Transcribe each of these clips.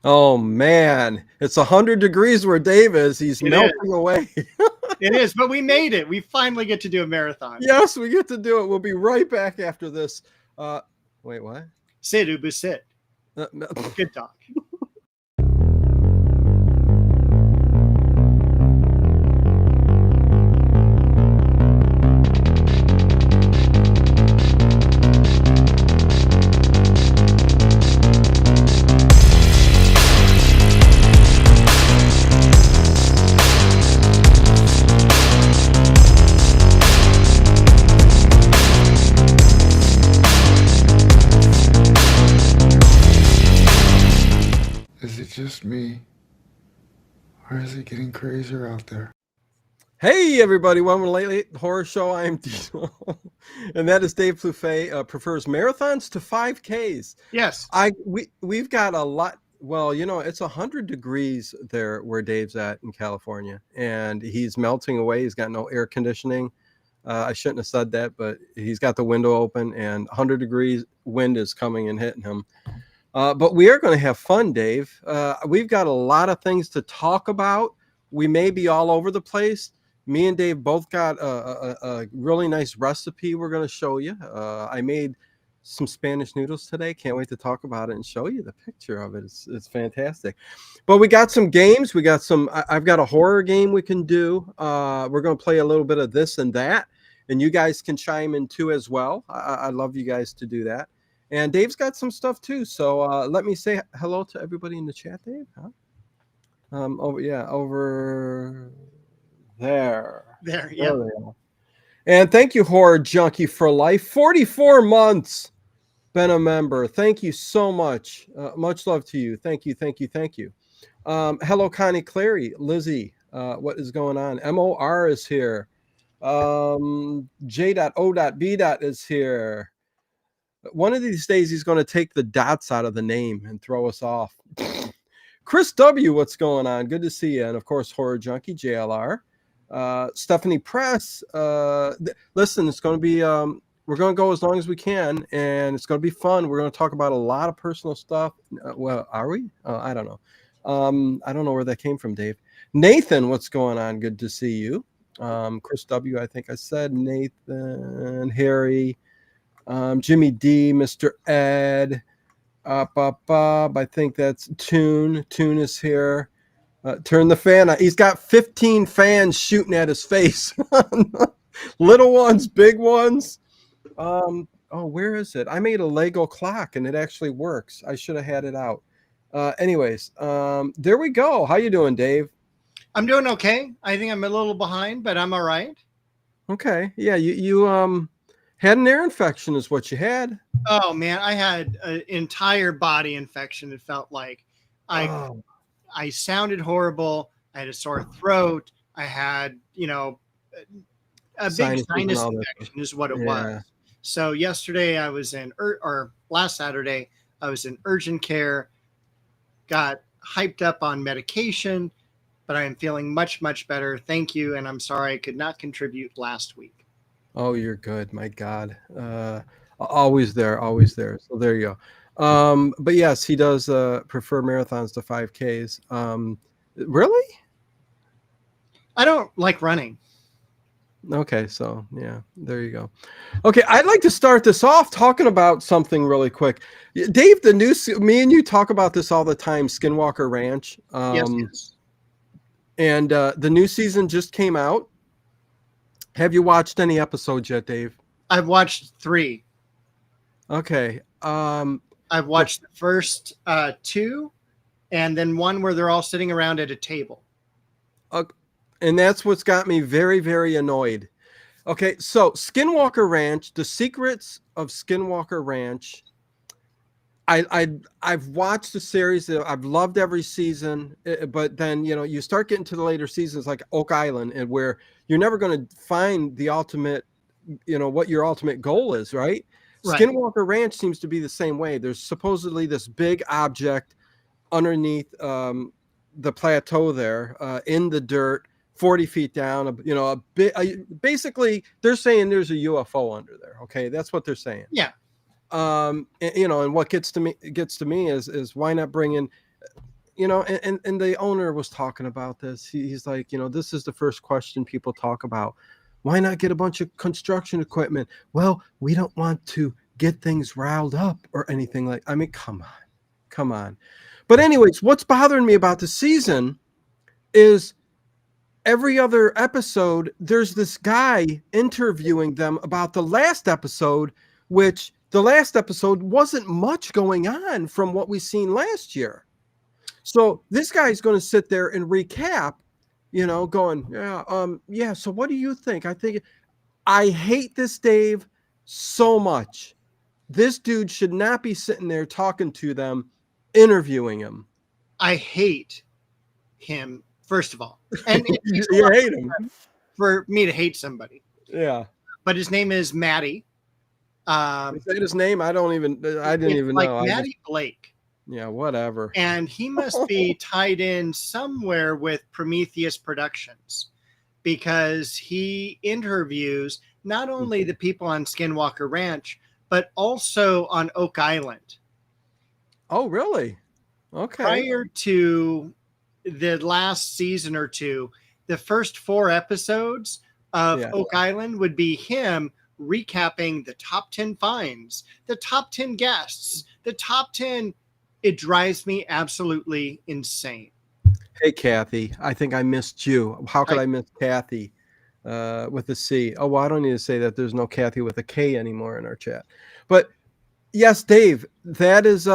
Oh man, it's 100 degrees where Dave is. He's It is. melting away. It is, but we made it. We finally get to do a marathon. Yes, we get to do it. We'll be right back after this. Uh, wait, what? Sit, Ubu, sit. No. Good talk. Is it just me? Or is it getting crazier out there? Hey everybody, welcome to Late Late Horror Show. I am Dino, and that is Dave Plouffe. Prefers marathons to 5Ks. Yes. We've got a lot. Well, you know, it's 100 degrees there where Dave's at in California, and he's melting away. He's got no air conditioning. I shouldn't have said that, but he's got the window open, and 100 degrees wind is coming and hitting him. But we are going to have fun, Dave. We've got a lot of things to talk about. We may be all over the place. Me and Dave both got a really nice recipe we're going to show you. I made some Spanish noodles today. Can't wait to talk about it and show you the picture of it. It's fantastic. But we got some games. We got some. I've got a horror game we can do. We're going to play a little bit of this and that, and you guys can chime in too as well. I love you guys to do that. And Dave's got some stuff too. So let me say hello to everybody in the chat, Dave. Huh? Over there. There, yeah. And thank you, Horror Junkie for Life. 44 months been a member. Thank you so much. Much love to you. Thank you. Hello, Connie Clary. Lizzie, what is going on? MOR is here. J.O.B. is here. One of these days, he's going to take the dots out of the name and throw us off. Chris W., what's going on? Good to see you. And of course, Horror Junkie, JLR. Stephanie Press. Listen, it's going to be, we're going to go as long as we can, and it's going to be fun. We're going to talk about a lot of personal stuff. Well, are we? I don't know. I don't know where that came from, Dave. Nathan, what's going on? Good to see you. Chris W., I think I said. Nathan, Harry. Jimmy D, Mr. Ed, Bob, I think that's Toon. Toon is here. Turn the fan on. He's got 15 fans shooting at his face. Little ones, big ones. Where is it? I made a Lego clock and it actually works. I should have had it out. Anyways, there we go. How you doing, Dave? I'm doing okay. I think I'm a little behind, but I'm all right. Okay. Yeah, you had an ear infection is what you had. Oh man, I had an entire body infection. It felt like I sounded horrible. I had a sore throat. I had, a big sinus infection is what it was. So yesterday I was or last Saturday I was in urgent care, got hyped up on medication, but I am feeling much, much better. Thank you. And I'm sorry I could not contribute last week. Oh, you're good. My God. Always there. So there you go. But yes, he does prefer marathons to 5Ks. Really? I don't like running. Okay, so yeah, there you go. Okay, I'd like to start this off talking about something really quick. Dave, me and you talk about this all the time, Skinwalker Ranch. Yes. And the new season just came out. Have you watched any episodes yet, Dave? I've watched 3. Okay. I've watched the first 2, and then one where they're all sitting around at a table. And that's what's got me very, very annoyed. Okay, so Skinwalker Ranch, The Secrets of Skinwalker Ranch. I've watched the series. I've loved every season, but then you start getting to the later seasons like Oak Island, and where you're never going to find the ultimate, what your ultimate goal is, right? Skinwalker Ranch seems to be the same way. There's supposedly this big object underneath the plateau there, in the dirt, 40 feet down. Basically, they're saying there's a UFO under there. Okay, that's what they're saying. Yeah. And what gets to me is why not bring in you know, and the owner was talking about this. He's like, you know, this is the first question people talk about. Why not get a bunch of construction equipment? Well, we don't want to get things riled up or anything like. I mean, come on, come on. But anyways, what's bothering me about the season is every other episode, there's this guy interviewing them about the last episode, which the last episode wasn't much going on from what we seen last year. So this guy's going to sit there and recap, you know, going, yeah. So what do you think? I hate this, Dave, so much. This dude should not be sitting there talking to them, interviewing him. I hate him, first of all. And You hate him. For me to hate somebody. Yeah. But his name is Matty. Is that his name? I didn't even like know. Matty Blake. Yeah, whatever. And he must be tied in somewhere with Prometheus Productions, because he interviews not only the people on Skinwalker Ranch, but also on Oak Island. Oh, really? Okay. Prior to the last season or two, the first 4 episodes of Oak Island would be him recapping the top 10 finds, the top 10 guests, the top 10. It drives me absolutely insane. Hey, Kathy, I think I missed you. How could I miss Kathy with a C? Oh, well, I don't need to say that there's no Kathy with a K anymore in our chat. But yes, Dave, that is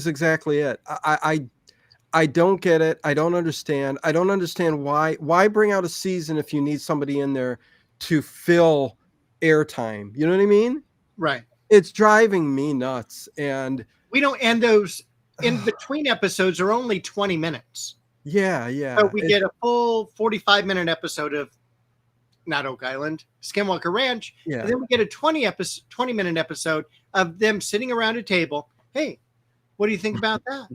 exactly it. I don't get it. I don't understand. I don't understand why bring out a season if you need somebody in there to fill airtime. You know what I mean? Right. It's driving me nuts. And we don't end those in between episodes are only 20 minutes. Yeah, yeah. So we get a full 45-minute episode of not Oak Island, Skinwalker Ranch. Yeah. And then we get a 20-minute episode of them sitting around a table. Hey, what do you think about that?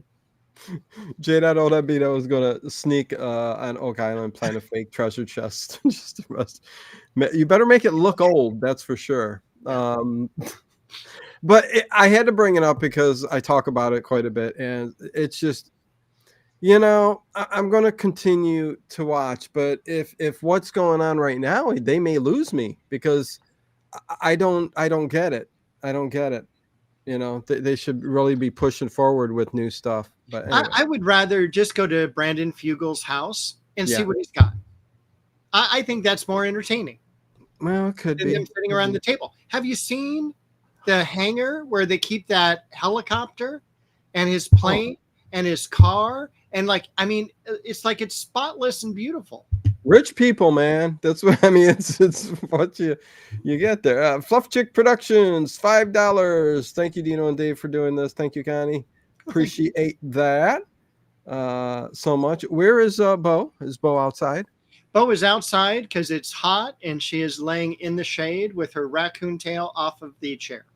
J.Odebito was going to sneak on Oak Island, plant a fake treasure chest. Just to rest. You better make it look old, that's for sure. But I had to bring it up because I talk about it quite a bit, and it's just, you know, I'm going to continue to watch. But if what's going on right now, they may lose me because I don't get it. I don't get it. You know, they should really be pushing forward with new stuff. But anyway. I would rather just go to Brandon Fugel's house and see what he's got. I think that's more entertaining. Well, it could be. Them sitting around the table. Have you seen the hangar where they keep that helicopter and his plane and his car? And like, I mean, it's like it's spotless and beautiful. Rich people, man. That's what I mean. It's what you get there. Fluff Chick Productions, $5. Thank you, Dino and Dave, for doing this. Thank you, Connie. Appreciate that so much. Where is Bo? Is Bo outside? Bo is outside because it's hot, and she is laying in the shade with her raccoon tail off of the chair.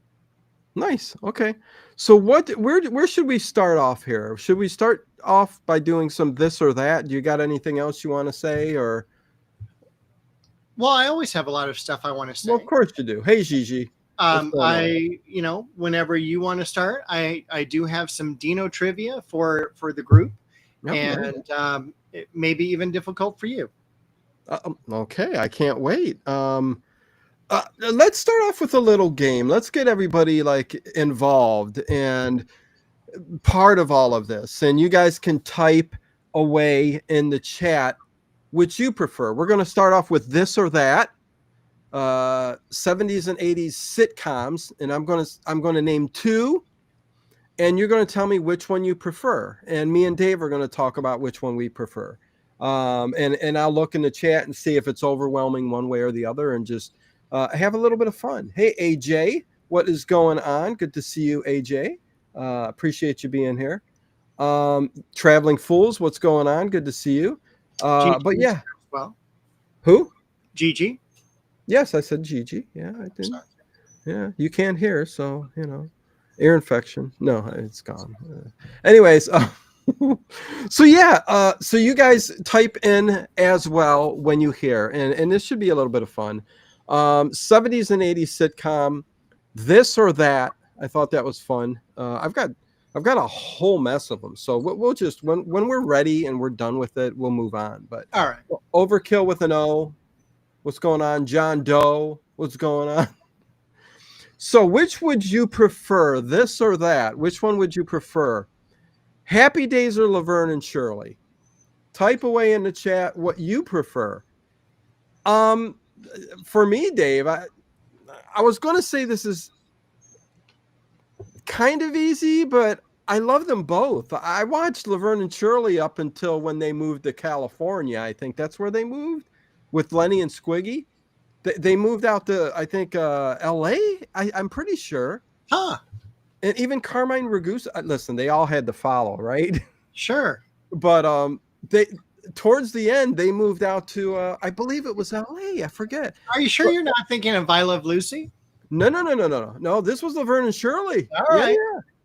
Nice. Okay. So where should we start off here? Should we start off by doing some this or that? Do you got anything else you want to say, or? Well, I always have a lot of stuff I want to say. Well, of course you do. Hey, Gigi. You know, whenever you want to start, I do have some Dino trivia for the group, and it may be even difficult for you. Okay, I can't wait. Let's start off with a little game. Let's get everybody like involved and part of all of this. And you guys can type away in the chat which you prefer. We're going to start off with this or that. 70s and 80s sitcoms, and I'm going to name 2, and you're going to tell me which one you prefer. And me and Dave are going to talk about which one we prefer. And I'll look in the chat and see if it's overwhelming one way or the other, and just have a little bit of fun. Hey, AJ, what is going on? Good to see you, AJ. Appreciate you being here. Traveling Fools, what's going on? Good to see you. But yeah. Well, who? Gigi. Yes, I said Gigi. Yeah, I did. Yeah, you can't hear, so, you know, ear infection. No, it's gone. Anyways, so yeah, so you guys type in as well when you hear, and this should be a little bit of fun. 70s and 80s sitcom, this or that. I thought that was fun. I've got I've got a whole mess of them. So we'll just when we're ready and we're done with it, we'll move on. But All right. Overkill with an O. What's going on? John Doe. What's going on? So which would you prefer, this or that? Which one would you prefer? Happy Days or Laverne and Shirley? Type away in the chat what you prefer. For me, Dave, I was going to say this is kind of easy, but I love them both. I watched Laverne and Shirley up until when they moved to California. I think that's where they moved with Lenny and Squiggy. They moved out to, I think, L.A. I'm pretty sure. Huh. And even Carmine Ragusa. Listen, they all had to follow, right? Sure. But they towards the end they moved out to I believe it was L.A. I forget. Are you sure you're not thinking of I Love Lucy? No. This was Laverne and Shirley. All right.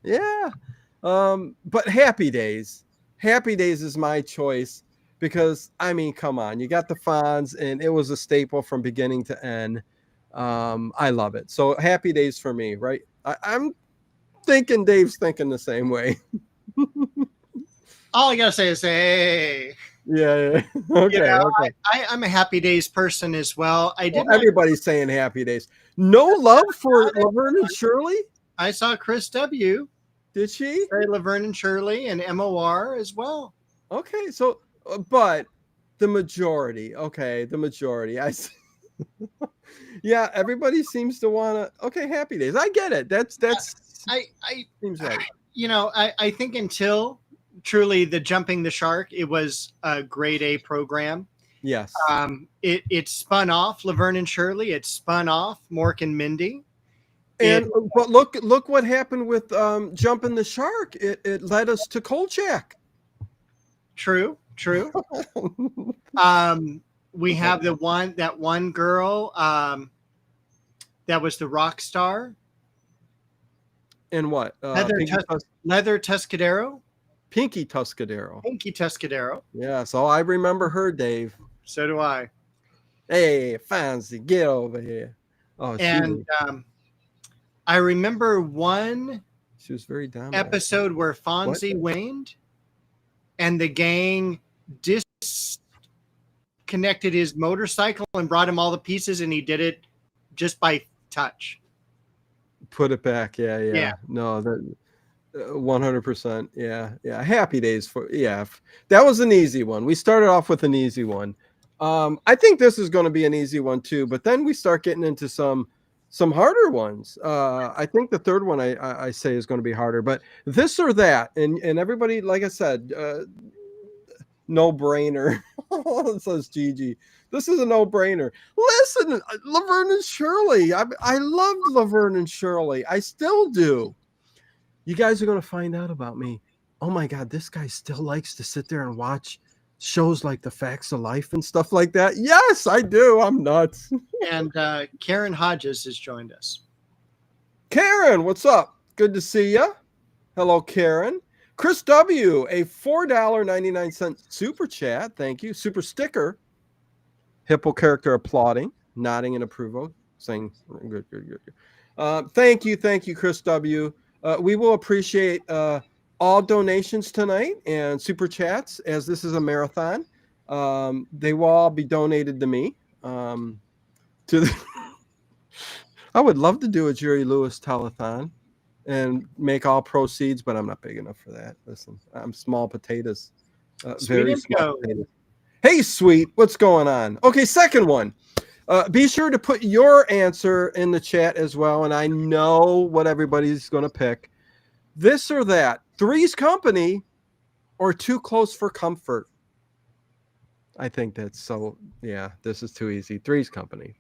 Yeah. But Happy Days is my choice because I mean, come on, you got the Fonz, and it was a staple from beginning to end. I love it. So Happy Days for me, right? I'm thinking Dave's thinking the same way. All I gotta say is, hey. Yeah. Okay. You know, Okay. I'm a Happy Days person as well. Everybody's saying Happy Days. No love for Laverne and Shirley? I saw Chris W. Did she? say Laverne and Shirley and MOR as well. Okay, so but the majority. I see. Yeah, everybody seems to want to. Okay, Happy Days. I get it. That's I seems right. You know, I think until truly the Jumping the Shark, it was a grade A program. Yes. It spun off Laverne and Shirley. It spun off Mork and Mindy. But look what happened with Jumping the Shark. It led us to Kolchak. True. We have that one girl that was the rock star. And what? Leather Tuscadero? Pinky Tuscadero. Pinky Tuscadero. Yeah, so I remember her, Dave. So do I. Hey, Fancy, get over here. Oh, and I remember one she was very down episode where Fonzie waned and the gang disconnected his motorcycle and brought him all the pieces, and he did it just by touch. Put it back. Yeah. No, that 100%. Yeah. Happy Days that was an easy one. We started off with an easy one. I think this is going to be an easy one too, but then we start getting into some harder ones. I think the third one I say is going to be harder, but this or that, and everybody, like I said, no brainer. Says Gigi. This is a no-brainer. Listen, Laverne and Shirley. I loved Laverne and Shirley. I still do. You guys are going to find out about me. Oh my God, this guy still likes to sit there and watch shows like The Facts of Life and stuff like that. Yes, I do. I'm nuts. And Karen Hodges has joined us. Karen, what's up? Good to see you. Hello, Karen. Chris W., a $4.99 super chat. Thank you. Super sticker. Hippo character applauding, nodding in approval, saying good. Thank you, Chris W. We will appreciate all donations tonight and super chats, as this is a marathon. They will all be donated to me. I would love to do a Jerry Lewis telethon and make all proceeds, but I'm not big enough for that. Listen, I'm small potatoes. Very small potatoes. Hey, Sweet, what's going on? Okay, second one. Be sure to put your answer in the chat as well, and I know what everybody's going to pick. This or that. Three's Company or Too Close for Comfort? I think that's so, yeah, this is too easy. Three's Company.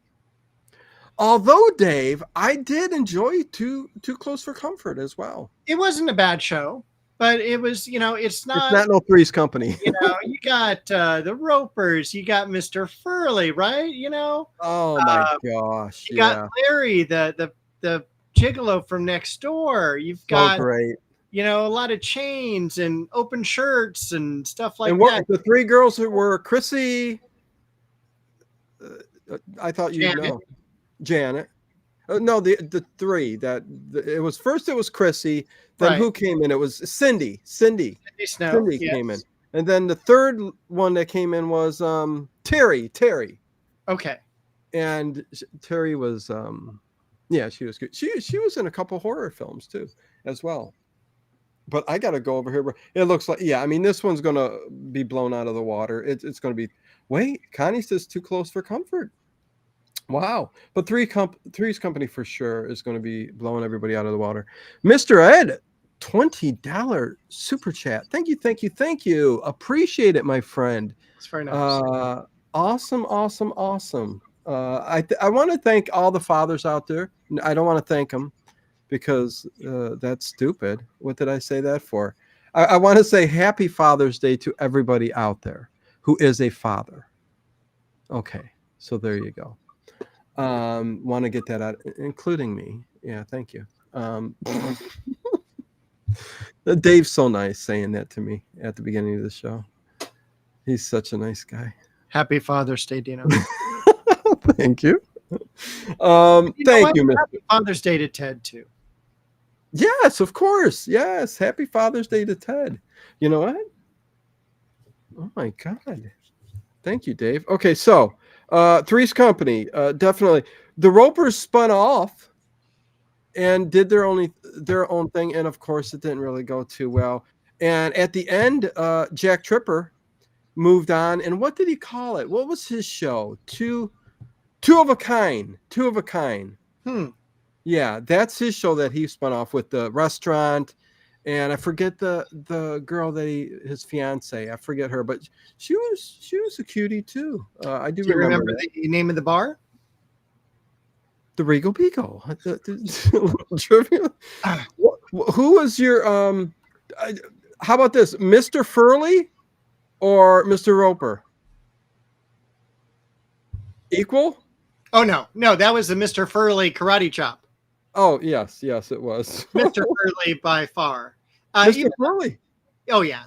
Although, Dave, I did enjoy Too Close for Comfort as well. It wasn't a bad show, but it was, it's not no Three's Company. You got the Ropers, you got Mr. Furley, right? Oh my gosh. You got Larry, the gigolo from next door. You've got great. A lot of chains and open shirts and stuff like that. The three girls who were Chrissy, I thought you know. Janet. No, the three it was first. It was Chrissy. Then Right. who came in? It was Cindy. Cindy Snow. Cindy Yes. came in, and then the third one that came in was Terry. Okay. And Terry was yeah, she was good. She was in a couple horror films too as well. But I got to go over here. It looks like, yeah, I mean, this one's going to be blown out of the water. It's going to be, wait, Connie says too close for comfort. Wow. But Three's Company for sure is going to be blowing everybody out of the water. Mr. Ed, $20 super chat. Thank you. Appreciate it, my friend. It's very nice. Awesome. I want to thank all the fathers out there. I don't want to thank them because that's stupid. What did I say that for? I want to say happy Father's Day to everybody out there who is a father. Okay, so there you go. Want to get that out, including me. Yeah, thank you. Dave's so nice saying that to me at the beginning of the show. He's such a nice guy. Happy Father's Day, Dino. Thank you. Thank you, Mr. Happy Father's Day to Ted too. Yes, of course. Yes. Happy Father's Day to Ted. You know what? Oh my God. Thank you, Dave. Okay, so Three's Company, definitely. The Ropers spun off and did their own thing, and of course it didn't really go too well. And at the end, Jack Tripper moved on. And what did he call it? What was his show? Two of a Kind. Yeah, that's his show that he spun off with the restaurant, and I forget the girl that his fiance. I forget her, but she was a cutie too. I do you remember that. the name of the bar? The Regal Beagle. Trivia. Who was your how about this, Mr. Furley or Mr. Roper? Equal? Oh no, that was the Mr. Furley Karate Chop. Oh yes, it was Mr. Furley by far. Mr. Furley. Oh yeah.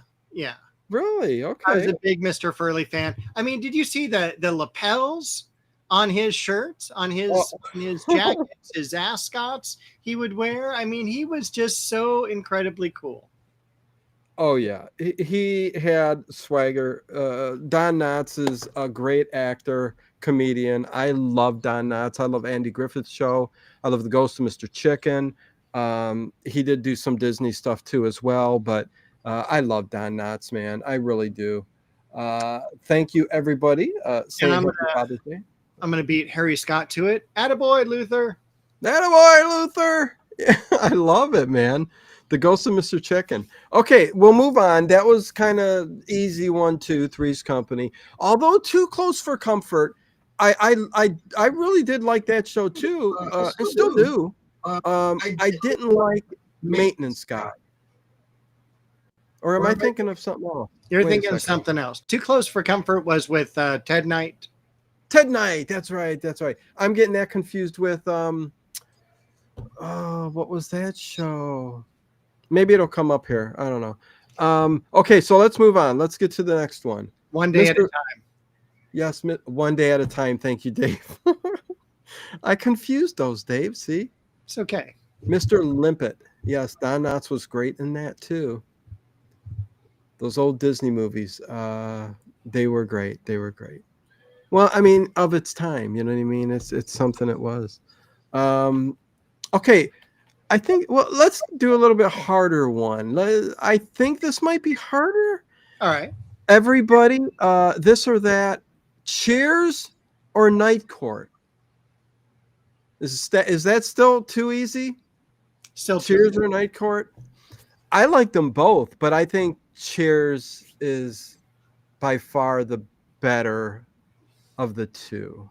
Really? Okay. I was a big Mr. Furley fan. I mean, did you see the lapels on his shirts, on his jackets, his ascots he would wear? I mean, he was just so incredibly cool. Oh yeah, he had swagger. Don Knotts is a great actor, comedian. I love Don Knotts. I love Andy Griffith's show. I love The Ghost of Mr. Chicken. He did do some Disney stuff too as well, but I love Don Knotts, man. I really do. Thank you, everybody. I'm gonna beat Harry Scott to it. Attaboy, Luther. Attaboy, Luther. Yeah, I love it, man. The Ghost of Mr. Chicken. Okay, we'll move on. That was kind of easy 1, 2, Three's Company. Although too close for comfort, I really did like that show too. I still do. I didn't like Maintenance Guy. Or am I thinking of something else? You're thinking of something else. Too Close for Comfort was with Ted Knight. Ted Knight. That's right. I'm getting that confused with what was that show? Maybe it'll come up here. I don't know. Okay, so let's move on. Let's get to the next one. One day at a time. Yes, one day at a time. Thank you, Dave. I confused those, Dave. See? It's okay. Mr. Limpet. Yes, Don Knotts was great in that too. Those old Disney movies, they were great. Well, I mean, of its time, you know what I mean? It's something it was. Okay. I think, well, let's do a little bit harder one. I think this might be harder. All right. Everybody, this or that, Cheers or Night Court? Is that still too easy? Still Cheers or Night Court? I like them both, but I think Cheers is by far the better of the two.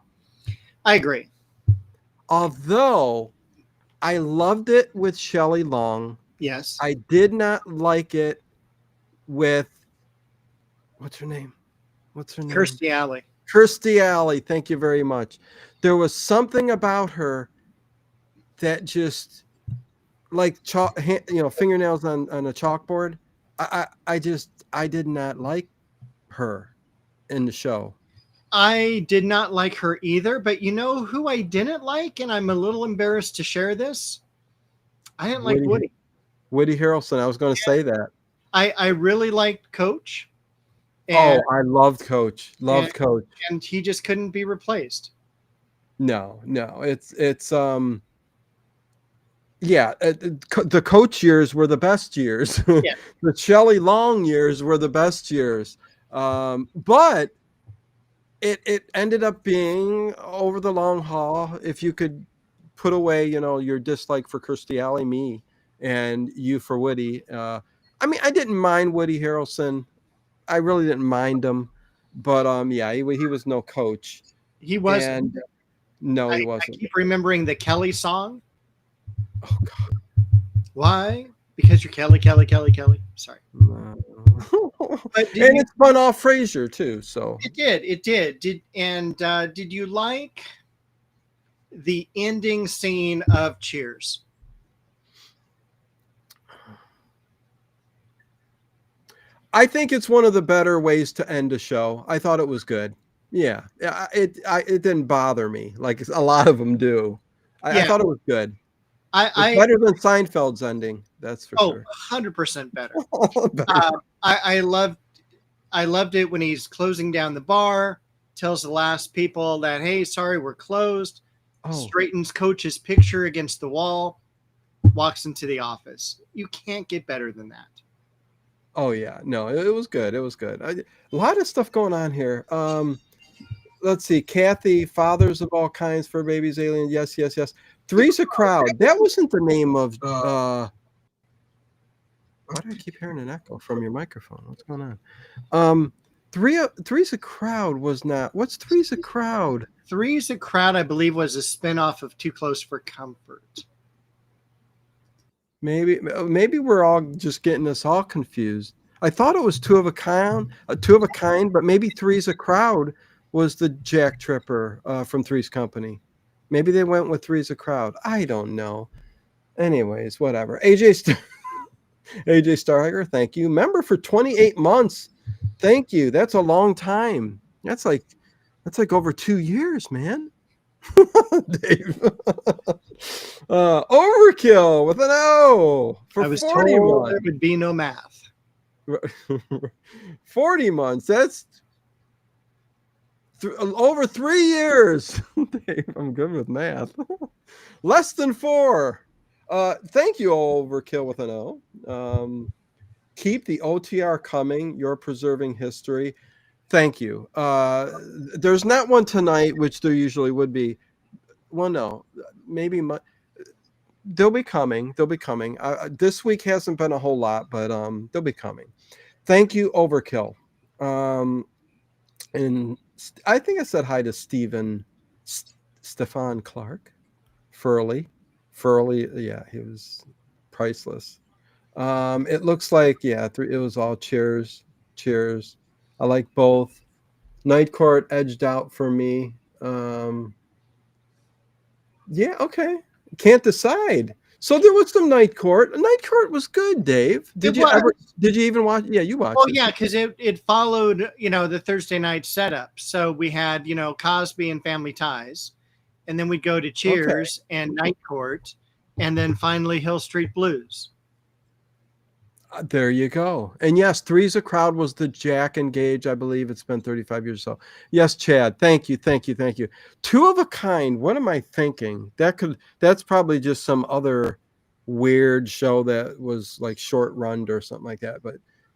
I agree. Although I loved it with Shelley Long. Yes. I did not like it with, what's her name? Kirstie Alley. Kirstie Alley. Thank you very much. There was something about her that just like fingernails on a chalkboard. I did not like her in the show. I did not like her either, but you know who I didn't like, and I'm a little embarrassed to share this. I didn't like Woody, Woody. Woody Harrelson. I was going to say that. I really liked Coach, and Oh, I loved Coach. and Loved Coach. and he just couldn't be replaced. No, it's yeah, the Coach years were the best years. Yeah. The Shelley Long years were the best years. But it ended up being over the long haul. If you could put away, your dislike for Kirstie Alley, me, and you for Woody. I mean, I didn't mind Woody Harrelson. I really didn't mind him, but yeah, he was no Coach, He wasn't. and no, he I wasn't. keep remembering the Kelly song. Oh God. Why? Because you're Kelly, Kelly, Kelly, Kelly. Sorry. No. But And it's spun off Frasier too, so it did. Did you like the ending scene of Cheers? I think it's one of the better ways to end a show. I thought it was good. Yeah, it didn't bother me like a lot of them do. I thought it was good. It's better than Seinfeld's ending. That's for sure. 100% better. Better. I loved it when he's closing down the bar, tells the last people that, hey, sorry, we're closed. Straightens Coach's picture against the wall, walks into the office. You can't get better than that. Oh yeah, no, it was good. It was good. A lot of stuff going on here. Let's see, Kathy, Fathers of All Kinds, for Babies, Alien. Yes, yes, yes. Three's a Crowd. That wasn't the name of. Why do I keep hearing an echo from your microphone? What's going on? Three's a Crowd was not. What's Three's a Crowd? Three's a Crowd, I believe, was a spinoff of Too Close for Comfort. Maybe we're all just getting us all confused. I thought it was Two of a Kind, but maybe Three's a Crowd was the Jack Tripper from Three's Company. Maybe they went with Three's a Crowd. I don't know. Anyways, whatever. AJ Starhager, thank you. Member for 28 months. Thank you. That's a long time. That's like over 2 years, man. Dave. Overkill with an O for I was 40 told months. there would be no math. 40 months. That's over 3 years. Dave, I'm good with math. Less than 4. Thank you, Overkill with an O. Keep the OTR coming. You're preserving history. Thank you. There's not one tonight, which there usually would be. Well, no, maybe they'll be coming. They'll be coming. This week hasn't been a whole lot, but they'll be coming. Thank you, Overkill. And I think I said hi to Stefan Clark, Furley. Yeah, he was priceless. It looks like it was all cheers. I like both. Night Court edged out for me. Yeah, okay. Can't decide. So there was some Night Court. Night Court was good, Dave. Did you even watch? Yeah, you watched. Oh yeah, because it followed the Thursday night setup. So we had Cosby and Family Ties, and then we'd go to Cheers and Night Court, and then finally Hill Street Blues. There you go. And yes, Three's a Crowd was the Jack and Gage. I believe it's been 35 years or so. Yes, Chad. Thank you. Two of a Kind. What am I thinking? That's probably just some other weird show that was like short run or something like that. But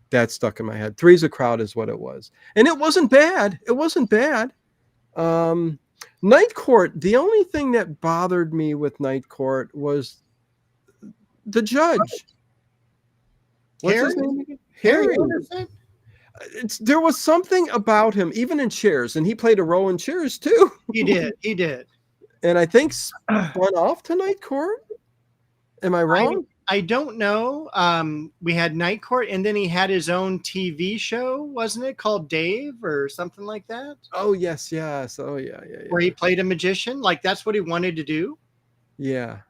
that stuck in my head. Three's a Crowd is what it was. And it wasn't bad. Night Court. The only thing that bothered me with Night Court was the judge. What's his name again? Harry. There was something about him, even in Cheers, and he played a role in Cheers too. He did. And I think spun off to Night Court. Am I wrong? I don't know. We had Night Court, and then he had his own TV show, wasn't it, called Dave or something like that? Oh yes. Oh yeah. Where he played a magician. Like that's what he wanted to do. Yeah.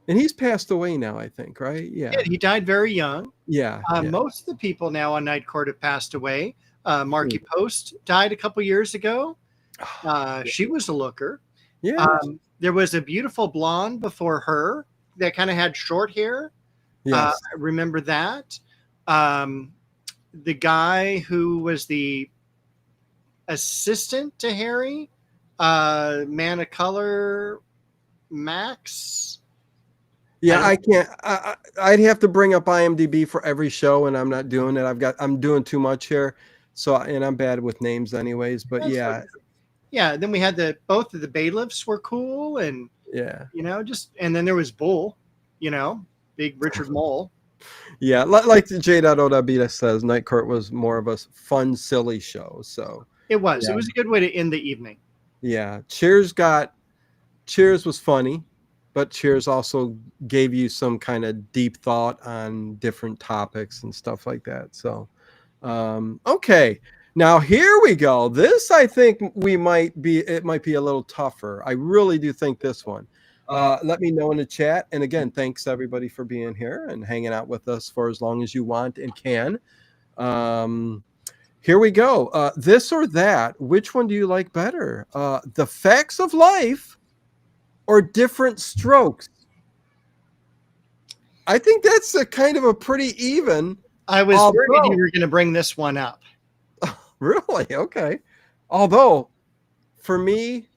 And he's passed away now, I think, right? Yeah. He died very young. Yeah. Most of the people now on Night Court have passed away. Marky Post died a couple years ago. She was a looker. Yeah. There was a beautiful blonde before her that kind of had short hair. Yes. I remember that. The guy who was the assistant to Harry, man of color, Max. Yeah, I can't. I'd have to bring up IMDb for every show, and I'm not doing it. I'm doing too much here, so and I'm bad with names, anyways. But yeah, yeah. Then we had both of the bailiffs were cool, and yeah, and then there was Bull, big Richard Mole. yeah. Like J.O.W. says, Night Court was more of a fun, silly show. So it was. Yeah. It was a good way to end the evening. Yeah, Cheers was funny, but Cheers also gave you some kind of deep thought on different topics and stuff like that. So, okay, now here we go. This I think it might be a little tougher. I really do think this one. Let me know in the chat. And again, thanks everybody for being here and hanging out with us for as long as you want and can. Here we go. This or that, which one do you like better? The Facts of Life or Different Strokes? I think that's a kind of a pretty even. I was worried you were going to bring this one up. Really? Okay. Although, for me,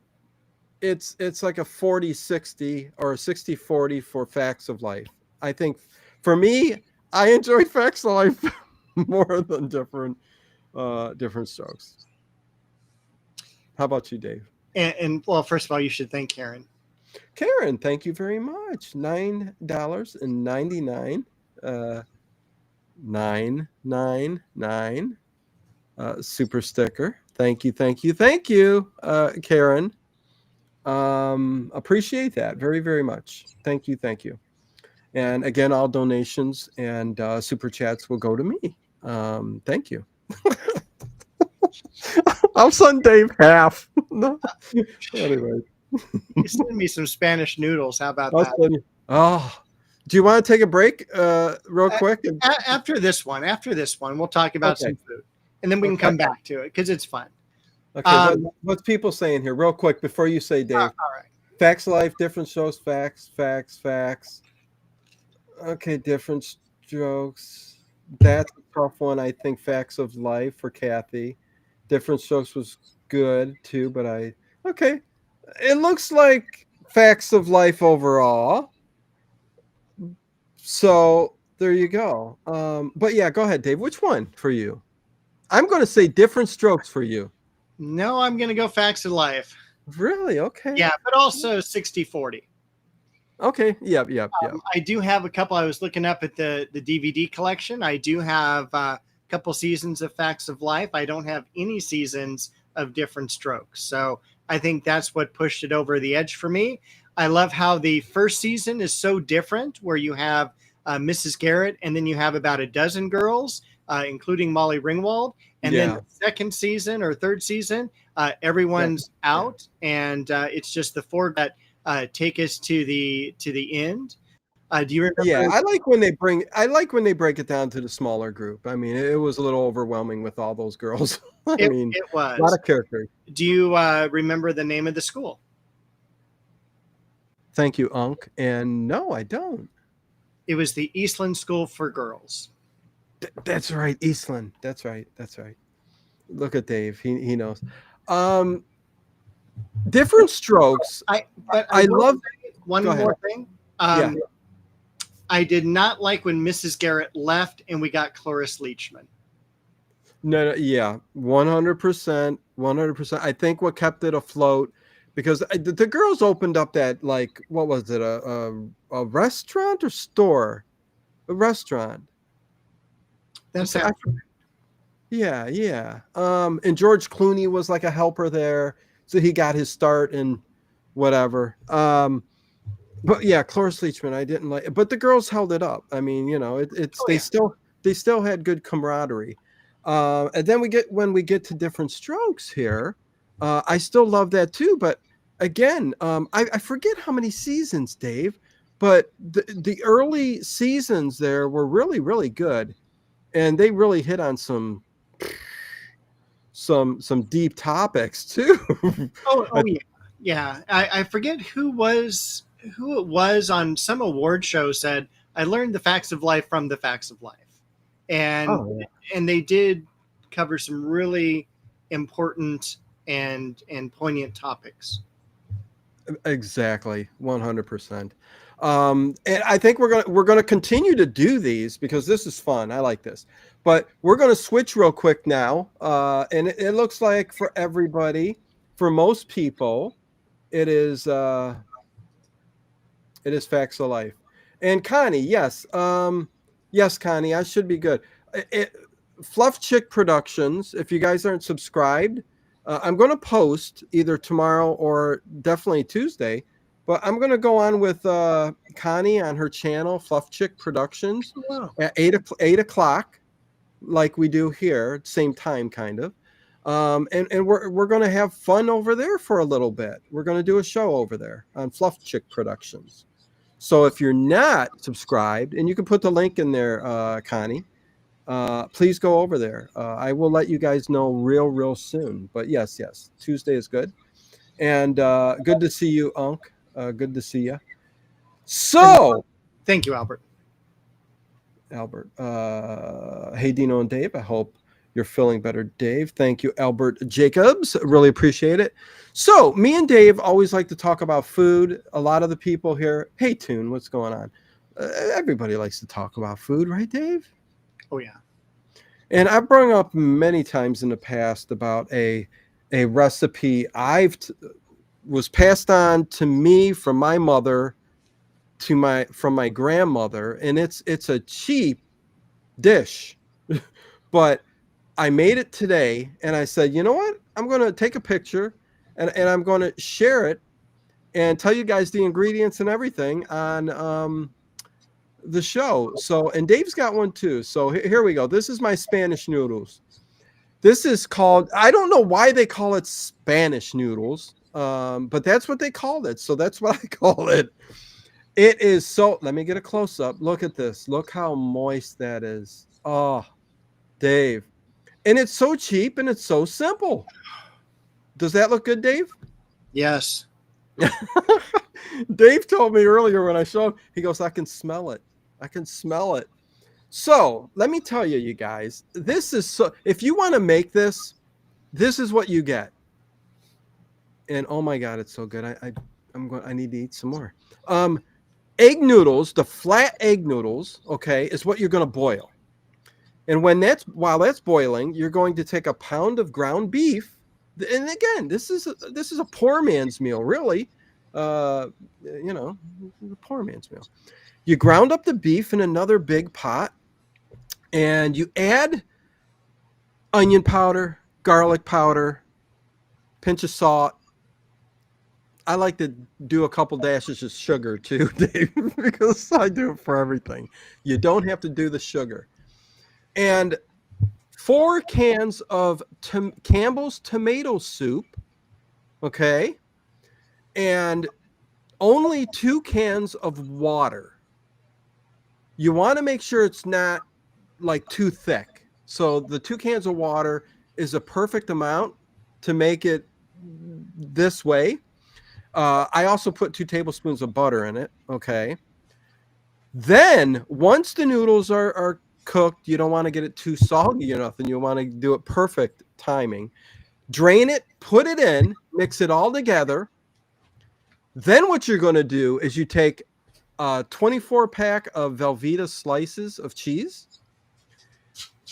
it's like a 40-60 or a 60-40 for Facts of Life. I think, for me, I enjoy Facts of Life more than Different Strokes. How about you, Dave? And well, first of all, you should thank Karen. Karen, thank you very much. $9.99. 999. Super sticker. Thank you, Karen. Appreciate that very, very much. Thank you. And again, all donations and super chats will go to me. Thank you. I'll send Dave half. Anyway. You send me some Spanish noodles. How about that? Oh, do you want to take a break real quick? After this one, we'll talk about some food. And then we can come back to it because it's fun. Okay, what's people saying here real quick before you say, Dave? All right. Facts of Life, Different Strokes, facts. Okay, Different Strokes. That's a tough one. I think Facts of Life for Kathy. Different Strokes was good too, but okay. It looks like Facts of Life overall. So there you go. But yeah, go ahead, Dave. Which one for you? I'm going to say Different Strokes for you. No, I'm going to go Facts of Life. Really? Okay. Yeah, but also 60-40. Okay. Yep. I do have a couple. I was looking up at the DVD collection. I do have a couple seasons of Facts of Life. I don't have any seasons of Different Strokes. So I think that's what pushed it over the edge for me. I love how the first season is so different, where you have Mrs. Garrett, and then you have about a dozen girls, including Molly Ringwald. And then the second season or third season, everyone's out, and it's just the four that take us to the end. Do you remember? Yeah, I like when they break it down to the smaller group. I mean, it was a little overwhelming with all those girls. It was a lot of characters. Do you remember the name of the school? Thank you, Unc. And no, I don't. It was the Eastland School for Girls. That's right, Eastland. That's right. Look at Dave. He knows. Different Strokes. I love one more thing. I did not like when Mrs. Garrett left and we got Cloris Leachman. No, yeah, 100%. I think what kept it afloat, because the girls opened up that, like, what was it, a restaurant or store? A restaurant. That's yeah. And George Clooney was like a helper there, so he got his start and whatever. But yeah, Cloris Leachman, I didn't like it, but the girls held it up. I mean, they still had good camaraderie. And then when we get to Different Strokes here, I still love that too. But again, I forget how many seasons, Dave, but the early seasons there were really, really good. And they really hit on some some deep topics too. Oh yeah, yeah. I forget who it was on some award show said I learned the facts of life from the facts of life, and Oh, and they did cover some really important and poignant topics. exactly, 100%. And I think we're gonna continue to do these because this is fun. I like this, but we're gonna switch real quick now. And it looks like for everybody, for most people, it is facts of life. And Connie, yes, yes, Connie, I should be good. Fluff Chick Productions. If you guys aren't subscribed, I'm going to post either tomorrow or definitely Tuesday. But I'm going to go on with Connie on her channel, Fluff Chick Productions, Wow. at 8 o'clock, like we do here, same time, kind of. And we're going to have fun over there for a little bit. We're going to do a show over there on Fluff Chick Productions. So if you're not subscribed, and you can put the link in there, Connie, please go over there. I will let you guys know real soon. But yes, Tuesday is good. And good to see you, Unc. Good to see you. So, Thank you, Albert. Albert. Hey, Dino and Dave. I hope you're feeling better, Dave. Thank you, Albert Jacobs. Really appreciate it. So, me and Dave always like to talk about food. A lot of the people here, hey, Toon, what's going on? Everybody likes to talk about food, right, Dave? Oh yeah. And I've brought up many times in the past about a recipe was passed on to me from my mother from my grandmother, and it's a cheap dish, but I made it today, and I said, you know what? I'm going to take a picture, and I'm going to share it and tell you guys the ingredients and everything on the show. So, and Dave's got one too. So here we go. This is my Spanish noodles. This is called, I don't know why they call it Spanish noodles, but that's what they called it. So that's what I call it. It is so, let me get a close up. Look at this. Look how moist that is. Oh, Dave. And it's so cheap and it's so simple. Does that look good, Dave? Yes. Dave told me earlier when I showed him, he goes, I can smell it. I can smell it. So let me tell you, you guys, this is so, if you want to make this, this is what you get. And oh my God, it's so good. I need to eat some more. Egg noodles, the flat egg noodles, okay, is what you're going to boil. And while that's boiling, you're going to take a pound of ground beef. And again, this is a poor man's meal, really. A poor man's meal. You ground up the beef in another big pot, and you add onion powder, garlic powder, pinch of salt. I like to do a couple dashes of sugar too, Dave, because I do it for everything. You don't have to do the sugar. And 4 cans of Campbell's tomato soup, okay? And only 2 cans of water. You want to make sure it's not like too thick. So the 2 cans of water is a perfect amount to make it this way. I also put 2 tablespoons of butter in it. Okay. Then once the noodles are cooked, you don't want to get it too soggy or nothing. You want to do it perfect timing. Drain it, put it in, mix it all together. Then what you're going to do is you take a 24-pack of Velveeta slices of cheese.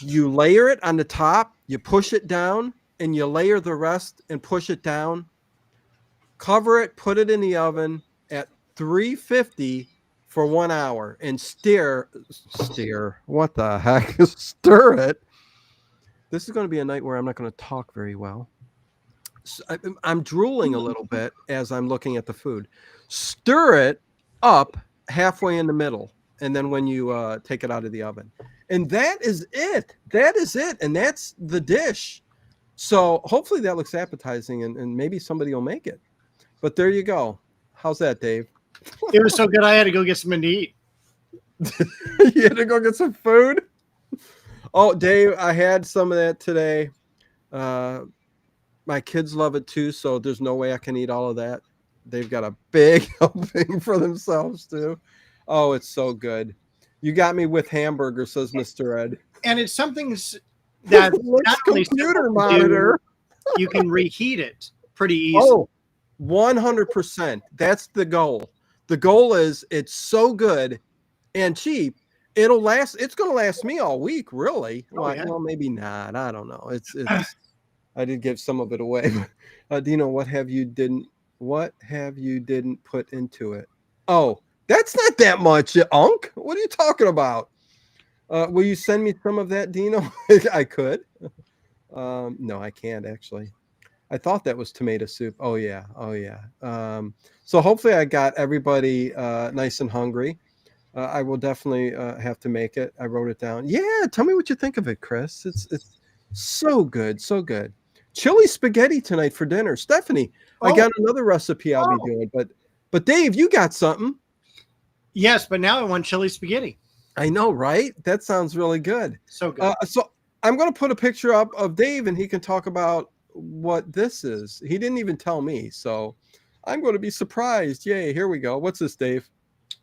You layer it on the top, you push it down, and you layer the rest and push it down. Cover it, put it in the oven at 350 for 1 hour, and stir. What the heck? Stir it. This is going to be a night where I'm not going to talk very well. So I'm drooling a little bit as I'm looking at the food. Stir it up halfway in the middle, and then when you take it out of the oven. And that is it. That is it. And that's the dish. So hopefully that looks appetizing, and maybe somebody will make it. But there you go. How's that, Dave? It was so good I had to go get something to eat. You had to go get some food? Oh, Dave, I had some of that today. My kids love it too, so there's no way I can eat all of that. They've got a big helping for themselves too. Oh, it's so good. You got me with hamburger, says Mr. Ed. And it's something that's not Looks only simple computer to monitor. do, you can reheat it pretty easily. Oh, 100%. That's the goal. The goal is it's so good and cheap. It'll last. It's going to last me all week, really. Oh, yeah. Well, maybe not. I don't know. It's. I did give some of it away. Dino, what have you didn't put into it? Oh, that's not that much, Unc. What are you talking about? Will you send me some of that, Dino? I could. No, I can't actually. I thought that was tomato soup. Oh yeah. So hopefully I got everybody nice and hungry. I will definitely have to make it. I wrote it down. Yeah, tell me what you think of it, Chris. It's so good, so good. Chili spaghetti tonight for dinner. Stephanie, I got another recipe I'll be doing, but Dave, you got something. Yes, but now I want chili spaghetti. I know, right? That sounds really good. So good. So I'm going to put a picture up of Dave, and he can talk about what this is. He didn't even tell me, so I'm going to be surprised. Yay! Here we go. What's this, Dave?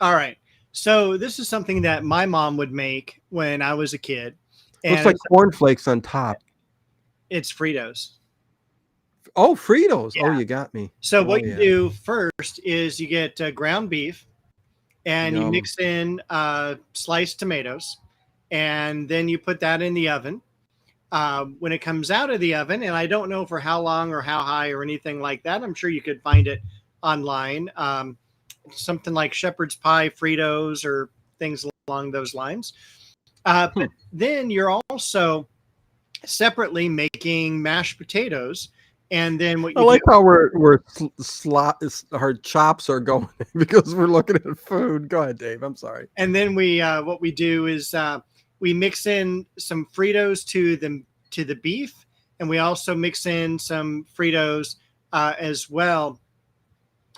All right. So this is something that my mom would make when I was a kid. Looks like cornflakes on top. It's Fritos. Oh, Fritos. Yeah. Oh, you got me. So what you do first is you get ground beef and you mix in sliced tomatoes, and then you put that in the oven. When it comes out of the oven, and I don't know for how long or how high or anything like that, I'm sure you could find it online. Something like shepherd's pie Fritos or things along those lines. But then you're also separately making mashed potatoes. And then what you how our chops are going because we're looking at food. Go ahead, Dave. I'm sorry. And then what we do is we mix in some Fritos to the beef, and we also mix in some Fritos as well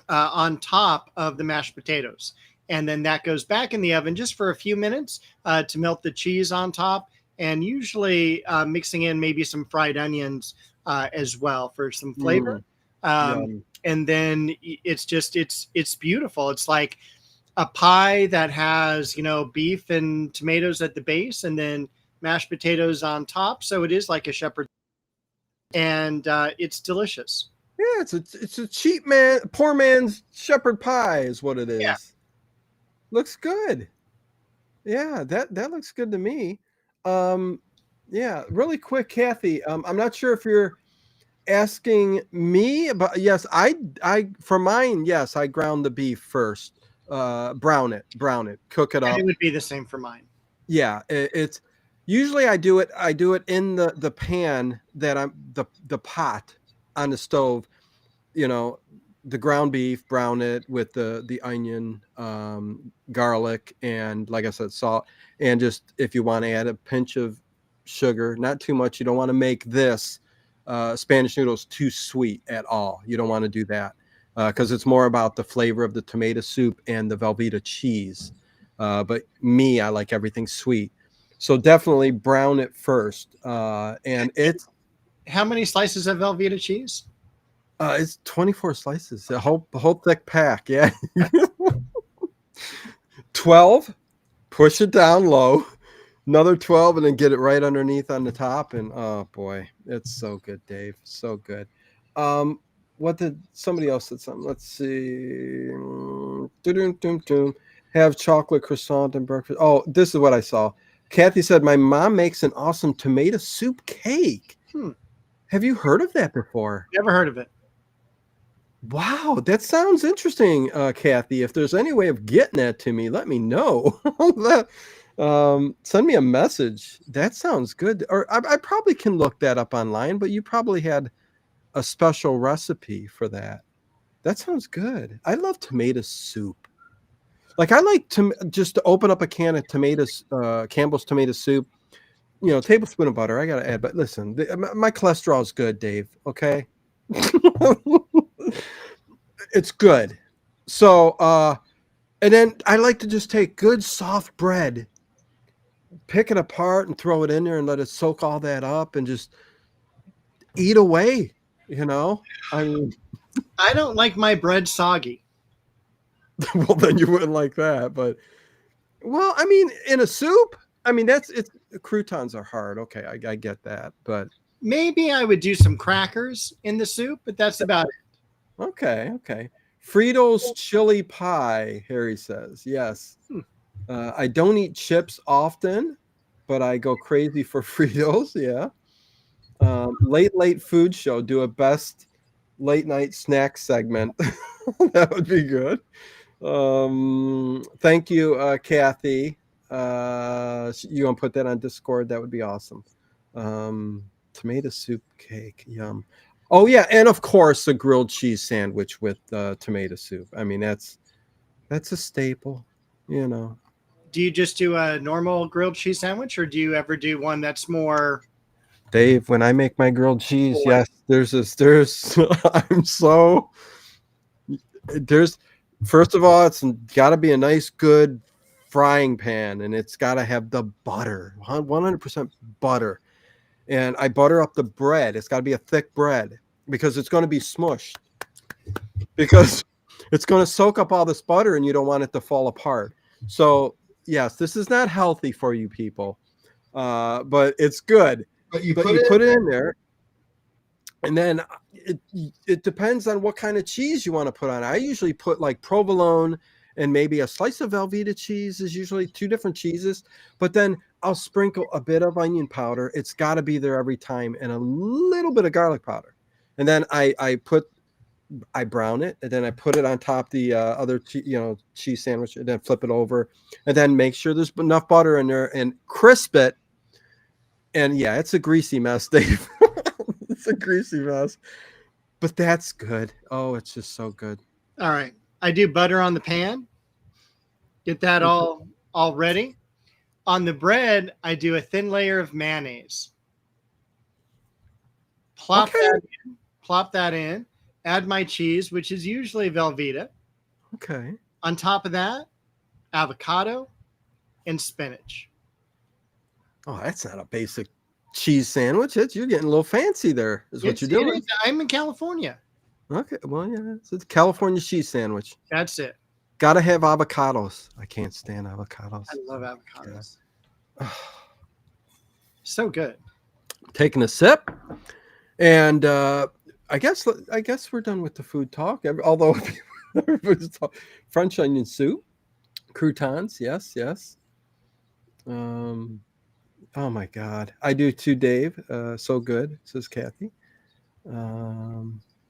on top of the mashed potatoes. And then that goes back in the oven just for a few minutes to melt the cheese on top, and usually mixing in maybe some fried onions as well for some flavor. And then it's beautiful. It's like a pie that has, beef and tomatoes at the base and then mashed potatoes on top. So it is like a shepherd, and it's delicious. Yeah, it's a poor man's shepherd pie is what it is. Yeah. Looks good. Yeah, that looks good to me. Yeah, really quick, Kathy. I'm not sure if you're asking me, but yes, I for mine, yes, I ground the beef first. Brown it, cook it up. It would be the same for mine. Yeah, it's usually I do it in the pan that I'm the pot on the stove, the ground beef, brown it with the onion, garlic, and like I said, salt, and just if you want to add a pinch of sugar, not too much. You don't want to make this Spanish noodles too sweet at all. You don't want to do that because it's more about the flavor of the tomato soup and the Velveeta cheese. But me, I like everything sweet. So definitely brown it first. And it's... How many slices of Velveeta cheese? It's 24 slices. A whole thick pack. Yeah. 12. Push it down low. Another 12, and then get it right underneath on the top. And oh boy, it's so good, Dave. So good. What did somebody else said something? Let's see. Have chocolate croissant and breakfast. Oh, this is what I saw. Kathy said, my mom makes an awesome tomato soup cake. Have you heard of that before? Never heard of it. Wow, that sounds interesting, Kathy. If there's any way of getting that to me, let me know. Send me a message. That sounds good. Or I probably can look that up online, but you probably had a special recipe for that. That sounds good. I love tomato soup. Like I like just to open up a can of tomatoes, Campbell's tomato soup, tablespoon of butter. I got to add, but listen, my cholesterol is good, Dave. Okay. It's good. So, and then I like to just take good soft bread, pick it apart and throw it in there and let it soak all that up, and just eat away. You know, I mean, I don't like my bread soggy. well, then you wouldn't like that. But well, I mean, in a soup, I mean, it's croutons are hard. Okay, I get that, but Maybe I would do some crackers in the soup, but that's about it. okay. Fritos chili pie, Harry says. Yes. I don't eat chips often, but I go crazy for Fritos. Yeah. Late food show. Do a best late night snack segment. That would be good. Thank you, Kathy. You want to put that on Discord? That would be awesome. Tomato soup cake. Yum. Oh yeah, and of course a grilled cheese sandwich with tomato soup. I mean that's a staple. You know. Do you just do a normal grilled cheese sandwich, or do you ever do one that's more? Dave, when I make my grilled cheese, Boy. yes, there's I'm so there's first of all, it's got to be a nice good frying pan, and it's got to have the butter, 100% butter. And I butter up the bread. It's got to be a thick bread because it's going to be smushed, because it's going to soak up all this butter and you don't want it to fall apart. So yes, this is not healthy for you people, but it's good. But you But put you it put it in there, and then it depends on what kind of cheese you want to put on. I usually put like provolone and maybe a slice of Velveeta cheese is usually two different cheeses, but then I'll sprinkle a bit of onion powder. It's got to be there every time, and a little bit of garlic powder. And then I brown it, and then I put it on top the other cheese sandwich, and then flip it over, and then make sure there's enough butter in there and crisp it. And yeah, it's a greasy mess, Dave. It's a greasy mess, but that's good. Oh, it's just so good. All right, I do butter on the pan. Get that all ready. On the bread, I do a thin layer of mayonnaise. Plop Okay. that in. Plop that in. Add my cheese, which is usually Velveeta. Okay. On top of that, avocado and spinach. Oh, that's not a basic cheese sandwich. You're getting a little fancy there, is what you're doing. I'm in California. Okay. Well, yeah, it's a California cheese sandwich. That's it. Gotta have avocados. I can't stand avocados. I love avocados. So good. Taking a sip, and I guess we're done with the food talk. Although everybody's talking French onion soup, croutons, yes. Oh my God, I do too, Dave. So good, says Kathy.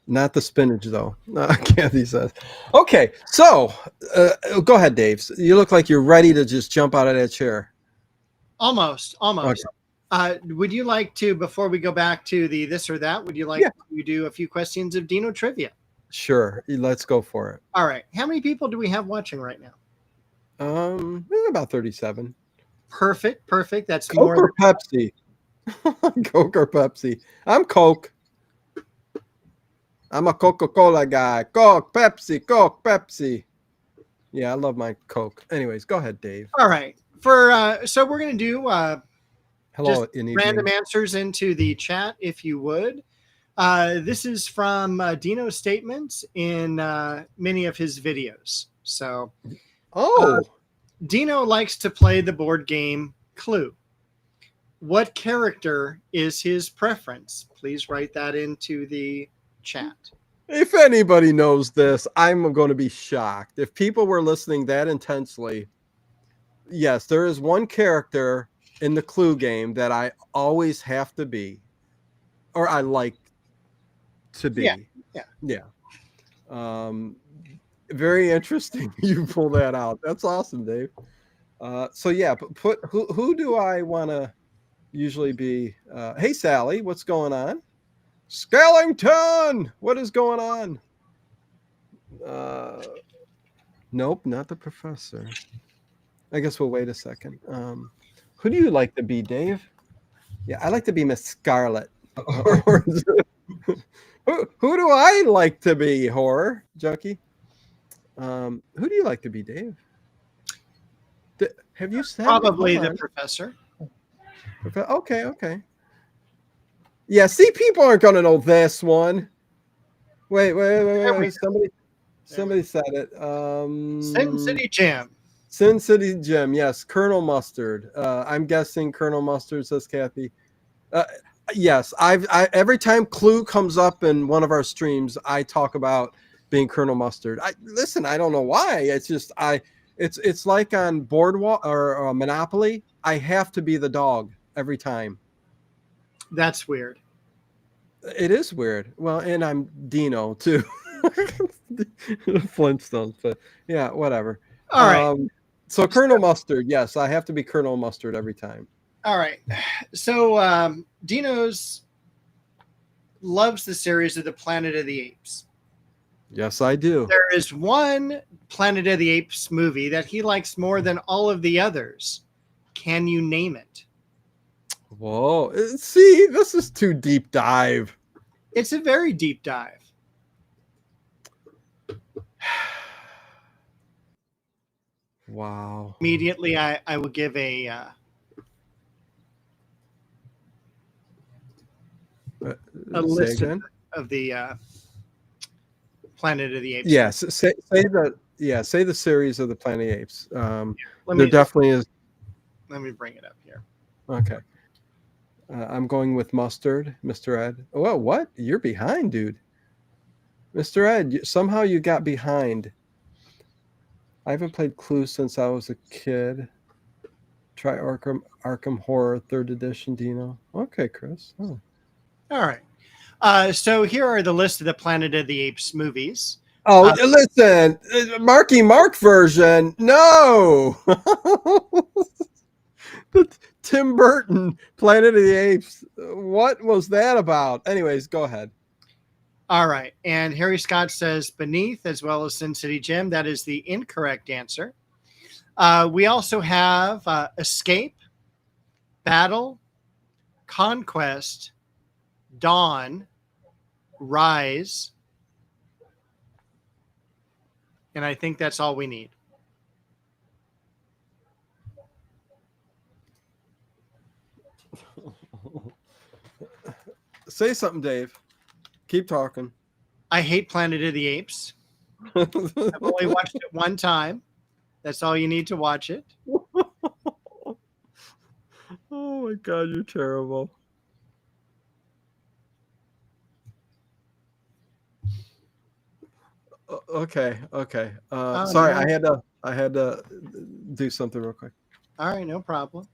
Not the spinach though. Kathy says. Okay, so go ahead, Dave. You look like you're ready to just jump out of that chair. Almost. Okay. Would you like to, before we go back to the this or that, would you like to do a few questions of Dino trivia? Sure, let's go for it. All right. How many people do we have watching right now? About 37. Perfect. That's Coke more or Pepsi? Coke or Pepsi? I'm Coke. I'm a Coca-Cola guy. Coke, Pepsi. Yeah, I love my Coke. Anyways, go ahead, Dave. All right. So we're going to do Hello, just random answers into the chat, if you would. This is from Dino's statements in many of his videos. So, Dino likes to play the board game Clue. What character is his preference? Please write that into the chat. If anybody knows this, I'm going to be shocked. If people were listening that intensely, yes, there is one character in the Clue game that I always have to be, or I like to be. Yeah. Very interesting. You pull that out. That's awesome, Dave. So yeah, but who do I want to usually be? Hey, Sally, what's going on? Skellington, what is going on? Nope, not the professor. I guess we'll wait a second. Who do you like to be, Dave? Yeah, I like to be Miss Scarlet. Who do I like to be, horror junkie? Who do you like to be, Dave? Have you said probably the professor? Okay. Yeah, see, people aren't going to know this one. Wait. There we go. Somebody said it. Sin City Jim. Sin City Jim. Yes, Colonel Mustard. I'm guessing Colonel Mustard, says Kathy. Yes, I every time Clue comes up in one of our streams, I talk about being Colonel Mustard. Listen, I don't know why. It's just it's like on Boardwalk or Monopoly. I have to be the dog every time. That's weird. It is weird. Well, and I'm Dino too. Flintstones, but yeah, whatever. All right. So Colonel Mustard, yes, I have to be Colonel Mustard every time. All right. So Dino's loves the series of the Planet of the Apes. Yes, I do. There is one Planet of the Apes movie that he likes more than all of the others. Can you name it? Whoa. See, this is too deep dive. It's a very deep dive. Wow. Immediately, I will give a list of the Planet of the Apes. Yes, say the series of the Planet of the Apes. There definitely is. Let me bring it up here. Okay. I'm going with Mustard, Mr. Ed. Oh, what? You're behind, dude. Mr. Ed, somehow you got behind. I haven't played Clue since I was a kid. Try Arkham Horror 3rd edition, Dino. Okay, Chris. Oh. All right. So here are the list of the Planet of the Apes movies. Oh, listen, Marky Mark version. No. The Tim Burton Planet of the Apes. What was that about? Anyways, go ahead. All right. And Harry Scott says Beneath as well as Sin City Jim. That is the incorrect answer. We also have Escape, Battle, Conquest, Dawn, Rise. And I think that's all we need. Say something, Dave. Keep talking. I hate Planet of the Apes. I've only watched it one time. That's all you need to watch it. Oh my God, you're terrible. Okay. Sorry, no. I had to do something real quick. All right, no problem.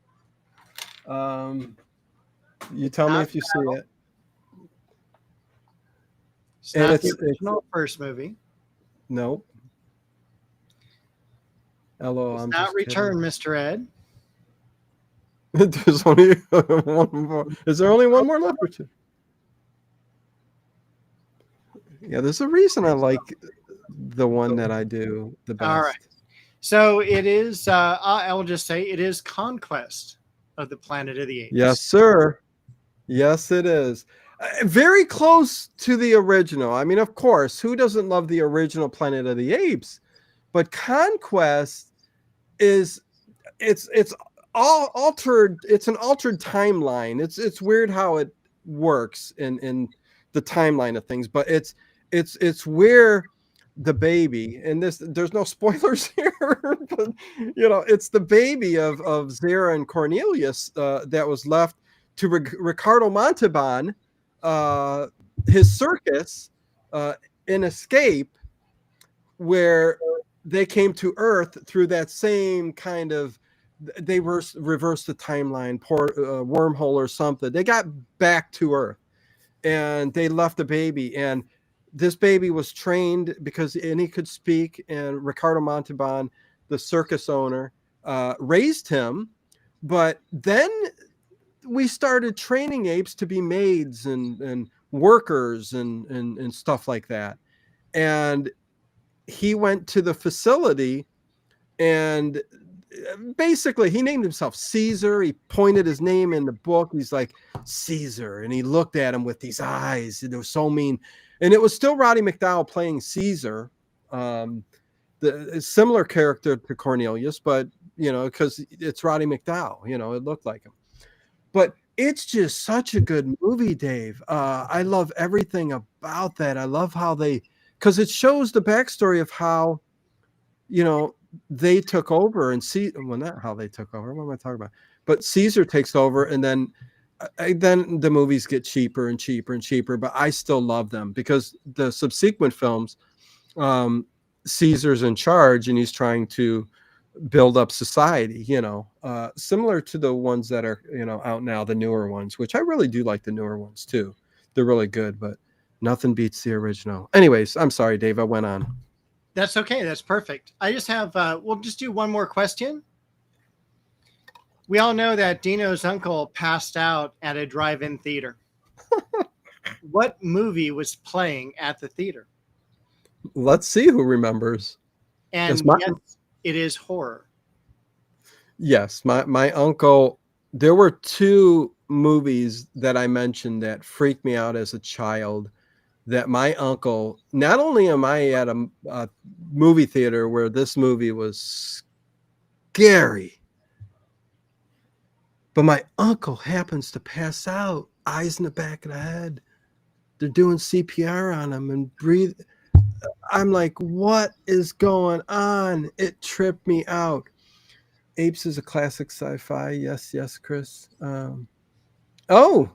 You tell me if you see it. It's not the original first movie. Nope. Hello, it's not Return, Mr. Ed. There's only one more. Is there only one more left or two? Yeah, there's a reason I like the one that I do the best. All right. So it is, I'll just say it is Conquest of the Planet of the Apes. Yes, sir. Yes, it is. Very close to the original. I mean, of course, who doesn't love the original Planet of the Apes? But Conquest is it's all altered. It's an altered timeline. It's weird how it works in the timeline of things, but it's where the baby, and there's no spoilers here, but it's the baby of Zara and Cornelius that was left to Ricardo Montalban, his circus, in Escape, where they came to Earth through that same kind of, they reversed the timeline, wormhole or something. They got back to Earth and they left the baby, and this baby was trained and he could speak, and Ricardo Montalban, the circus owner, raised him. But then we started training apes to be maids and workers and stuff like that. And he went to the facility, and basically he named himself Caesar. He pointed his name in the book. He's like, Caesar. And he looked at him with these eyes. They were so mean. And it was still Roddy McDowall playing Caesar, the similar character to Cornelius, but because it's Roddy McDowall, it looked like him. But it's just such a good movie, Dave. I love everything about that. I love how because it shows the backstory of how, you know, they took over and well, not how they took over. What am I talking about? But Caesar takes over, and then the movies get cheaper and cheaper and cheaper. But I still love them because the subsequent films, Caesar's in charge and he's trying to build up society, similar to the ones that are, out now, the newer ones, which I really do like the newer ones too. They're really good, but nothing beats the original. Anyways, I'm sorry, Dave, I went on. That's okay. That's perfect. I just have, we'll just do one more question. We all know that Dino's uncle passed out at a drive-in theater. What movie was playing at the theater? Let's see who remembers. And yes, it is horror. Yes, my uncle, there were two movies that I mentioned that freaked me out as a child, that my uncle, not only am I at a movie theater where this movie was scary, but my uncle happens to pass out, eyes in the back of the head. They're doing CPR on him and breathe. I'm like, what is going on? It tripped me out. Apes is a classic sci-fi. Yes, Chris.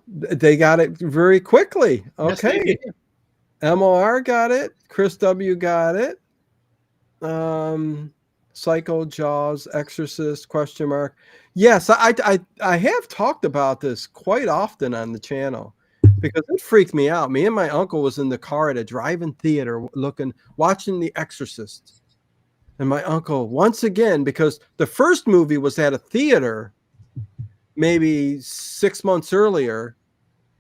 They got it very quickly. Okay. Yes, MOR got it. Chris W got it. Psycho, Jaws, Exorcist, question mark. Yes, I have talked about this quite often on the channel because it freaked me out. Me and my uncle was in the car at a drive-in theater watching The Exorcist. And my uncle, once again, because the first movie was at a theater maybe 6 months earlier,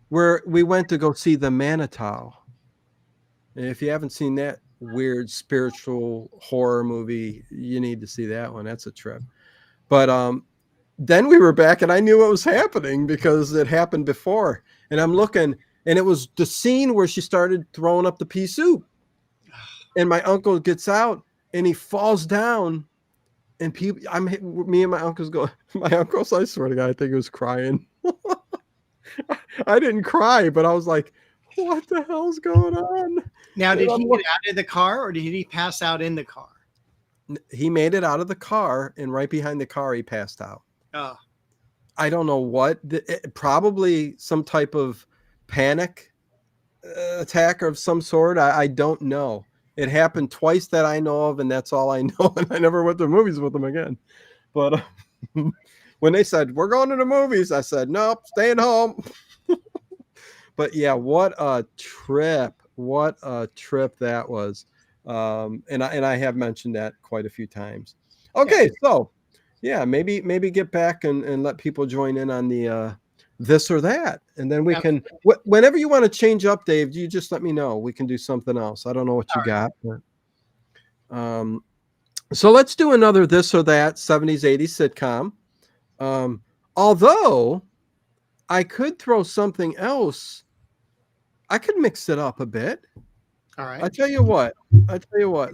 where we went to go see The Manitou. And if you haven't seen that weird spiritual horror movie, you need to see that one. That's a trip. But then we were back and I knew what was happening because it happened before. And I'm looking, and it was the scene where she started throwing up the pea soup. And my uncle gets out and he falls down. And me and my uncles go, my uncles, I swear to God, I think he was crying. I didn't cry, but I was like, what the hell's going on? Now, did he get out of the car or did he pass out in the car? He made it out of the car, and right behind the car, he passed out. Oh. I don't know what, probably some type of panic attack of some sort. I don't know. It happened twice that I know of, and that's all I know. And I never went to movies with them again. But when they said, we're going to the movies, I said, nope, staying home. But yeah, what a trip. What a trip that was. And I have mentioned that quite a few times. Okay, yeah. So yeah, maybe get back and let people join in on the this or that. And then we can, whenever you want to change up, Dave, you just let me know. We can do something else. I don't know what you got. But, so let's do another this or that 70s, 80s sitcom. Although I could throw something else. I could mix it up a bit. All right. I tell you what.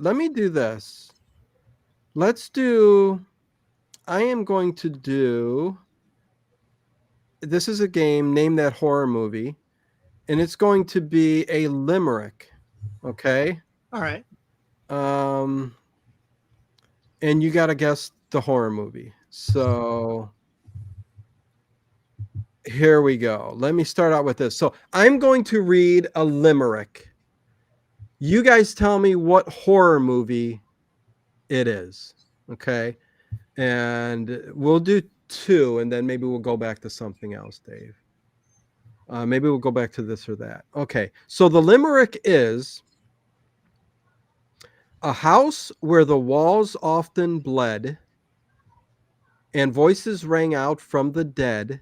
Let me do this. I am going to do. This is a game. Name that horror movie, and it's going to be a limerick. Okay. All right. And you got to guess the horror movie. So here we go. Let me start out with this. So I'm going to read a limerick. You guys tell me what horror movie it is. Okay. And we'll do two, and then maybe we'll go back to something else, Dave. Maybe we'll go back to this or that. Okay. So the limerick is: a house where the walls often bled and voices rang out from the dead,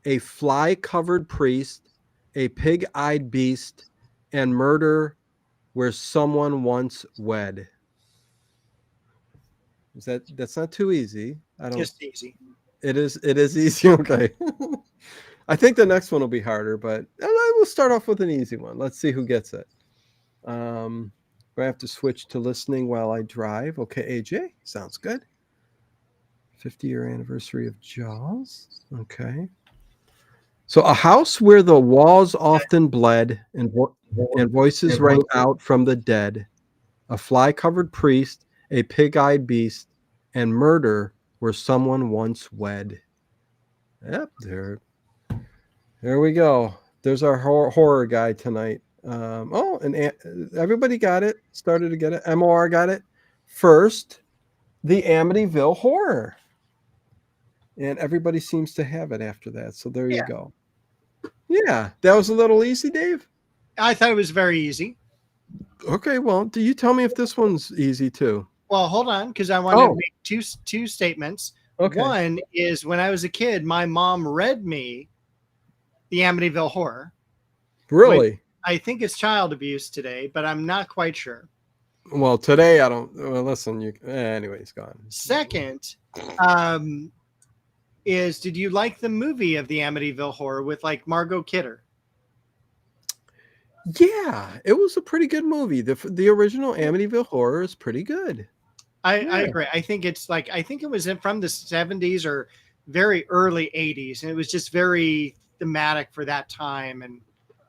a fly-covered priest, a pig-eyed beast, and murder where someone once wed. That's not too easy. Just easy. It is easy. Okay. I think the next one will be harder, but we'll start off with an easy one. Let's see who gets it. I have to switch to listening while I drive. Okay, AJ, sounds good. 50-year anniversary of Jaws. Okay. So a house where the walls often bled and voices rang out from the dead, a fly-covered priest, a pig-eyed beast, and murder where someone once wed. Yep, there we go. There's our horror guy tonight. Everybody got it. Started to get it. MOR got it first. The Amityville Horror, and everybody seems to have it after that. So there you go. Yeah, that was a little easy, Dave. I thought it was very easy. Okay, well, do you tell me if this one's easy too? Well, hold on, because I want to make two statements. Okay. One is when I was a kid, my mom read me the Amityville Horror. Really? I think it's child abuse today, but I'm not quite sure. Well, today I don't. Well, listen, anyway, he's gone. Second, did you like the movie of the Amityville Horror with like Margot Kidder? Yeah, it was a pretty good movie. The original Amityville Horror is pretty good. I agree. I think it was from the 70s or very early 80s, and it was just very thematic for that time. And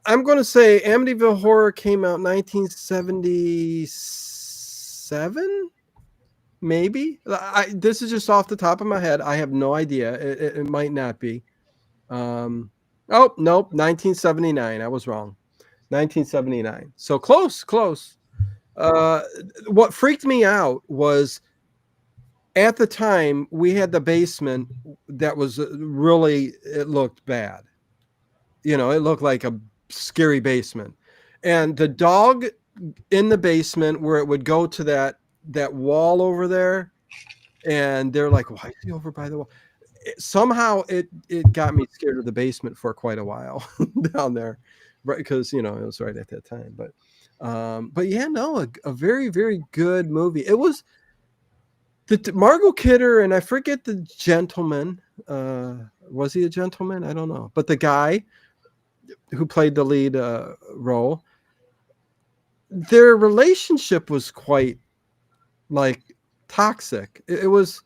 I'm going to say Amityville Horror came out 1977, maybe. This is just off the top of my head. I have no idea. It might not be. Nope, 1979. I was wrong. 1979. So close. What freaked me out was at the time we had the basement that was really, it looked bad. It looked like a scary basement, and the dog in the basement where it would go to that wall over there, and they're like, why is he over by the wall? Somehow it got me scared of the basement for quite a while down there, right? Because it was right at that time. But yeah, no, a very, very good movie. It was the Margot Kidder, and I forget the gentleman. Was he a gentleman? I don't know. But the guy who played the lead role, their relationship was quite like toxic. It was,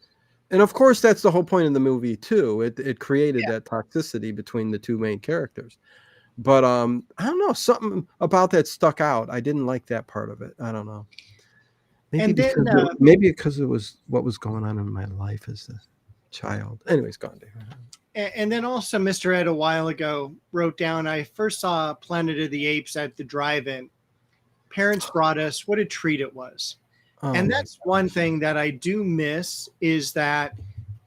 and of course that's the whole point of the movie too. It created that toxicity between the two main characters. But I don't know, something about that stuck out. I didn't like that part of it. I don't know. Maybe because it was what was going on in my life as a child. Anyways, go on, Dave. And then also Mr. Ed a while ago wrote down, I first saw Planet of the Apes at the drive-in. Parents brought us. What a treat it was. And that's one thing that I do miss is that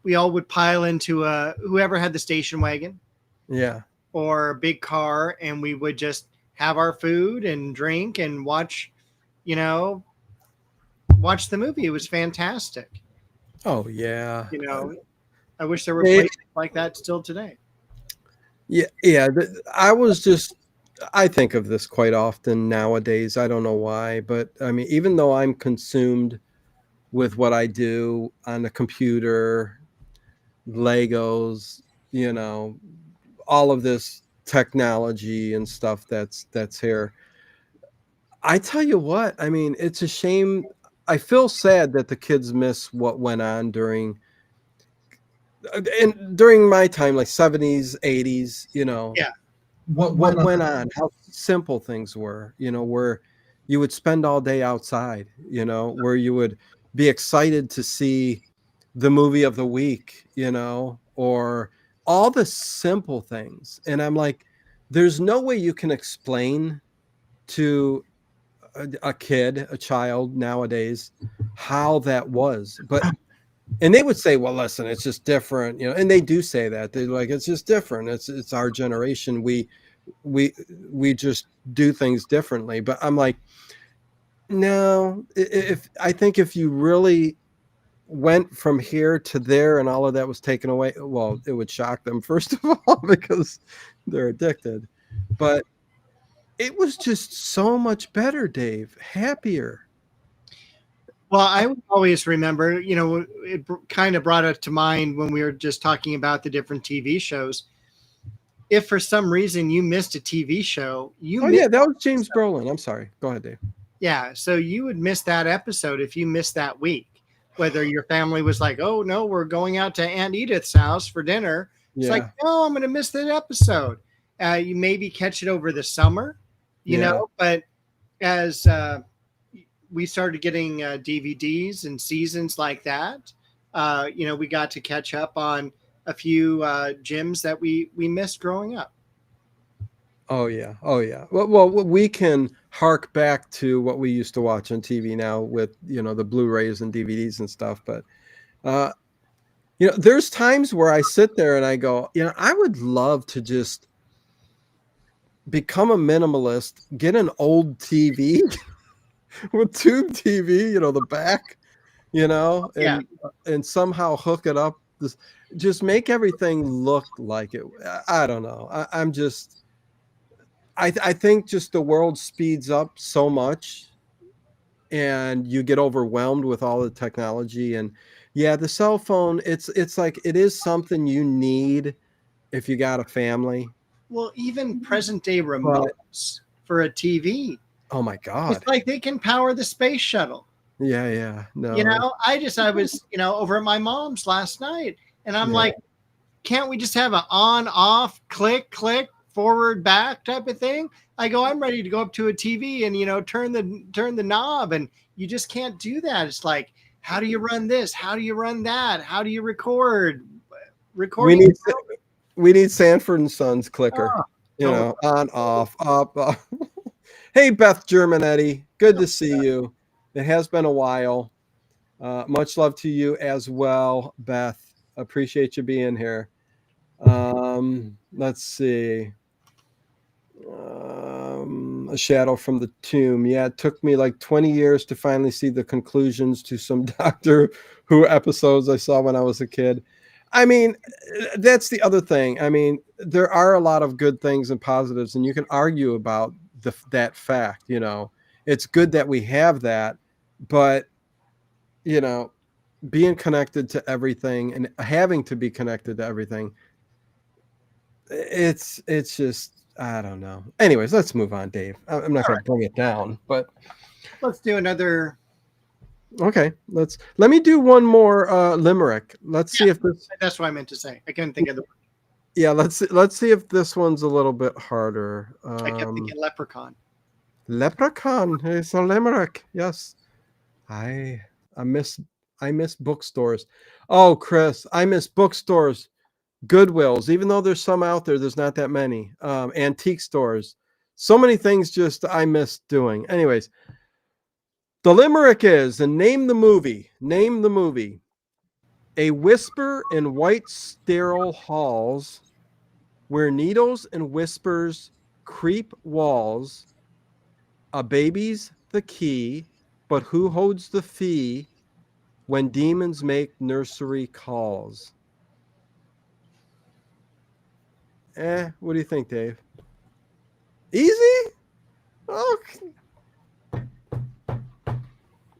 we all would pile into whoever had the station wagon. Yeah. Or a big car, and we would just have our food and drink and watch the movie. It was fantastic. Oh, yeah. I wish there were places like that still today. Yeah. I think of this quite often nowadays. I don't know why, but I mean, even though I'm consumed with what I do on the computer, Legos, all of this technology and stuff that's here. I tell you what, I mean, it's a shame. I feel sad that the kids miss what went on during my time, like 70s, 80s, Yeah. What went on, how simple things were, where you would spend all day outside, where you would be excited to see the movie of the week, or all the simple things. And I'm like, there's no way you can explain to a child nowadays how that was. And they would say, well, listen, it's just different, and they do say that. They're like, it's just different. It's our generation. We just do things differently. But I'm like, no, I think if you really went from here to there and all of that was taken away, well, it would shock them, first of all, because they're addicted. But it was just so much better, Dave. Happier. Well, I would always remember, it kind of brought it to mind when we were just talking about the different TV shows. If for some reason you missed a TV show, that was James Brolin. I'm sorry. Go ahead, Dave. Yeah, so you would miss that episode if you missed that week. Whether your family was like, oh, no, we're going out to Aunt Edith's house for dinner. It's like, Yeah. no, I'm going to miss that episode. You maybe catch it over the summer, Yeah. but as we started getting DVDs and seasons like that, we got to catch up on a few gems that we missed growing up. Oh yeah. Oh yeah. Well, we can hark back to what we used to watch on TV now with, the Blu-rays and DVDs and stuff. But, uh, there's times where I sit there and I go, I would love to just become a minimalist, get an old TV with tube TV, the back, Yeah. and somehow hook it up. Just make everything look like it. I don't know. I think just the world speeds up so much and you get overwhelmed with all the technology. And yeah, the cell phone, it's like it is something you need if you got a family. Well, even present day But remotes for a TV, oh my it's God. like they can power the space shuttle. Yeah. No. I was, over at my mom's last night, and I'm Yeah. like, can't we just have an on, off, click, click, forward, back type of thing? I go, I'm ready to go up to a TV and, turn the knob, and you just can't do that. It's like, how do you run this? How do you run that? How do you record? We Recording. need we need Sanford and Sons clicker. Oh, totally. On, off, up. Hey, Beth Germanetti, good to see you. It has been a while. Much love to you as well, Beth. Appreciate you being here. Let's see. A Shadow from the Tomb. Yeah, it took me like 20 years to finally see the conclusions to some Doctor Who episodes I saw when I was a kid. I mean, that's the other thing. I mean, there are a lot of good things and positives, and you can argue about that fact. It's good that we have that, but you know, being connected to everything and having to be connected to everything, it's just I don't know. Anyways, let's move on, Dave. I'm not going to bring it down, but Let's do another. okay. Let me do one more limerick. Let's see if this. That's what I meant to say. I couldn't think of the. Yeah, let's see if this one's a little bit harder. I kept thinking leprechaun. Leprechaun. It's a limerick. Yes, I I miss I miss bookstores. Oh, Chris, I miss bookstores. Goodwills, even though there's some out there, there's not that many. Antique stores. So many things just I miss doing. Anyways, the limerick is, and name the movie. Name the movie. A whisper in white sterile halls where needles and whispers creep walls. A baby's the key, but who holds the fee when demons make nursery calls? What do you think, Dave? Easy? Oh,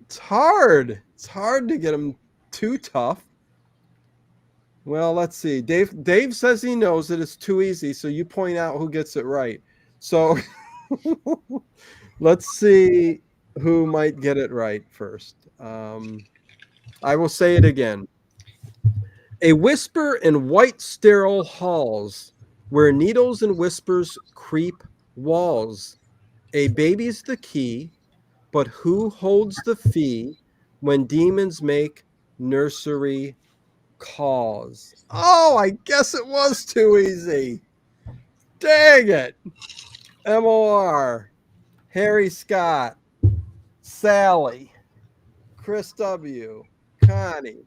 it's hard. It's hard to get them too tough. Well, let's see. Dave says he knows that it's too easy, so you point out who gets it right. So let's see who might get it right first. I will say it again. A whisper in white sterile halls where needles and whispers creep walls. A baby's the key, but who holds the fee when demons make nursery calls? Oh, I guess it was too easy. Dang it. MOR, Harry Scott, Sally, Chris W., Connie,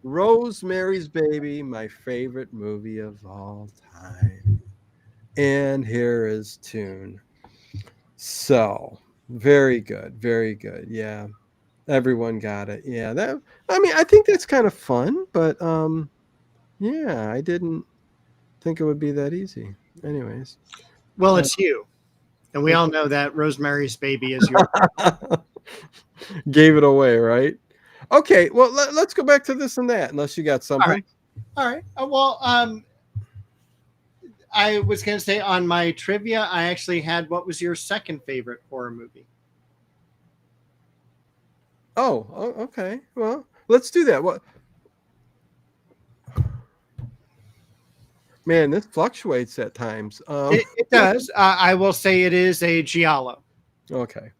Rosemary's Baby, my favorite movie of all time. And here is Tune. So, very good. Very good. Yeah. Everyone got it. Yeah. I think that's kind of fun, but yeah, I didn't think it would be that easy. Anyways. Well, it's you. And we all know that Rosemary's Baby is your. Gave it away, right? Okay, well, let's go back to this and that, unless you got something. All right. Well, I was going to say on my trivia, I actually had what was your second favorite horror movie? Oh, okay. Well, let's do that. What? Man, this fluctuates at times. It does. I will say it is a giallo. Okay.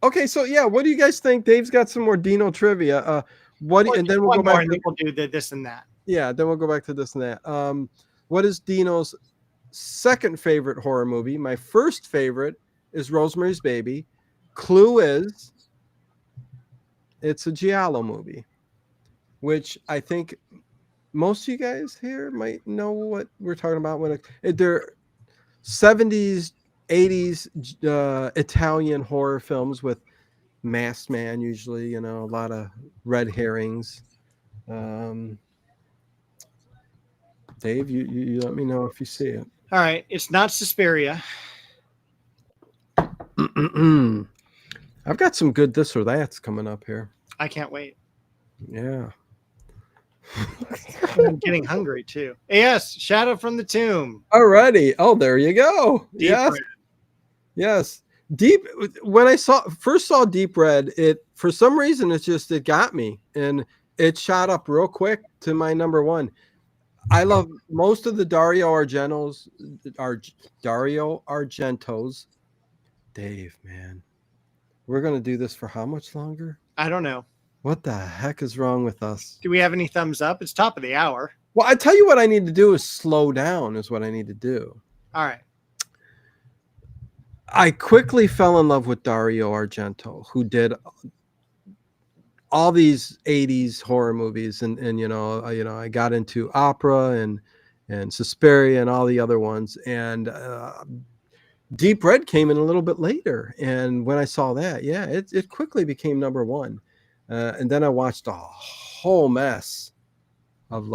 Okay, so yeah, what do you guys think? Dave's got some more Dino trivia. And then we'll One go more, back and to then we'll do this and that. yeah, then we'll go back to this and that. What is Dino's second favorite horror movie? My first favorite is Rosemary's Baby. Clue is it's a giallo movie, which I think most of you guys here might know what we're talking about when they're 70s, 80s Italian horror films with masked man, usually, a lot of red herrings. Dave, you let me know if you see it. All right, it's not Suspiria. I've got some good this or that's coming up here. I can't wait. Yeah. I'm getting hungry too. Yes, Shadow from the Tomb. Alrighty. Oh, there you go. Deep Yes. Red. Yes. Deep. When I first saw Deep Red, it for some reason it got me, and it shot up real quick to my number one. I love most of the Dario Argentos. Dave, man, we're gonna do this for how much longer? I don't know. What the heck is wrong with us? Do we have any thumbs up? It's top of the hour. Well, I tell you what I need to do is slow down is what I need to do. All right. I quickly fell in love with Dario Argento, who did all these 80s horror movies, and I got into Opera and Suspiria and all the other ones, and Deep Red came in a little bit later, and when I saw that, yeah, it quickly became number one. And then I watched a whole mess of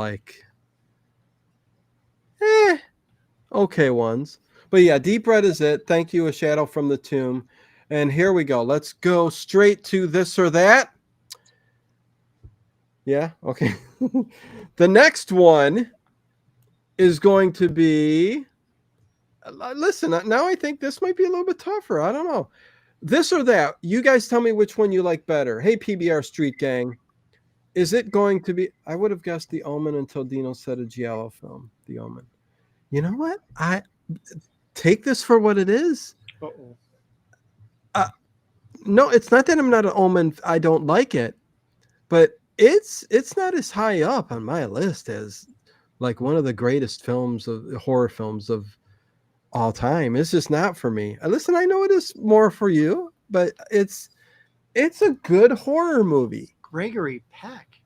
okay ones. But yeah, Deep Red is it. Thank you, A Shadow from the Tomb. And here we go. Let's go straight to this or that. Yeah, okay. The next one is going to be, listen, now I think this might be a little bit tougher. I don't know. This or that. You guys tell me which one you like better. Hey, PBR Street Gang. Is it going to be, I would have guessed The Omen until Dino said a giallo film, The Omen. You know what? I take this for what it is. Uh-oh. No, it's not that I'm not an Omen. I don't like it, but it's not as high up on my list as like one of the greatest horror films of all time. It's just not for me. Listen, I know it is more for you, but it's a good horror movie. Gregory Peck.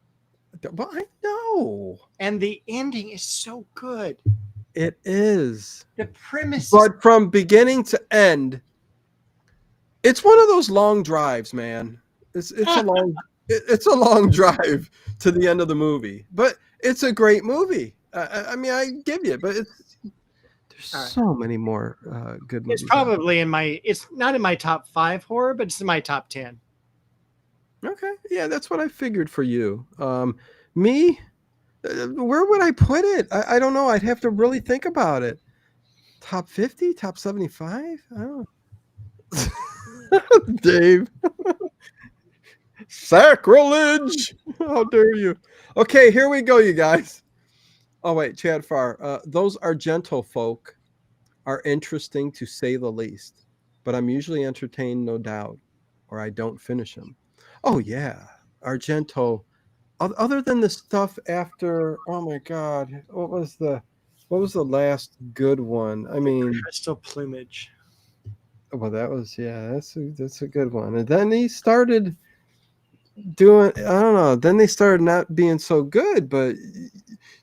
Well, I know. And the ending is so good. It is. The premise. But from beginning to end, it's one of those long drives, man. It's a long drive to the end of the movie, but it's a great movie. I mean, I give you, but there's so many more good movies. It's probably it's not in my top 5 horror, but it's in my top 10. Okay, yeah, that's what I figured for you. Me, where would I put it? I don't know. I'd have to really think about it. Top 50, top 75? I don't know. Dave. Sacrilege! How dare you? Okay, here we go, you guys. Oh, wait, Chad Farr. Those Argento folk are interesting to say the least, but I'm usually entertained, no doubt, or I don't finish them. Oh, yeah. Argento. Other than the stuff after, oh my God, what was the last good one? I mean, Crystal Plumage. Well, that's a good one. And then he started doing, I don't know, then they started not being so good, but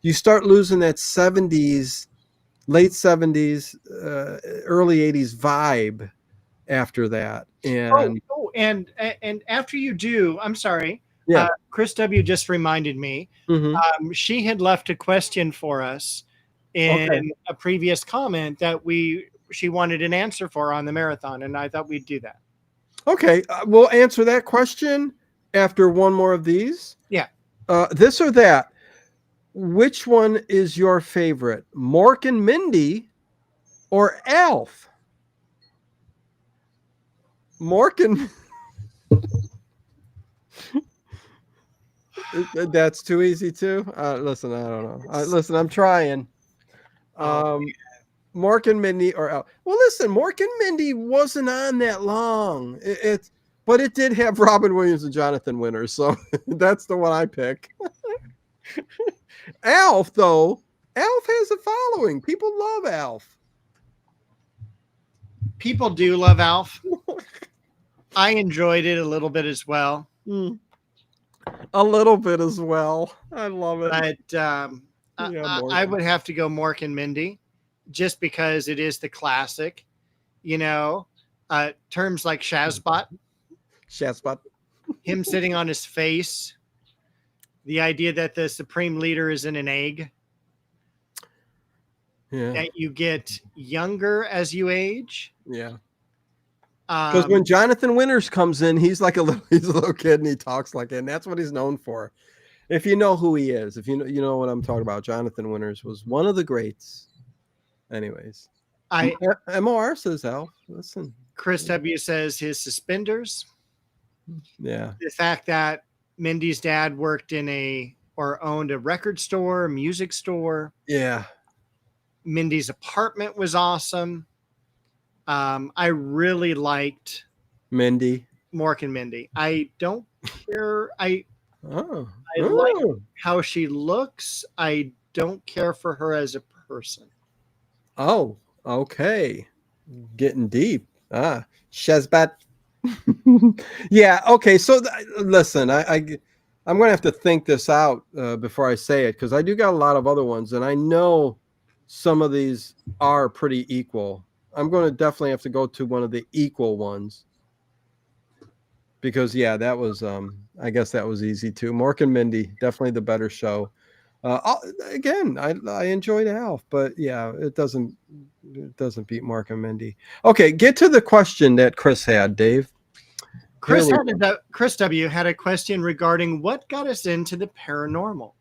you start losing that 70s, late 70s, early 80s vibe after that. And and after you do, I'm sorry. Yeah. Chris W. just reminded me. Mm-hmm. She had left a question for us in a previous comment that she wanted an answer for on the marathon, and I thought we'd do that. Okay, we'll answer that question after one more of these. Yeah. This or that. Which one is your favorite, Mork and Mindy or Alf? Mork and That's too easy too. Listen, I don't know. Listen, I'm trying. Oh, Mork and Mindy or Al. Well, listen, Mork and Mindy wasn't on that long. But it did have Robin Williams and Jonathan Winters, so that's the one I pick. Alf, though, Alf has a following. People love Alf. people do love Alf. I enjoyed it a little bit as well, A little bit as well. I love it. but Yeah, I would have to go Mork and Mindy, just because it is the classic. You know, terms like Shazbot, Shazbot. him sitting on his face, the idea that the supreme leader is in an egg, Yeah, that you get younger as you age. yeah. Because when Jonathan Winters comes in, he's a little kid and he talks like it, and that's what he's known for. If you know who he is, if you know what I'm talking about, Jonathan Winters was one of the greats. Anyways, MOR says Alf. Listen, Chris W says his suspenders. yeah, The fact that Mindy's dad worked or owned a record store, music store. yeah. Mindy's apartment was awesome. I really liked Mindy. Mork and Mindy. I don't care. I Oh, like how she looks. I don't care for her as a person. oh, okay. Getting deep. Shazbat. Yeah. Okay. So listen, I'm gonna have to think this out before I say it, because I do got a lot of other ones, and I know some of these are pretty equal. I'm going to definitely have to go to one of the equal ones, because yeah, that was I guess that was easy too. Mork and Mindy, definitely the better show. Again, I enjoyed Alf, but yeah, it doesn't beat Mork and Mindy. Okay, get to the question that Chris had, Dave. Chris W had a question regarding what got us into the paranormal.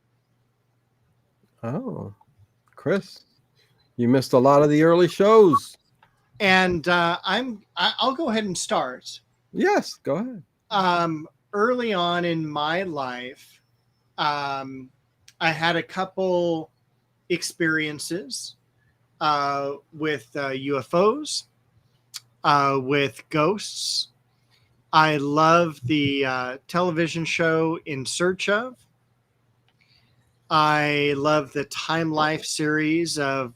Oh, Chris, you missed a lot of the early shows. And I'll go ahead and start. Yes, go ahead. Early on in my life, I had a couple experiences with UFOs, with ghosts. I love the television show In Search Of. I love the Time Life series of,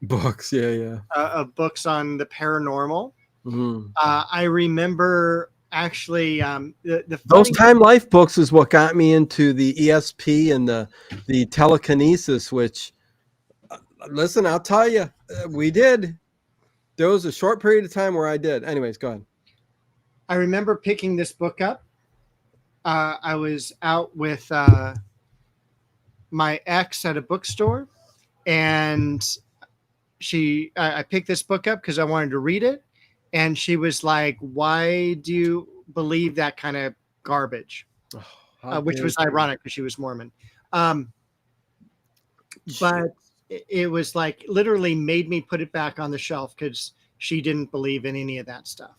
Books, yeah. Of books on the paranormal. Mm-hmm. I remember actually those Time Life books is what got me into the ESP and the telekinesis, which listen, I'll tell you, we did. There was a short period of time where I did. Anyways, go ahead. I remember picking this book up. I was out with my ex at a bookstore, and I picked this book up because I wanted to read it. And she was like, "Why do you believe that kind of garbage?" Which was ironic because she was Mormon. But it was like literally made me put it back on the shelf because she didn't believe in any of that stuff.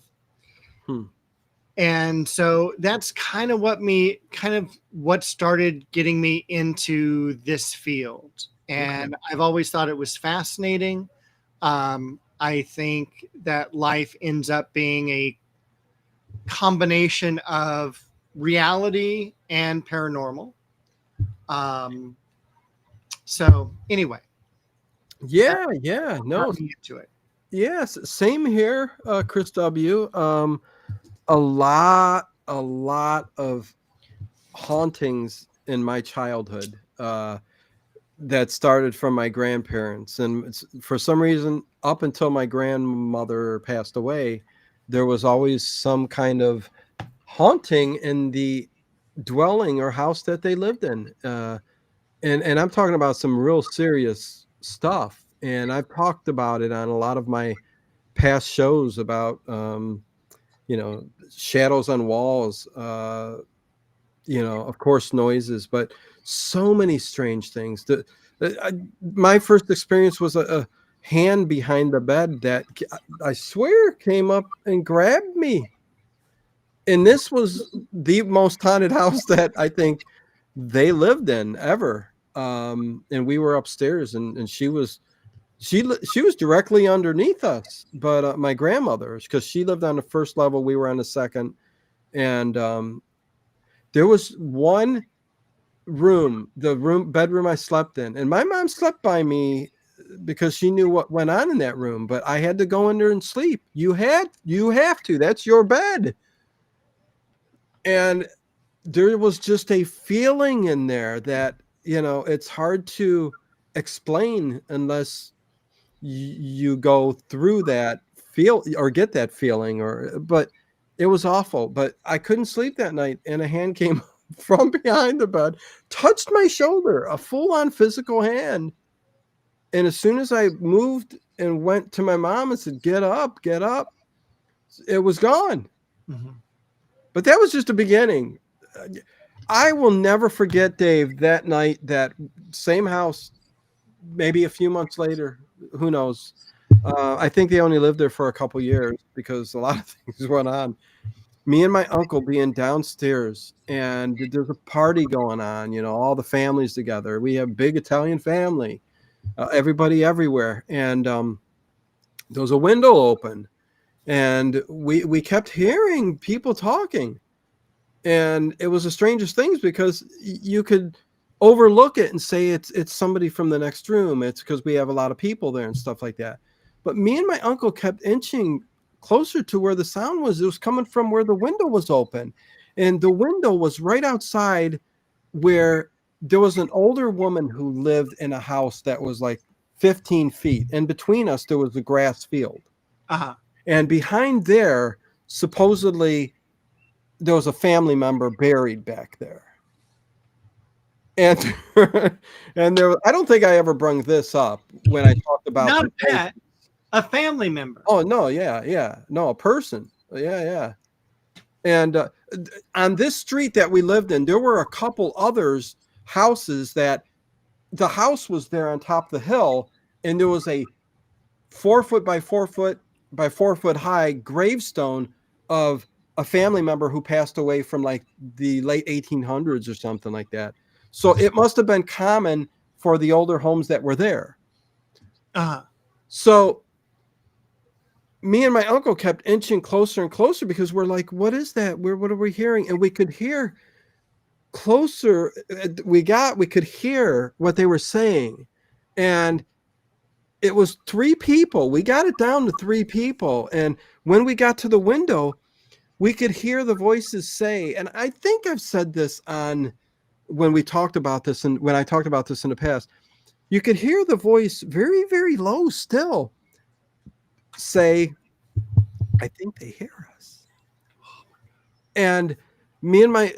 And so that's kind of what started getting me into this field. And I've always thought it was fascinating. I think that life ends up being a combination of reality and paranormal. So anyway. Yeah. No. Into it. Yes. Same here, Chris W. A lot of hauntings in my childhood that started from my grandparents, and for some reason up until my grandmother passed away, there was always some kind of haunting in the dwelling or house that they lived in, and I'm talking about some real serious stuff, and I've talked about it on a lot of my past shows about shadows on walls, of course, noises, but so many strange things. My first experience was a hand behind the bed that I swear came up and grabbed me. And this was the most haunted house that I think they lived in ever. And we were upstairs, and she was directly underneath us, but my grandmother's, because she lived on the first level, we were on the second, and there was one room, the bedroom I slept in, and my mom slept by me because she knew what went on in that room, but I had to go in there and sleep. You have to. That's your bed. And there was just a feeling in there that, it's hard to explain unless you go through that feel or get that feeling, but it was awful. But I couldn't sleep that night, and a hand came from behind the bed, touched my shoulder, a full-on physical hand. And as soon as I moved and went to my mom and said, get up, it was gone. Mm-hmm. But that was just the beginning. I will never forget, Dave, that night, that same house, maybe a few months later, who knows? I think they only lived there for a couple years because a lot of things went on. Me and my uncle being downstairs, and there's a party going on, all the families together. We have a big Italian family, everybody everywhere. And there was a window open, and we kept hearing people talking. And it was the strangest things, because you could overlook it and say it's somebody from the next room. It's because we have a lot of people there and stuff like that. But me and my uncle kept inching closer to where the sound was. It was coming from where the window was open. And the window was right outside, where there was an older woman who lived in a house that was like 15 feet. And between us, there was a grass field. Uh-huh. And behind there, supposedly, there was a family member buried back there. And and I don't think I ever brung this up when I talked about not a pet, a family member. Oh no, yeah, no, a person, yeah. And on this street that we lived in, there were a couple others houses that the house was there on top of the hill, and there was a 4 foot by 4 foot by 4 foot high gravestone of a family member who passed away from like the late 1800s or something like that. So it must have been common for the older homes that were there. So me and my uncle kept inching closer and closer, because we're like, what is that? What are we hearing? And we could hear closer. We could hear what they were saying. And it was 3 people. We got it down to 3 people. And when we got to the window, we could hear the voices say, and I think I've said this when we talked about this, and when I talked about this in the past, you could hear the voice very, very low still say, I think they hear us. And me and my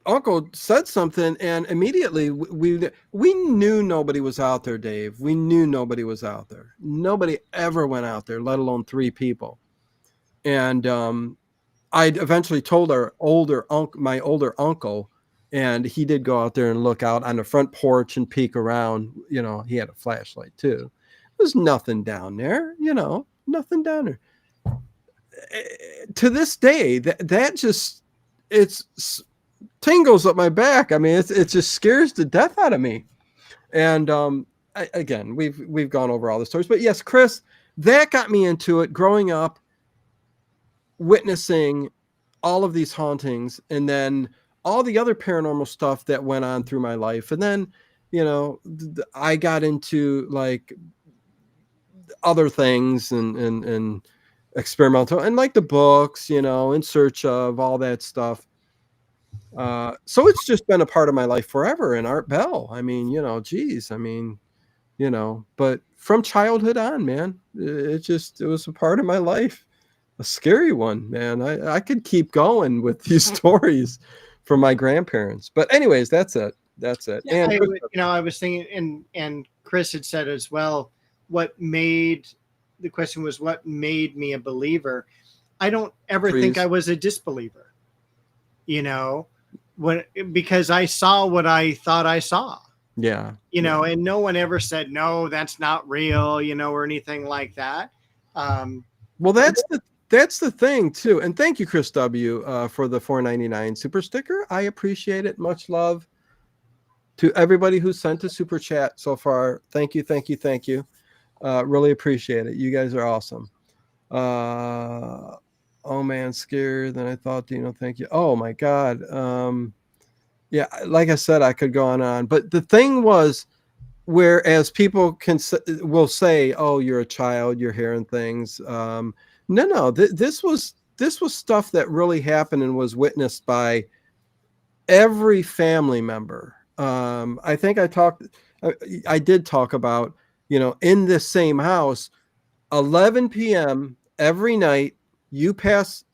uncle said something, and immediately we knew nobody was out there, Dave. We knew nobody was out there. Nobody ever went out there, let alone 3 people. And I eventually told my older uncle, and he did go out there and look out on the front porch and peek around. He had a flashlight too. There's nothing down there, nothing down there. To this day, that just, it's tingles up my back. I mean, it just scares the death out of me. And again, we've gone over all the stories, but yes, Chris, that got me into it growing up, witnessing all of these hauntings, and then all the other paranormal stuff that went on through my life. And then, I got into like other things and experimental, and like the books, In Search of, all that stuff. So it's just been a part of my life forever. And Art Bell, I mean, but from childhood on, man, it was a part of my life. A scary one, man. I could keep going with these stories from my grandparents. But anyways, that's it. Yeah, and I was thinking, and Chris had said as well, what made me a believer? I don't ever think I was a disbeliever, because I saw what I thought I saw. Yeah. And no one ever said, no, that's not real, or anything like that. Well, That's the thing too. And thank you, Chris W, for the $4.99 super sticker. I appreciate it. Much love to everybody who sent a super chat so far. Thank you, thank you, thank you. Really appreciate it. You guys are awesome. Oh man, scared than I thought. Dino, thank you. Oh my God. Yeah, like I said, I could go on and on. But the thing was, whereas people will say, "Oh, you're a child, you're hearing things." No. This was stuff that really happened and was witnessed by every family member. I think I did talk about, in this same house, 11 p.m. every night. You pass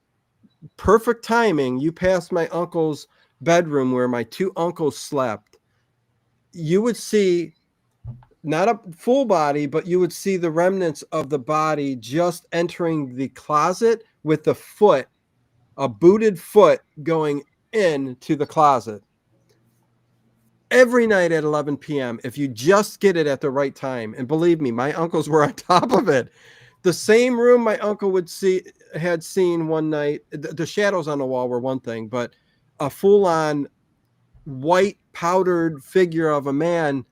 perfect timing. You pass my uncle's bedroom where my two uncles slept. You would see not a full body, but you would see the remnants of the body just entering the closet with the foot, a booted foot going into the closet. Every night at 11 p.m. if you just get it at the right time. And believe me, my uncles were on top of it. The same room my uncle had seen one night, the shadows on the wall were one thing, but a full-on white powdered figure of a man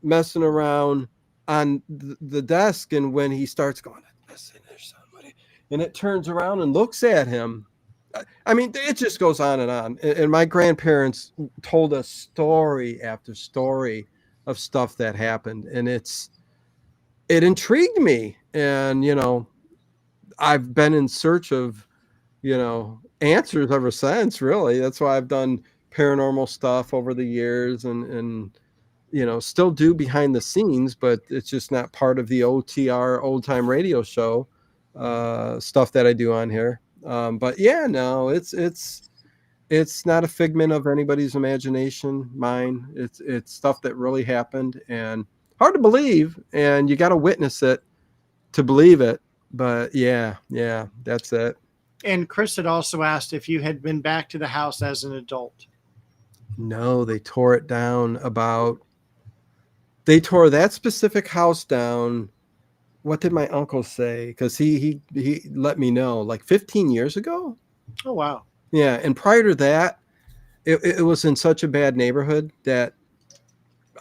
messing around on the desk, and when he starts going, listen, there's somebody, and it turns around and looks at him. I mean, it just goes on and on. And my grandparents told us story after story of stuff that happened, and it intrigued me. And I've been in search of answers ever since. Really, that's why I've done paranormal stuff over the years, and still do behind the scenes, but it's just not part of the OTR old time radio show stuff that I do on here. But yeah, no, it's not a figment of anybody's imagination, mine. It's stuff that really happened, and hard to believe, and you got to witness it to believe it. But yeah, that's it. And Chris had also asked if you had been back to the house as an adult. No, they tore it down they tore that specific house down. What did my uncle say? Because he let me know, like 15 years ago. Oh wow. Yeah, and prior to that, it was in such a bad neighborhood that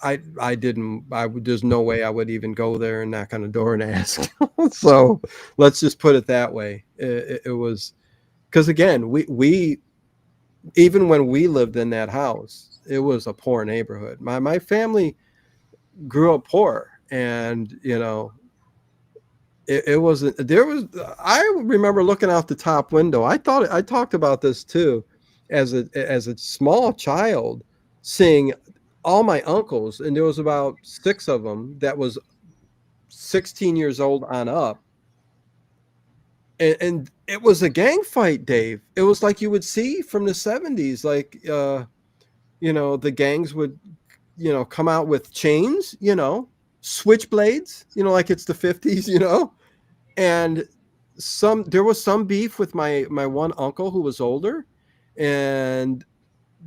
there's no way I would even go there and knock on the door and ask. So let's just put it that way. It was, because again, we even when we lived in that house, it was a poor neighborhood. My family grew up poor, and it wasn't there was I remember looking out the top window. I talked about this too as a small child, seeing all my uncles, and there was about 6 of them that was 16 years old on up, and it was a gang fight, Dave. It was like you would see from the 70s, like the gangs would come out with chains, switchblades, like it's the 50s, and there was some beef with my one uncle who was older, and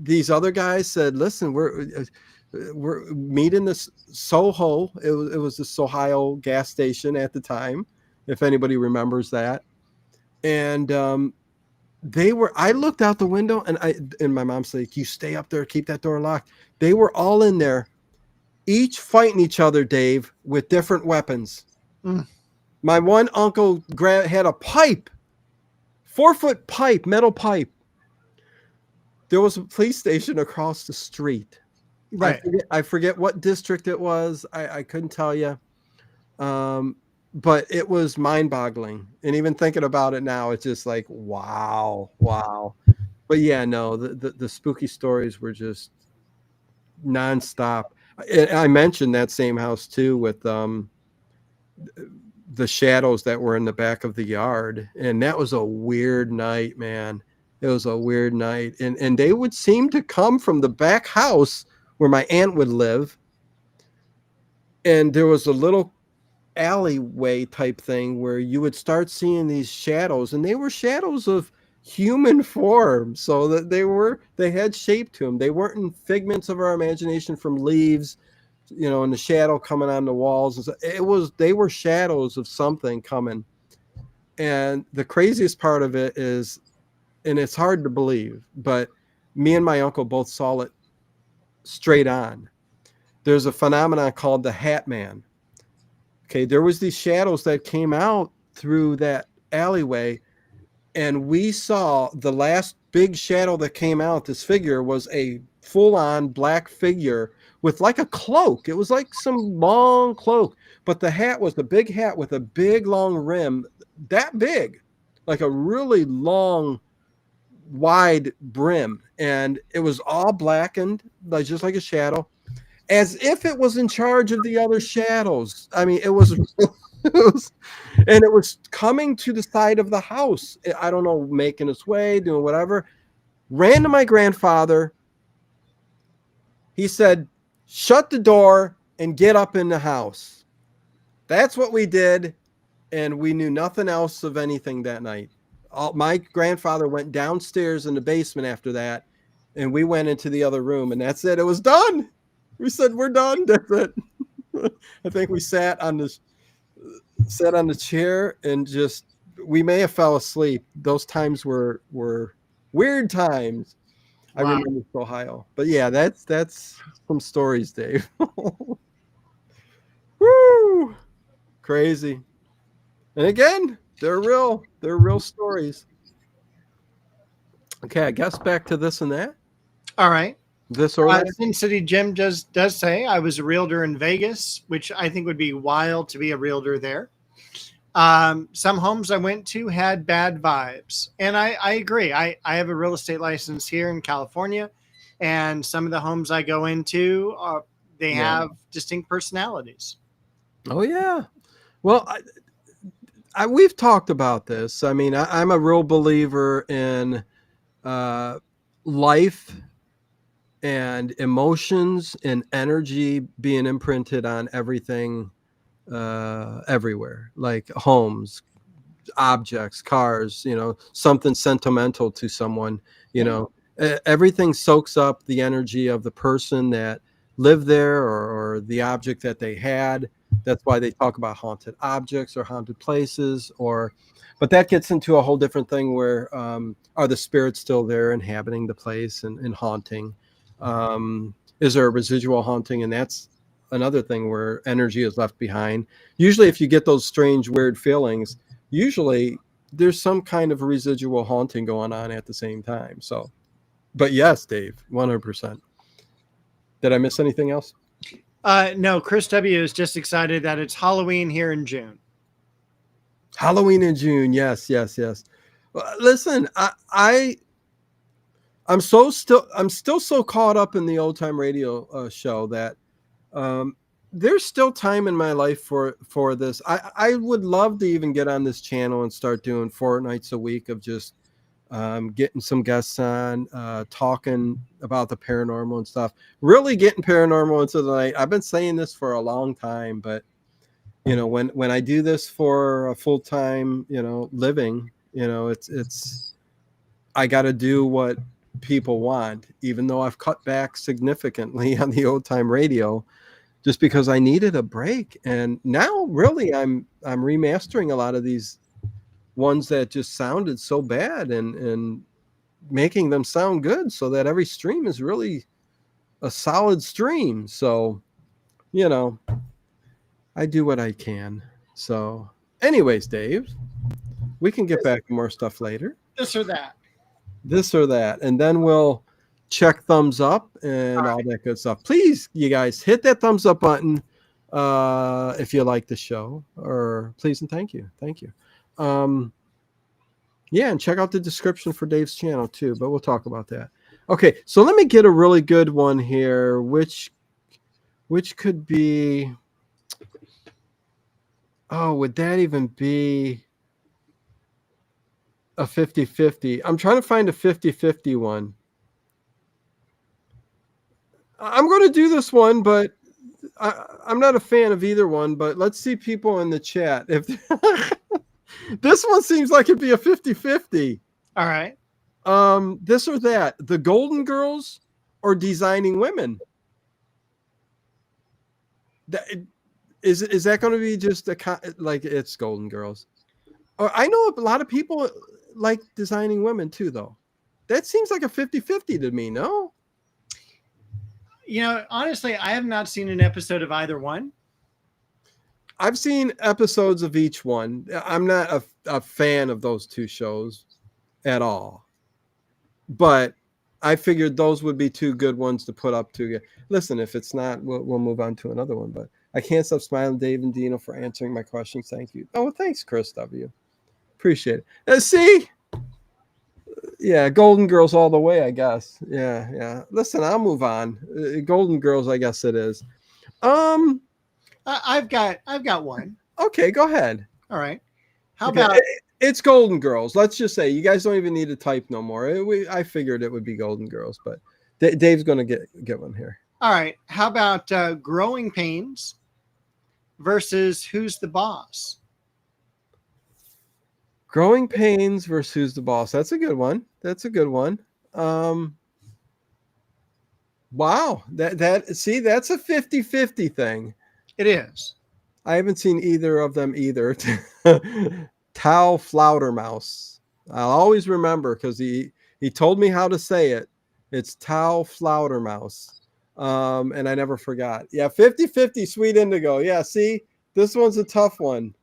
these other guys said, listen, we're meeting this Soho. It was the Soho gas station at the time, if anybody remembers that. And I looked out the window, and my mom said, you stay up there, keep that door locked. They were all in there, each fighting each other, Dave, with different weapons. My one uncle had a pipe, 4-foot pipe, metal pipe. There was a police station across the street. Right. I forget what district it was. I couldn't tell you. But it was mind-boggling. And even thinking about it now, it's just like, wow. But yeah, no, the spooky stories were just nonstop. I mentioned that same house too, with the shadows that were in the back of the yard, and that was a weird night, man. It was a weird night, and they would seem to come from the back house where my aunt would live, and there was a little alleyway type thing where you would start seeing these shadows, and they were shadows of human form, so that they had shape to them. They weren't in figments of our imagination from leaves, and the shadow coming on the walls. They were shadows of something coming. And the craziest part of it is, and it's hard to believe, but me and my uncle both saw it straight on. There's a phenomenon called the Hat Man. Okay, there was these shadows that came out through that alleyway, and we saw the last big shadow that came out. This figure was a full-on black figure with like a cloak. It was like some long cloak, but the hat was the big hat with a big long rim, that big, like a really long, wide brim, and it was all blackened, like just like a shadow, as if it was in charge of the other shadows. I mean, it was, and it was coming to the side of the house. I don't know, making its way, doing whatever. Ran to my grandfather. He said, "Shut the door and get up in the house." That's what we did, and we knew nothing else of anything that night. My grandfather went downstairs in the basement after that, and we went into the other room, and that's it. It was done. We said, "We're done." That's it. I think we sat on the chair and just, we may have fell asleep. Those times were weird times. I Wow. remember Ohio, but yeah, that's some stories, Dave. Woo, crazy. And again, they're real stories. Okay, I guess back to this and that. All right. This or that. Sin City Jim does say I was a realtor in Vegas, which I think would be wild to be a realtor there. Some homes I went to had bad vibes, and I agree. I have a real estate license here in California, and some of the homes I go into, they have distinct personalities. Oh yeah. Well, we've talked about this. I mean, I'm a real believer in life and emotions and energy being imprinted on everything, everywhere, like homes, objects, cars, something sentimental to someone, everything soaks up the energy of the person that lived there, or the object that they had. That's why they talk about haunted objects or haunted places, but that gets into a whole different thing where, are the spirits still there inhabiting the place and haunting? Is there a residual haunting? And that's another thing where energy is left behind. Usually if you get those strange, weird feelings, usually there's some kind of residual haunting going on at the same time. So, but yes, Dave, 100%. Did I miss anything else? No, Chris W is just excited that it's Halloween here in June. Halloween in June. Yes. Listen, I'm still so caught up in the old time radio show that there's still time in my life for this. I would love to even get on this channel and start doing 4 nights a week of just getting some guests on, talking about the paranormal and stuff, really getting paranormal into the night. I've been saying this for a long time, but when I do this for a full-time, living, it's I got to do what people want, even though I've cut back significantly on the old time radio, just because I needed a break. And now really I'm remastering a lot of these ones that just sounded so bad, and making them sound good so that every stream is really a solid stream. So, I do what I can. So anyways, Dave, we can get back to more stuff later. This or that. And then we'll check thumbs up and all that good stuff. Please, you guys, hit that thumbs up button if you like the show, or please and thank you. Yeah, and check out the description for Dave's channel too, but we'll talk about that. Okay, so let me get a really good one here, which could be, would that even be a 50-50? I'm trying to find a 50-50 one. I'm going to do this one, but I'm not a fan of either one, but let's see people in the chat. If this one seems like it'd be a 50-50. All right. This or that, the Golden Girls or Designing Women? Is that going to be just like it's Golden Girls? I know a lot of people like designing women too, though. That seems like a 50-50 to me, no? Honestly, I have not seen an episode of either one. I've seen episodes of each one. I'm not a fan of those two shows at all. But I figured those would be two good ones to put up to. Listen, if it's not, we'll move on to another one. But I can't stop smiling, Dave and Dino, for answering my questions. Thank you. Oh, well, thanks, Chris W. Appreciate it. See? Yeah, Golden Girls all the way, I guess. Yeah. Listen, I'll move on. Golden Girls, I guess it is. I've got one. Okay, go ahead. All right. How Okay, about it's Golden Girls? Let's just say you guys don't even need to type no more. I figured it would be Golden Girls, but Dave's gonna get one here. all right? How about Growing Pains versus Who's the Boss? Growing Pains versus Who's the Boss. That's a good one. Wow. That's a 50-50 thing. It is. I haven't seen either of them either. Tau Flaudermaus. I'll always remember because he told me how to say it. It's Tau Flaudermaus. And I never forgot. Yeah, 50-50 Sweet Indigo. Yeah, see, this one's a tough one.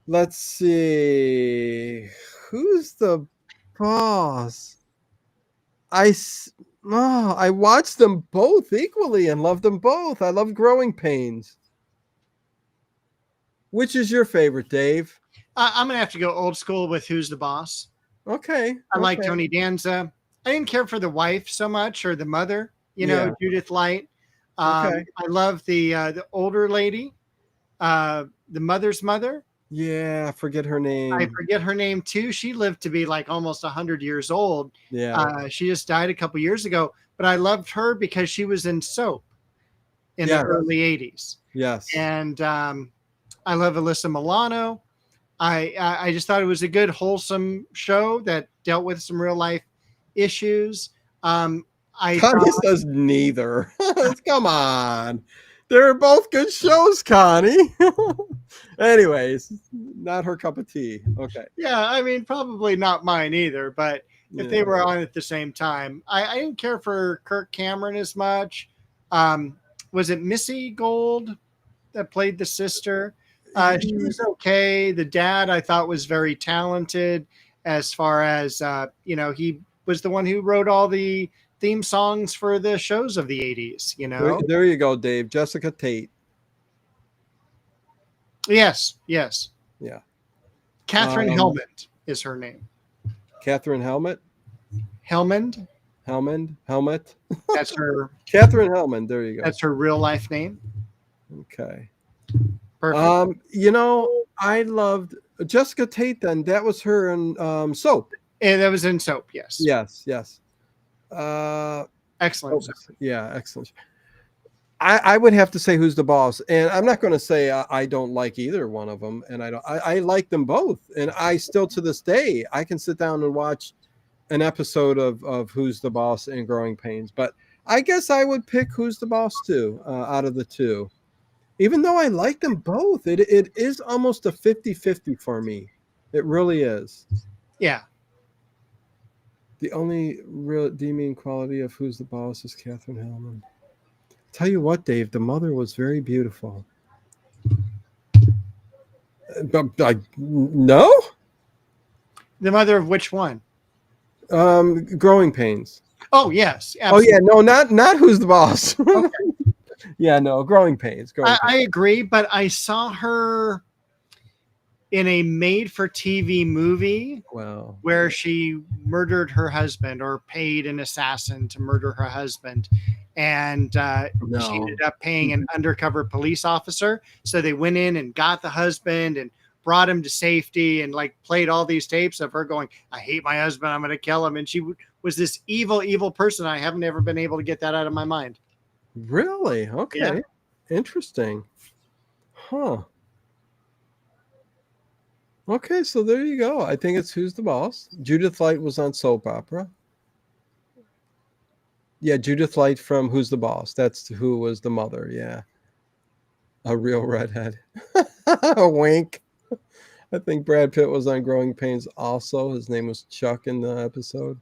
Let's see. Who's the boss? I watched them both equally and loved them both. I love Growing Pains. Which is your favorite, Dave? I'm gonna have to go old school with Who's the Boss. Okay. I like Tony Danza. I didn't care for the wife so much or the mother. Judith Light. Okay. I love the older lady, the mother's mother. Yeah, I forget her name. I forget her name too. She lived to be like almost 100 years old. Yeah. She just died a couple years ago. But I loved her because she was in Soap in the early 80s. Yes. And I love Alyssa Milano. I just thought it was a good, wholesome show that dealt with some real life issues. Connie says neither. Come on. They're both good shows, Connie. Anyways, not her cup of tea. Okay. Yeah, I mean, probably not mine either, but if they were on at the same time, I didn't care for Kirk Cameron as much. Was it Missy Gold that played the sister? She was okay. The dad, I thought, was very talented as far as, he was the one who wrote all the theme songs for the shows of the 80s, There you go, Dave. Jessica Tate. Yes. Yeah. Catherine Helmond is her name. Catherine Helmet? Helmond? Helmet? That's her. Catherine Helmond. There you go. That's her real life name. Okay. Perfect. I loved Jessica Tate then. That was her in Soap. And that was in Soap, yes. Yes. Excellent. Yeah, excellent. I would have to say Who's the Boss, and I'm not going to say I don't like either one of them, and I like them both, and I still to this day I can sit down and watch an episode of Who's the Boss and Growing Pains, but I guess I would pick Who's the Boss too out of the two, even though I like them both. It is almost a 50-50 for me. It really is. Yeah. The only real redeeming quality of Who's the Boss is Catherine Hellman. Tell you what, Dave, the mother was very beautiful. No? The mother of which one? Growing Pains. Oh, yes. Absolutely. Oh, yeah. No, not Who's the Boss. Okay. Yeah, no, Growing Pains. I agree, but I saw her in a made-for-TV movie where she murdered her husband or paid an assassin to murder her husband. And she ended up paying an undercover police officer. So they went in and got the husband and brought him to safety and played all these tapes of her going, I hate my husband. I'm going to kill him. And she was this evil, evil person. I haven't ever been able to get that out of my mind. Really? Okay. Yeah. Interesting. Huh. Okay, so there you go. I think it's Who's the Boss. Judith Light was on Soap Opera. Yeah, Judith Light from Who's the Boss. That's who was the mother. Yeah. A real redhead. A wink. I think Brad Pitt was on Growing Pains also. His name was Chuck in the episode.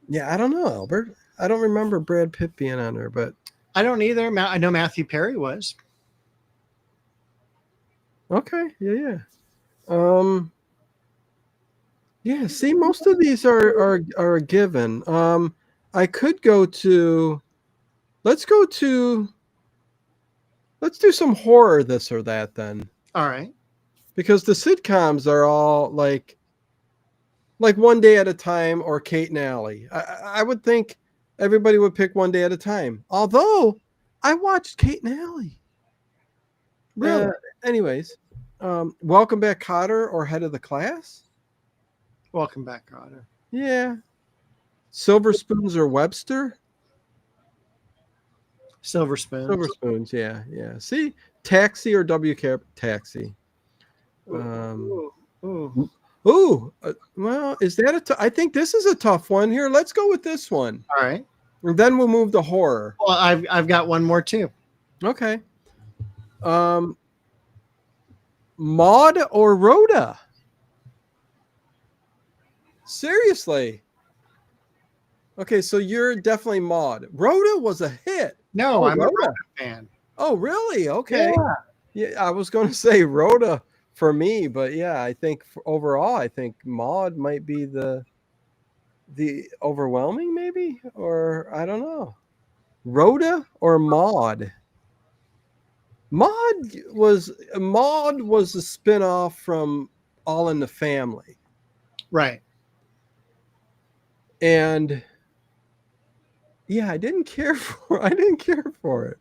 Yeah, I don't know, Albert. I don't remember Brad Pitt being on there, but I don't either. I know Matthew Perry was. okay, yeah. Yeah, see, most of these are a given. I could go to let's go to let's do some horror this or that then. All right. Because the sitcoms are all like One Day at a Time or Kate and Alley. I would think everybody would pick One Day at a Time. Although I watched Kate and Alley. Really? Anyways, Welcome Back, Kotter or Head of the Class. Welcome back, Carter. Yeah. Silver Spoons or Webster. Silver Spoons. Silver Spoons. Yeah. See, Taxi or WK Taxi. Ooh. Well, is that I think this is a tough one here. Let's go with this one. All right. And then we'll move to horror. Well, I've got one more too. Okay. Maud or Rhoda? Seriously. Okay, so you're definitely Maud. Rhoda was a hit. No, I'm Rhoda. a Rhoda fan. Oh, really? Okay. Yeah. Yeah, I was going to say Rhoda for me, but yeah, I think overall, I think Maud might be the overwhelming, maybe, or I don't know. Rhoda or Maud? Maud was a spinoff from All in the Family, Right. and yeah, I didn't care for it.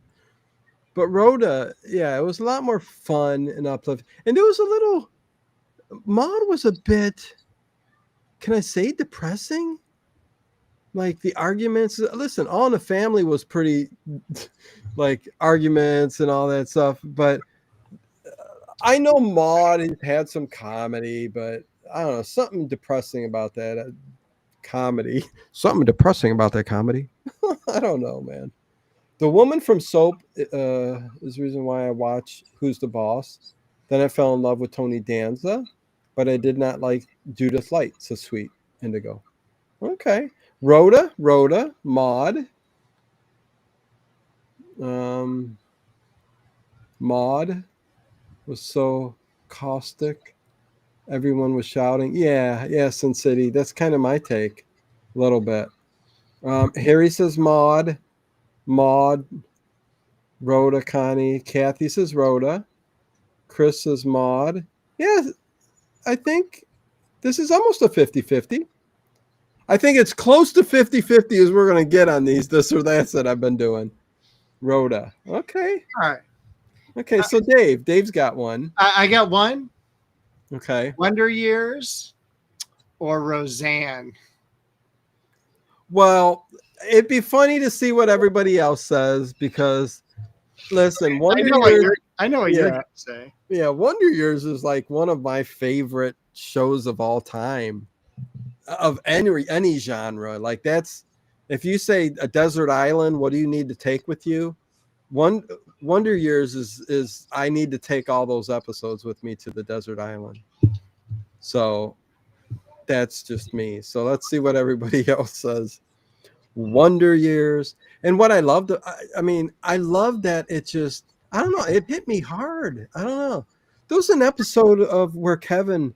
But Rhoda, yeah, it was a lot more fun and uplifting. And there was a little, Maud was a bit, can I say depressing? Like the arguments, listen, All in the Family was pretty, like arguments and all that stuff. But I know Maud had some comedy, but I don't know, something depressing about that comedy. Something depressing about that comedy. I don't know, man. The woman from Soap is the reason why I watch Who's the Boss. Then I fell in love with Tony Danza, but I did not like Judith Light. So sweet, Indigo. Okay. Rhoda, Maud. Maud was so caustic. Everyone was shouting. Yeah, Sin City. That's kind of my take, a little bit. Harry says Maud, Rhoda, Connie. Kathy says Rhoda. Chris says Maud. Yeah, I think this is almost a 50-50. I think it's close to 50-50 as we're going to get on these this or that I've been doing. Rhoda. Okay. All right. Okay, so Dave's got one. I got one. Okay. Wonder Years or Roseanne? Well, it'd be funny to see what everybody else says because, listen, Wonder Years. I know what you're going to say. Yeah, Wonder Years is like one of my favorite shows of all time, of any genre. Like that's, if you say a desert island, what do you need to take with you? Wonder Years is I need to take all those episodes with me to the desert island. So that's just me. So let's see what everybody else says. Wonder Years. And what I loved, I love that it just, I don't know, it hit me hard. I don't know. There was an episode of where Kevin,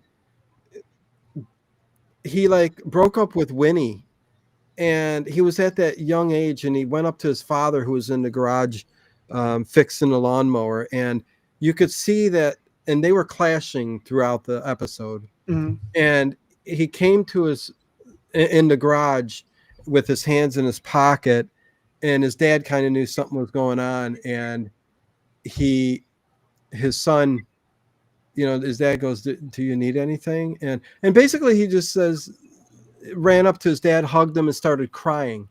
he like broke up with Winnie, and he was at that young age, and he went up to his father who was in the garage fixing a lawnmower, and you could see that, and they were clashing throughout the episode. Mm-hmm. And he came to in the garage with his hands in his pocket, and his dad kind of knew something was going on, and his son, his dad goes, do you need anything? And basically he just ran up to his dad, hugged him, and started crying.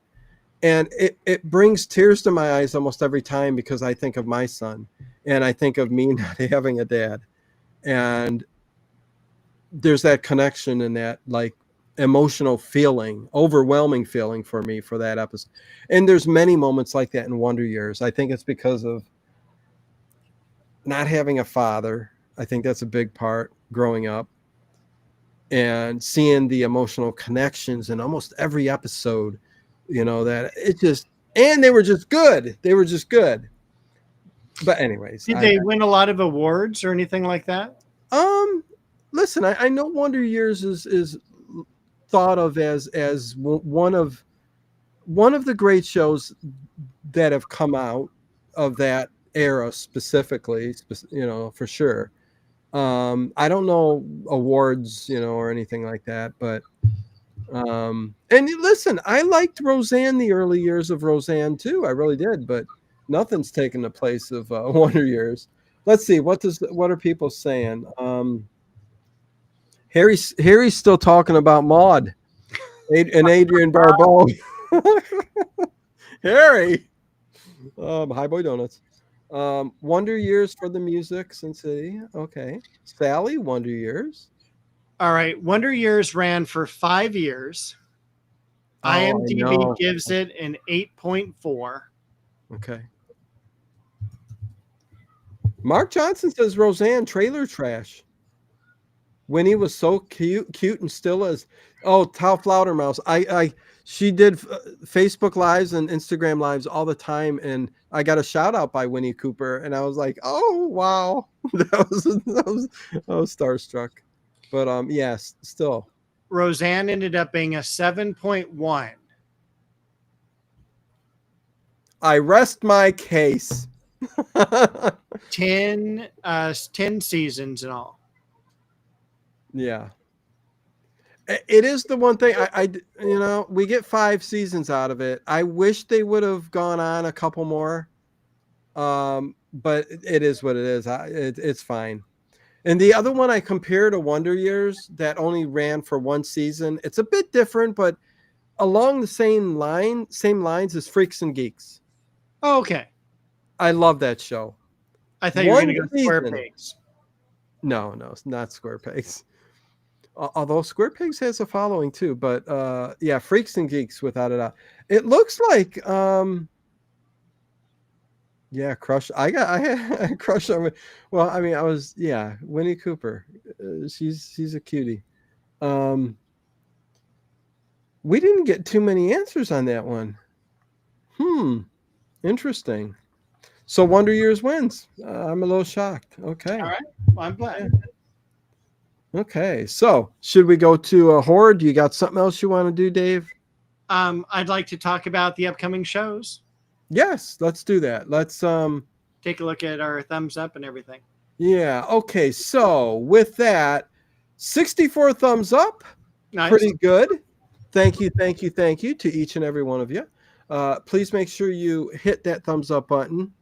And it brings tears to my eyes almost every time because I think of my son and I think of me not having a dad. And there's that connection and that like emotional feeling, overwhelming feeling for me for that episode. And there's many moments like that in Wonder Years. I think it's because of not having a father I think that's a big part growing up. And seeing the emotional connections in almost every episode, that it just, and they were just good. They were just good. But anyways, Did they win a lot of awards or anything like that? Listen, I know Wonder Years is thought of as one of the great shows that have come out of that era specifically, for sure. I don't know awards, or anything like that, but and listen, I liked Roseanne, the early years of Roseanne too. I really did, but nothing's taken the place of Wonder Years. Let's see, what are people saying? Harry's still talking about Maude and Adrian Barbeau. Harry, High Boy Donuts. Wonder Years for the music, Sin City. Okay, Sally, Wonder Years. All right, Wonder Years ran for 5 years. Oh, I IMDb know. gives it an 8.4. Okay. Mark Johnson says Roseanne trailer trash. Winnie was so cute and still is. Oh, Tal Flaudermouse. She did Facebook lives and Instagram lives all the time, and I got a shout out by Winnie Cooper, and I was like, oh wow, I was starstruck. But yes, still. Roseanne ended up being a 7.1. I rest my case. 10 seasons in all. Yeah. It is the one thing we get 5 seasons out of it. I wish they would have gone on a couple more. But it is what it is. It's fine. And the other one I compare to Wonder Years that only ran for 1 season. It's a bit different, but along the same lines as Freaks and Geeks. Oh, okay. I love that show. I thought you were going to go Square Pigs. No, it's not Square Pigs. Although Square Pigs has a following too, but yeah, Freaks and Geeks without a doubt. It looks like yeah, Crush. I had a crush on. Well, I mean, Winnie Cooper. She's a cutie. We didn't get too many answers on that one. Interesting. So Wonder Years wins. I'm a little shocked. Okay. All right. Well, I'm glad. Okay. So should we go to a horror? Do you got something else you want to do, Dave? I'd like to talk about the upcoming shows. Yes, let's do that. Let's take a look at our thumbs up and everything. Yeah. Okay. So with that, 64 thumbs up. Nice. Pretty good. Thank you to each and every one of you. Please make sure you hit that thumbs up button.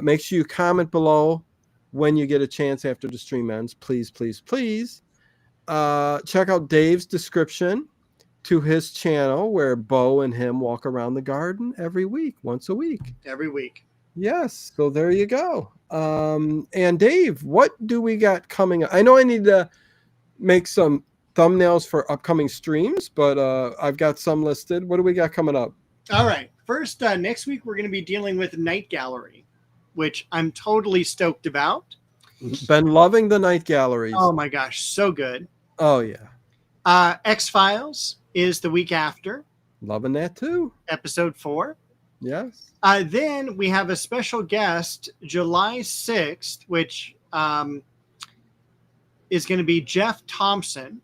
Make sure you comment below when you get a chance after the stream ends. Please. Check out Dave's description to his channel where Bo and him walk around the garden once a week. Every week. Yes. So there you go. And Dave, what do we got coming up? I know I need to make some thumbnails for upcoming streams, but I've got some listed. What do we got coming up? All right. First, next week, we're going to be dealing with Night Gallery, which I'm totally stoked about. Been loving the Night Galleries. Oh, my gosh. So good. Oh, yeah. X-Files is the week after. Loving that, too. Episode 4. Yes. Then we have a special guest, July 6th, which is going to be Jeff Thompson.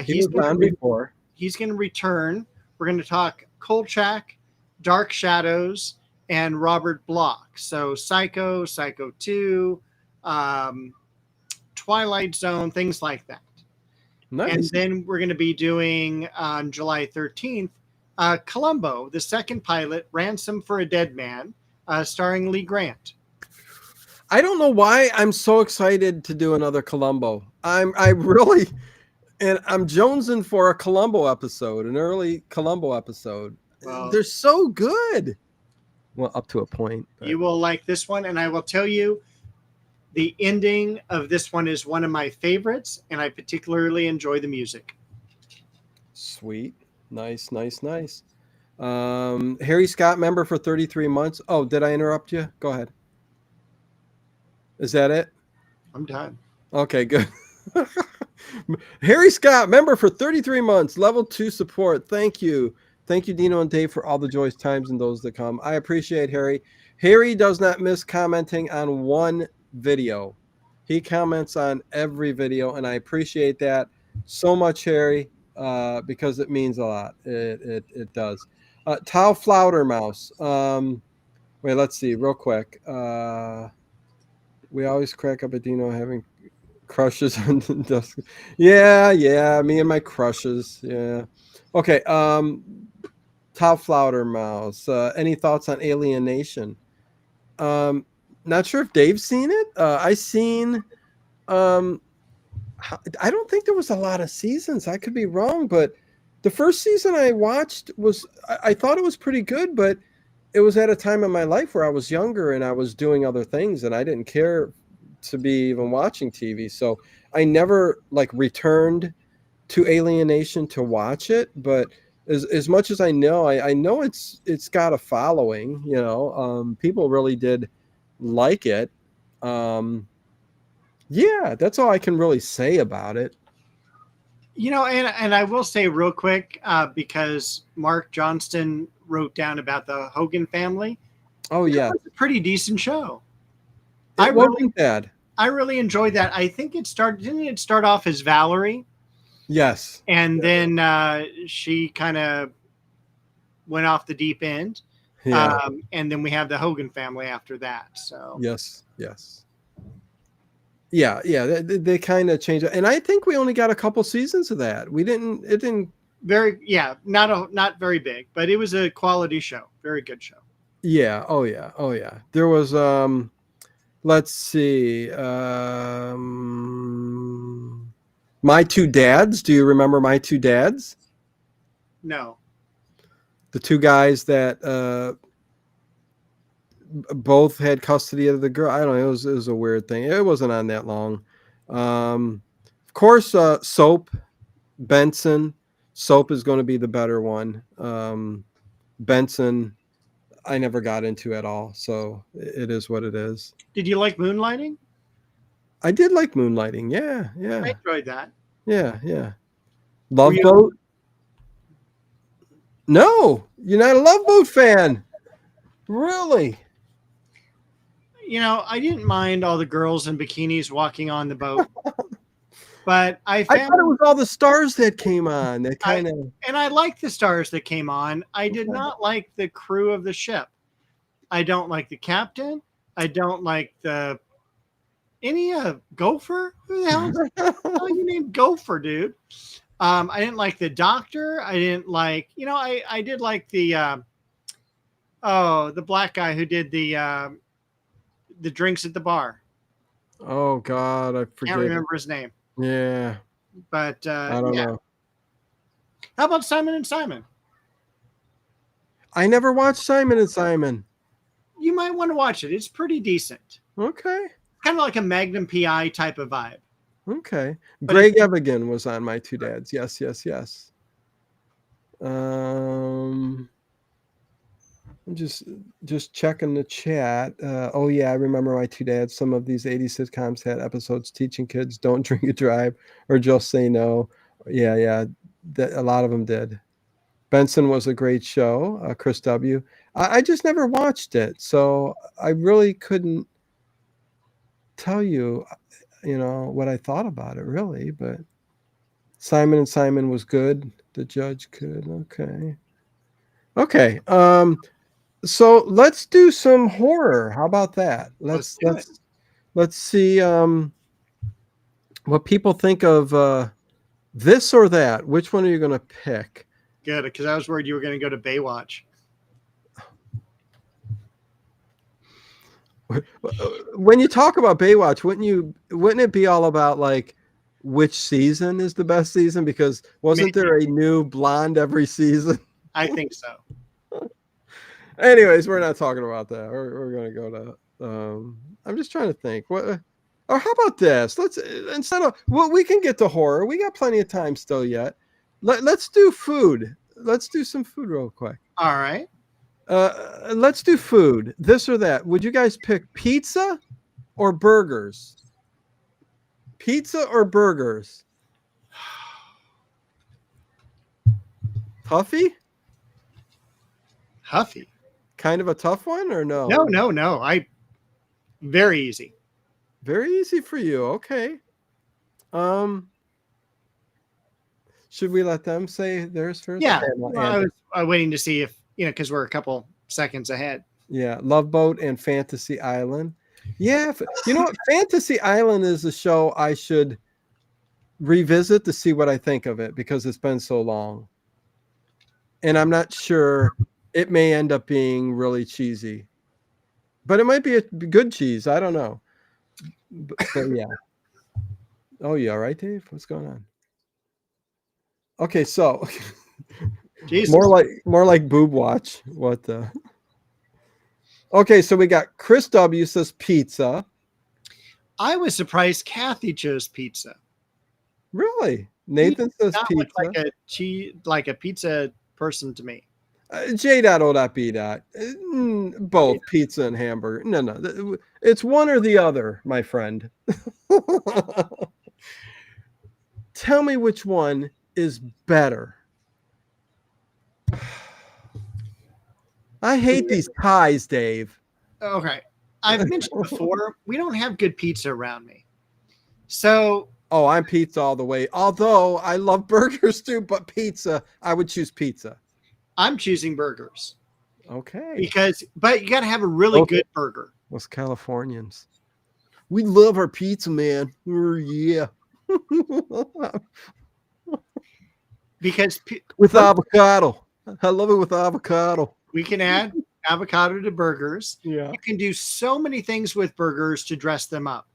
He's on before. He's going to return. We're going to talk Kolchak, Dark Shadows, and Robert Bloch. So Psycho 2, Twilight Zone, things like that. Nice. And then we're going to be doing on July 13th, Columbo, the second pilot, Ransom for a Dead Man, starring Lee Grant. I don't know why I'm so excited to do another Columbo. I'm jonesing for a Columbo episode, an early Columbo episode. Well, they're so good. Well, up to a point. But. You will like this one, and I will tell you, the ending of this one is one of my favorites, and I particularly enjoy the music. Sweet. Nice. Harry Scott, member for 33 months. Oh, did I interrupt you? Go ahead. Is that it? I'm done. Okay, good. Harry Scott, member for 33 months, level 2 support. Thank you. Thank you, Dino and Dave, for all the joyous times and those that come. I appreciate Harry. Harry does not miss commenting on one video. He comments on every video, and I appreciate that so much, Harry, because it means a lot. It does. Tau Flaudermouse. Wait, let's see, real quick. We always crack up at Dino having crushes on Dusk. Yeah, me and my crushes. Yeah. Okay. Top Flounder Mouse. Any thoughts on Alienation? Not sure if Dave's seen it. I seen. I don't think there was a lot of seasons. I could be wrong, but the first season I watched was. I thought it was pretty good, but it was at a time in my life where I was younger and I was doing other things, and I didn't care to be even watching TV. So I never like returned to Alienation to watch it. But as much as I know it's got a following. You know, people really did like it. Yeah, that's all I can really say about it. You know, and I will say real quick, because Mark Johnston wrote down about the Hogan family. Oh yeah, It was a pretty decent show. it wasn't bad. I really enjoyed that. I think didn't it start off as Valerie? Yes. And then she kind of went off the deep end. Yeah. And then we have the Hogan family after that. So Yes. Yeah. They kind of changed it, and I think we only got a couple seasons of that. It didn't. Not very big, but it was a quality show. Very good show. Yeah. Oh yeah. There was let's see. My Two Dads. Do you remember My Two Dads? No. The two guys that both had custody of the girl. I don't know. It was a weird thing. It wasn't on that long. Of course, Soap, Benson. Soap is going to be the better one. Benson, I never got into at all. So it is what it is. Did you like Moonlighting? I did like Moonlighting. Yeah. I enjoyed that. Yeah. Love Boat? No, you're not a Love Boat fan. Really? You know, I didn't mind all the girls in bikinis walking on the boat, but I thought it was all the stars that came on. That kind of. And I liked the stars that came on. I did not like the crew of the ship. I don't like the captain. I don't like any Gopher. Who the hell you named Gopher, dude? I didn't like the doctor. I didn't like. You know, I did like the black guy who did the drinks at the bar. Oh God, I forget. Can't remember his name. Yeah, but I don't know. How about Simon and Simon? I never watched Simon and Simon. You might want to watch it. It's pretty decent. Okay. Kind of like a Magnum PI type of vibe. Okay. Greg Evigan was on My Two Dads. Yes. I'm just checking the chat. Oh yeah, I remember My Two Dads. Some of these 80s sitcoms had episodes teaching kids don't drink and drive or just say no. Yeah. A lot of them did. Benson was a great show. Chris W. I just never watched it, so I really couldn't tell you, what I thought about it really. But Simon and Simon was good. The judge could. Okay. So let's do some horror. How about that? Let's see what people think of this or that. Which one are you going to pick? Good, because I was worried you were going to go to Baywatch. When you talk about Baywatch, wouldn't it be all about like which season is the best season? Because wasn't there a new blonde every season? I think so. Anyways, we're not talking about that. We're going to go to. I'm just trying to think. What? Or how about this? We can get to horror. We got plenty of time still yet. Let's do food. Let's do some food real quick. All right. Let's do food. This or that. Would you guys pick pizza or burgers? Pizza or burgers? Huffy? Huffy. Kind of a tough one or no? No. Very easy. Very easy for you. Okay. Should we let them say theirs first? Yeah. Okay, Well, I was waiting to see if, because we're a couple seconds ahead. yeah, Love Boat and Fantasy Island. Yeah, you know what? Fantasy Island is a show I should revisit to see what I think of it because it's been so long. And I'm not sure, it may end up being really cheesy. But it might be a good cheese. I don't know. But yeah. Oh, you all right, Dave? What's going on? Okay, so Jesus. more like boob watch. What the? Okay, so we got Chris W says pizza. I was surprised Kathy chose pizza. Really? Nathan says Not pizza. like a pizza person to me. J.O.B. Both pizza and hamburger. No. It's one or the other, my friend. Tell me which one is better. I hate these ties, Dave. Okay. I've mentioned before, we don't have good pizza around me. So. Oh, I'm pizza all the way. Although I love burgers too, but pizza, I would choose pizza. I'm choosing burgers. Okay. But you got to have a really good burger. Us Californians. We love our pizza, man. Yeah. Because with avocado. I love it with avocado. We can add avocado to burgers. Yeah. You can do so many things with burgers to dress them up.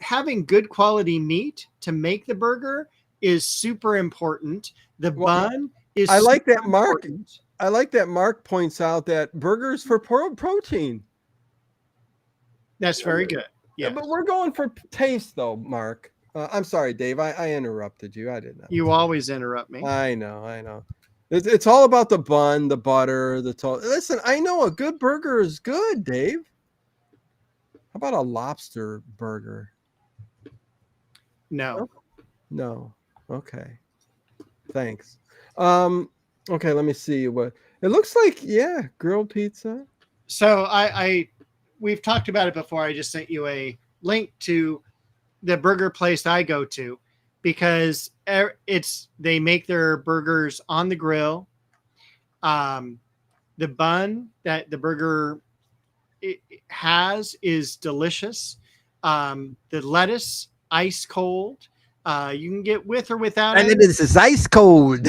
Having good quality meat to make the burger is super important. The bun is I like that important. Mark. I like that Mark points out that burgers for protein. That's very good. Yeah, but we're going for taste though, Mark. I'm sorry, Dave. I interrupted you. I didn't. You always interrupt me. I know. It's all about the bun, the butter, the Listen, I know a good burger is good, Dave. How about a lobster burger? No. Okay. Thanks. Okay, let me see what it looks like. Yeah, grilled pizza. So we've talked about it before. I just sent you a link to the burger place I go to because they make their burgers on the grill. The bun that the burger has is delicious. The lettuce ice cold. You can get with or without and it is ice cold.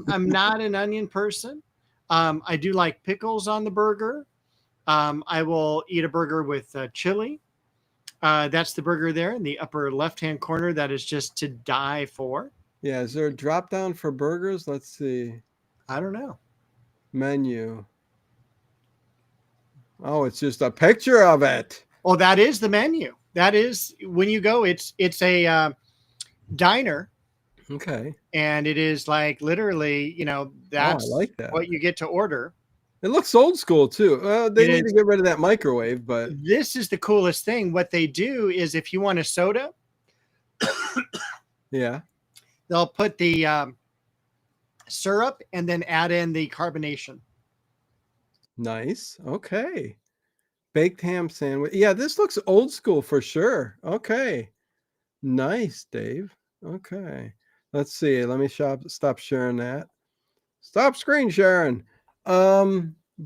I'm not an onion person. I do like pickles on the burger. I will eat a burger with chili. That's the burger there in the upper left-hand corner. That is just to die for. Yeah, is there a drop down for burgers? Let's see. I don't know. Menu. Oh, it's just a picture of it. Oh, that is the menu. That is when you go. It's a diner. Okay. And it is like literally, that's I like that. What you get to order. It looks old school too. They need to get rid of that microwave, but this is the coolest thing. What they do is if you want a soda, yeah, they'll put the syrup and then add in the carbonation. Nice. Okay. Baked ham sandwich. Yeah, this looks old school for sure. Okay. Nice, Dave. Okay. Let's see. Let me stop sharing that. Stop screen sharing.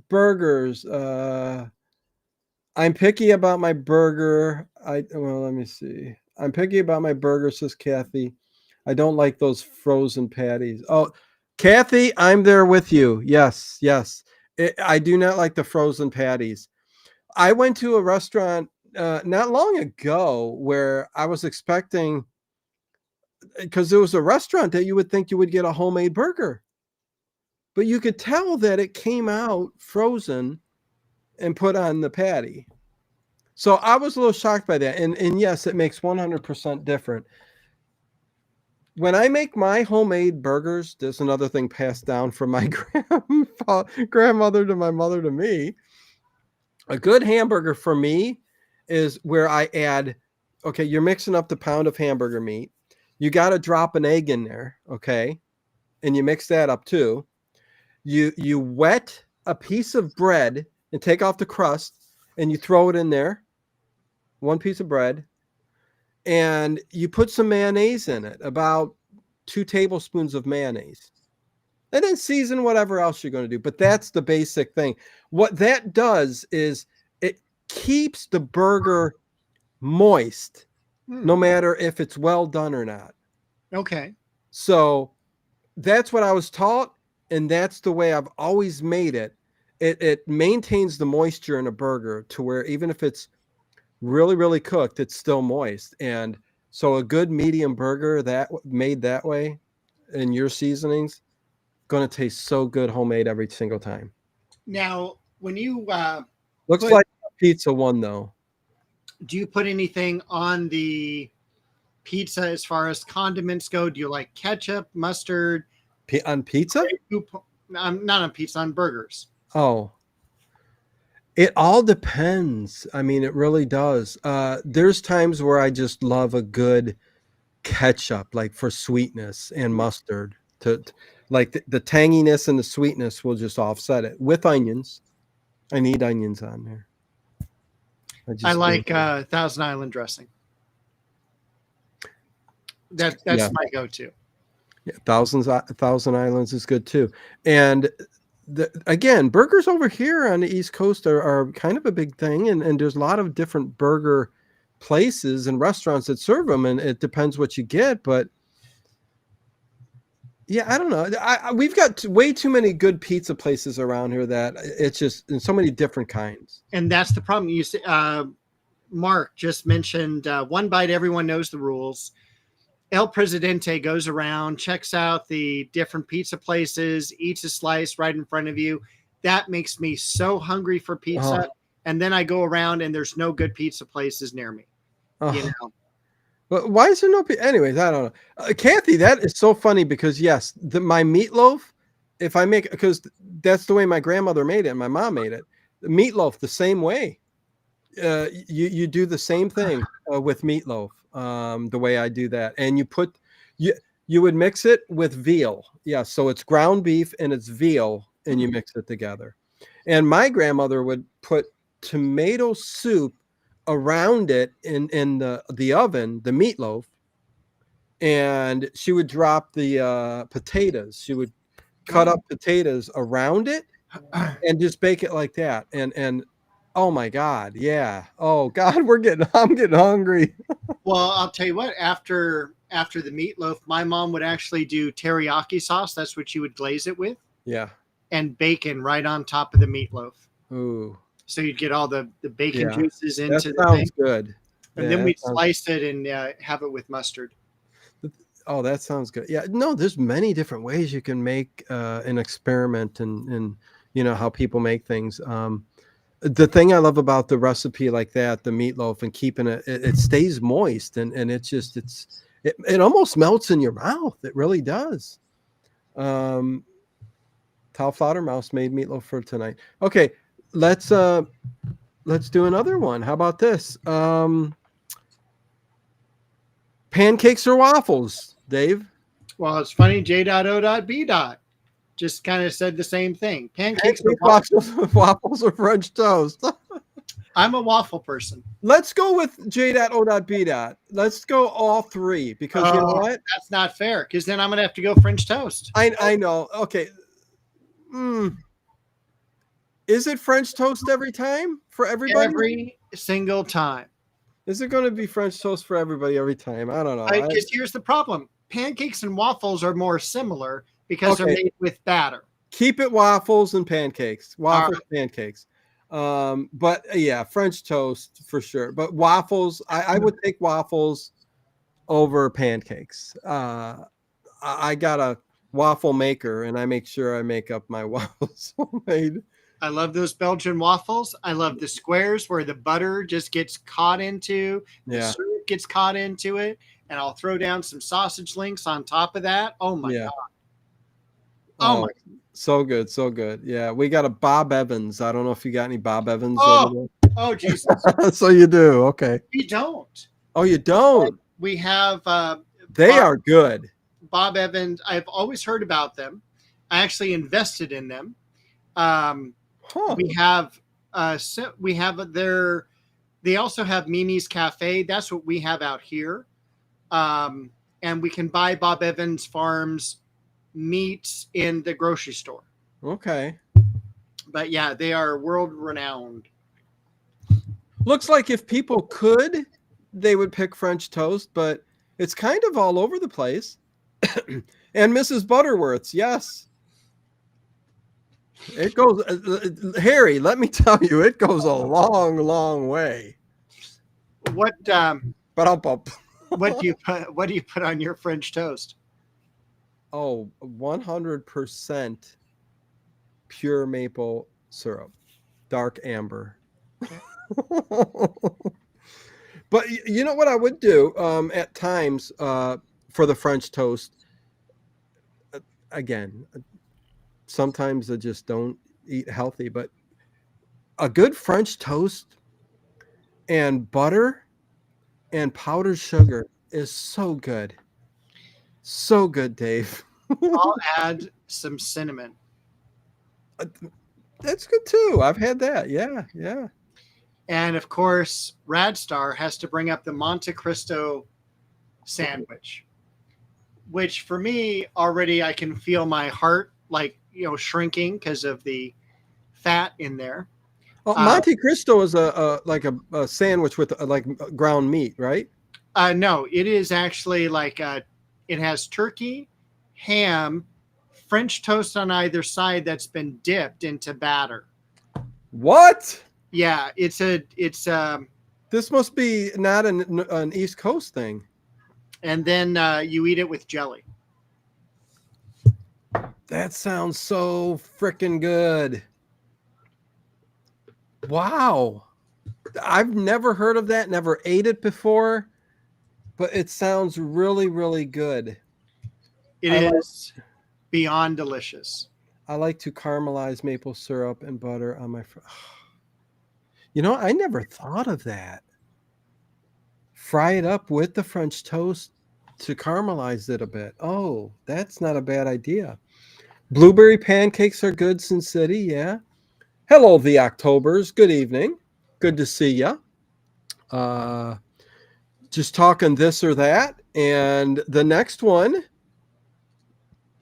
Burgers. I'm picky about my burger. Let me see. I'm picky about my burger, says Kathy. I don't like those frozen patties. Oh, Kathy, I'm there with you. Yes. I do not like the frozen patties. I went to a restaurant not long ago where I was expecting, because there was a restaurant that you would think you would get a homemade burger, but you could tell that it came out frozen and put on the patty. So I was a little shocked by that. And yes, it makes 100% different. When I make my homemade burgers, there's another thing passed down from my grandmother to my mother to me. A good hamburger for me is where I add okay, you're mixing up the pound of hamburger meat. You got to drop an egg in there, okay? And you mix that up too. You wet a piece of bread and take off the crust and you throw it in there. One piece of bread. And you put some mayonnaise in it, about 2 tablespoons of mayonnaise. And then season whatever else you're going to do. But that's the basic thing. What that does is it keeps the burger moist, no matter if it's well done or not. Okay. So that's what I was taught, and that's the way I've always made it. It maintains the moisture in a burger to where even if it's really, really cooked, it's still moist. And so a good medium burger that made that way in your seasonings going to taste so good homemade every single time. Now, when you Looks like pizza one though. Do you put anything on the pizza as far as condiments go? Do you like ketchup, mustard? On pizza? Not on pizza, on burgers. Oh, it all depends. I mean, it really does. There's times where I just love a good ketchup, like for sweetness, and mustard. Like the tanginess and the sweetness will just offset it with onions. I need onions on there. I like Thousand Island dressing. That's my go-to. Yeah, Thousand Islands is good too. And again, burgers over here on the East Coast are kind of a big thing, and there's a lot of different burger places and restaurants that serve them, and it depends what you get. But yeah, I don't know. We've got way too many good pizza places around here that it's just in so many different kinds. And that's the problem. You see, Mark just mentioned one bite. Everyone knows the rules. El Presidente goes around, checks out the different pizza places, eats a slice right in front of you. That makes me so hungry for pizza. And then I go around and there's no good pizza places near me. You know. But why is there no? Anyways, I don't know. Kathy, that is so funny because yes, my meatloaf. If I make, because that's the way my grandmother made it and my mom made it. The meatloaf the same way. You do the same thing with meatloaf. The way I do that, and you would mix it with veal. Yeah, so it's ground beef and it's veal, and you mix it together. And my grandmother would put tomato soup around it in the oven, the meatloaf, and she would drop the potatoes. She would cut up potatoes around it and just bake it like that. And oh my God, yeah. Oh God, I'm getting hungry. Well, I'll tell you what, after the meatloaf, my mom would actually do teriyaki sauce. That's what she would glaze it with. Yeah. And bacon right on top of the meatloaf. Ooh. So you'd get all the bacon juices into the thing. Sounds good. And then we'd slice it and have it with mustard. Oh, that sounds good. Yeah, no, there's many different ways you can make an experiment and you know how people make things. The thing I love about the recipe like that, the meatloaf, and keeping it stays moist and it almost melts in your mouth. It really does. Tal Flaudermouse made meatloaf for tonight. Okay, let's do another one. How about this? Pancakes or waffles, Dave? Well, it's funny. J.O.B. just kind of said the same thing. Pancakes or waffles or French toast. I'm a waffle person. Let's go with J.O.B. Let's go all three because you know what? That's not fair because then I'm going to have to go French toast. I know. Okay. Is it French toast every time for everybody? Every single time. Is it going to be French toast for everybody every time? I don't know. Because here's the problem. Pancakes and waffles are more similar because they're made with batter. Keep it waffles and pancakes. Waffles, pancakes. But yeah, French toast for sure. But waffles, I would take waffles over pancakes. I got a waffle maker and I make sure I make up my waffles homemade. I love those Belgian waffles. I love the squares where the butter just gets caught into, the syrup gets caught into it, and I'll throw down some sausage links on top of that. Oh my God. Oh my God. So good, so good. Yeah, we got a Bob Evans. I don't know if you got any Bob Evans. Oh Jesus. So you do. Okay. We don't. Oh, you don't? We have They Bob, are good. Bob Evans. I've always heard about them. I actually invested in them. Huh. We have their. They also have Mimi's Cafe. That's what we have out here. And we can buy Bob Evans Farms meats in the grocery store. Okay. But yeah, they are world renowned. Looks like if people could, they would pick French toast, but it's kind of all over the place. And Mrs. Butterworth's, yes. It goes, Harry, let me tell you, it goes a long, long way. What Ba-dum-bum. what do you put on your French toast? Oh, 100% pure maple syrup, dark amber. But you know what I would do at times for the French toast? Again, sometimes I just don't eat healthy, but a good French toast and butter and powdered sugar is so good. So good, Dave. I'll add some cinnamon. That's good too. I've had that. Yeah, yeah. And of course, Radstar has to bring up the Monte Cristo sandwich, which for me already I can feel my heart shrinking because of the fat in there. Oh, Monte Cristo is like a sandwich with like ground meat, right? No, it is actually it has turkey, ham, French toast on either side that's been dipped into batter. What? Yeah, it's This must be not an East Coast thing. And then you eat it with jelly. That sounds so freaking good. Wow. I've never heard of that, never ate it before, but it sounds really, really good. It is beyond delicious. I like to caramelize maple syrup and butter on my. You know, I never thought of that. Fry it up with the French toast to caramelize it a bit. Oh, that's not a bad idea. Blueberry pancakes are good, Sin City. Yeah. Hello, the Octobers. Good evening. Good to see you. Just talking this or that. And the next one,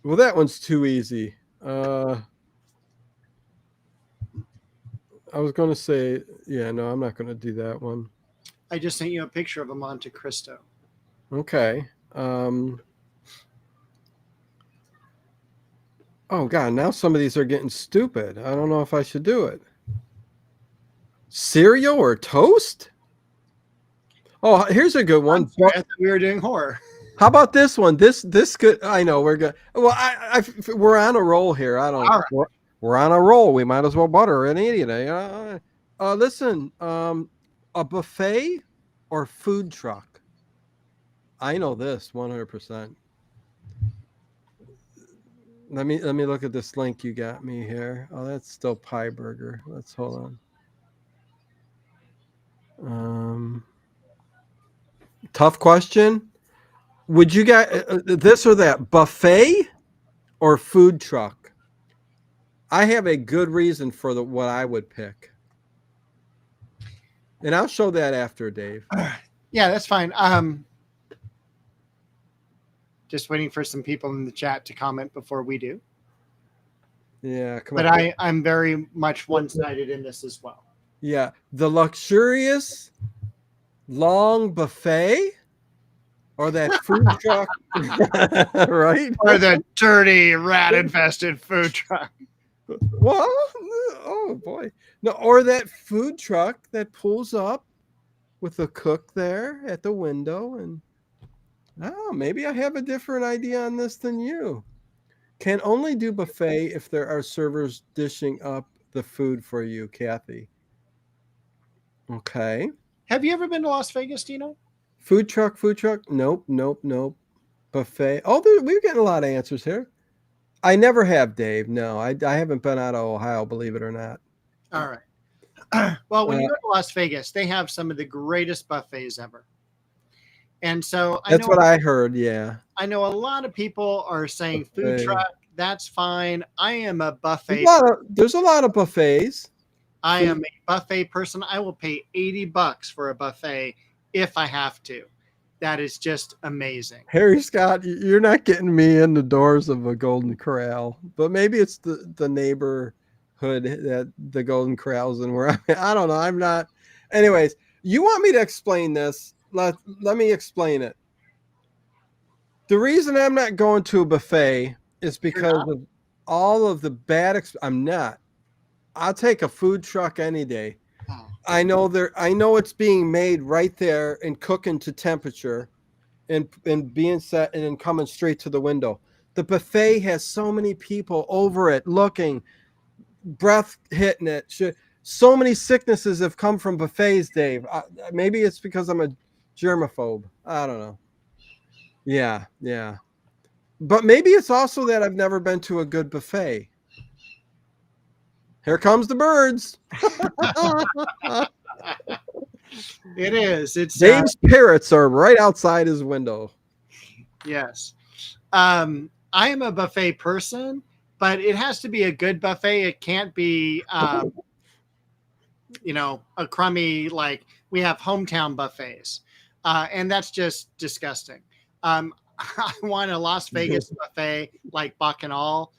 well, that one's too easy. I was going to say, yeah, no, I'm not going to do that one. I just sent you a picture of a Monte Cristo. Okay. Oh, God, now some of these are getting stupid. I don't know if I should do it. Cereal or toast? Oh, here's a good one. I thought we were doing horror. How about this one? This good. I know we're good. Well, we're on a roll here. I don't. Right. We're on a roll. We might as well butter an idiot. Listen, a buffet or food truck? I know this 100%. Let me look at this link you got me here. Oh, that's still Pie Burger. Let's hold on. Tough question. Would you get this or that, buffet or food truck? I have a good reason for what I would pick, and I'll show that after, Dave. Yeah, that's fine. Just waiting for some people in the chat to comment before we do. Yeah, come on. But I'm very much one-sided in this as well. Yeah, the luxurious long buffet or that food truck, right? Or the dirty rat-infested food truck. Well, oh boy, no, or that food truck that pulls up with a cook there at the window, and maybe I have a different idea on this than you. Can only do buffet if there are servers dishing up the food for you, Kathy. Okay. Have you ever been to Las Vegas, Dino? Food truck. Nope. Buffet. Oh, we're getting a lot of answers here. I never have, Dave. No, I haven't been out of Ohio, believe it or not. All right. Well, when you go to Las Vegas, they have some of the greatest buffets ever. And so That's what I heard. Yeah. I know a lot of people are saying food Buffet. truck. That's fine. I am a There's buffet. a lot of, there's a lot of buffets. I Food- am a buffet person. I will pay $80 for a buffet if I have to. That is just amazing. Harry Scott, you're not getting me in the doors of a Golden Corral, but maybe it's the neighborhood that the Golden Corral's in where I don't know. I'm not. Anyways, you want me to explain this? Let me explain it. The reason I'm not going to a buffet is because of all of the bad. I'm not. I'll take a food truck any day. Oh. I know it's being made right there and cooking to temperature and being set and then coming straight to the window. The buffet has so many people over it looking, breath hitting it. So many sicknesses have come from buffets, Dave. Maybe it's because I'm a germaphobe. I don't know. Yeah, yeah. But maybe it's also that I've never been to a good buffet. Here comes the birds. It is. It's Dave's parrots are right outside his window. yes. I am a buffet person, but it has to be a good buffet. It can't be, a crummy, like we have hometown buffets. And that's just disgusting. I want a Las Vegas buffet like Bacchanal,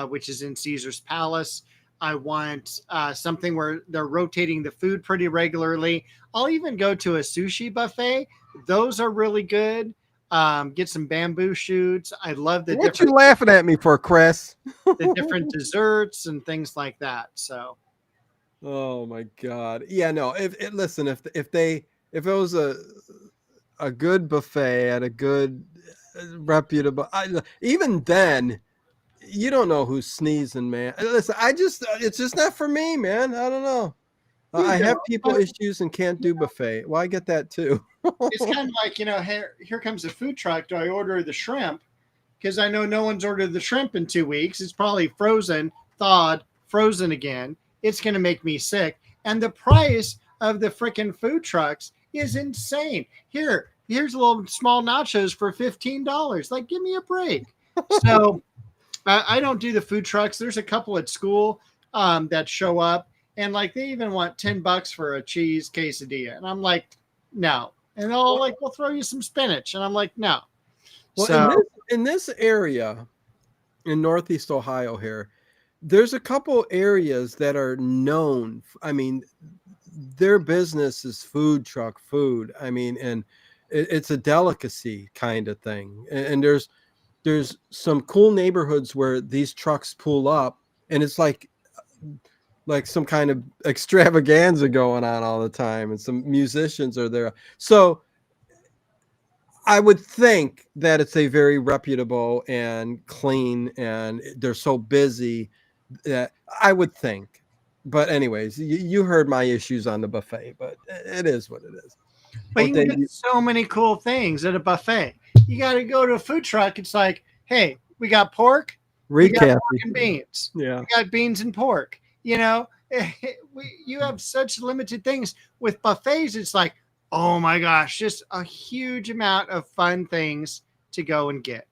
which is in Caesar's Palace. I want something where they're rotating the food pretty regularly. I'll even go to a sushi buffet. Those are really good. Get some bamboo shoots. I love the What you laughing at me for, Chris? the different desserts and things like that. So, Oh my God! Yeah, no. Listen, if it was a good buffet at a good reputable, even then, you don't know who's sneezing, man. Listen, it's just not for me, man. I don't know. I have people issues and can't do buffet. Well, I get that too. it's kind of like, here comes a food truck. Do I order the shrimp? Because I know no one's ordered the shrimp in 2 weeks. It's probably frozen, thawed, frozen again. It's going to make me sick. And the price of the freaking food trucks is insane. Here's a little small nachos for $15. Like, give me a break. So I don't do the food trucks. There's a couple at school that show up, and like they even want $10 for a cheese quesadilla, and I'm like, no. And they'll like, we'll throw you some spinach, and I'm like, no. Well, So in this area in Northeast Ohio here, there's a couple areas that are known. I mean, their business is food truck food. I mean, and it's a delicacy kind of thing. And there's some cool neighborhoods where these trucks pull up, and it's like some kind of extravaganza going on all the time, and some musicians are there. So I would think that it's a very reputable and clean, and they're so busy that I would think. But anyways, you heard my issues on the buffet, but it is what it is. but you can get so many cool things at a buffet. You got to go to a food truck. It's like, hey, we got pork, we got Recap. pork and beans. Yeah. We got beans and pork. You have such limited things. With buffets, it's like, oh my gosh, just a huge amount of fun things to go and get.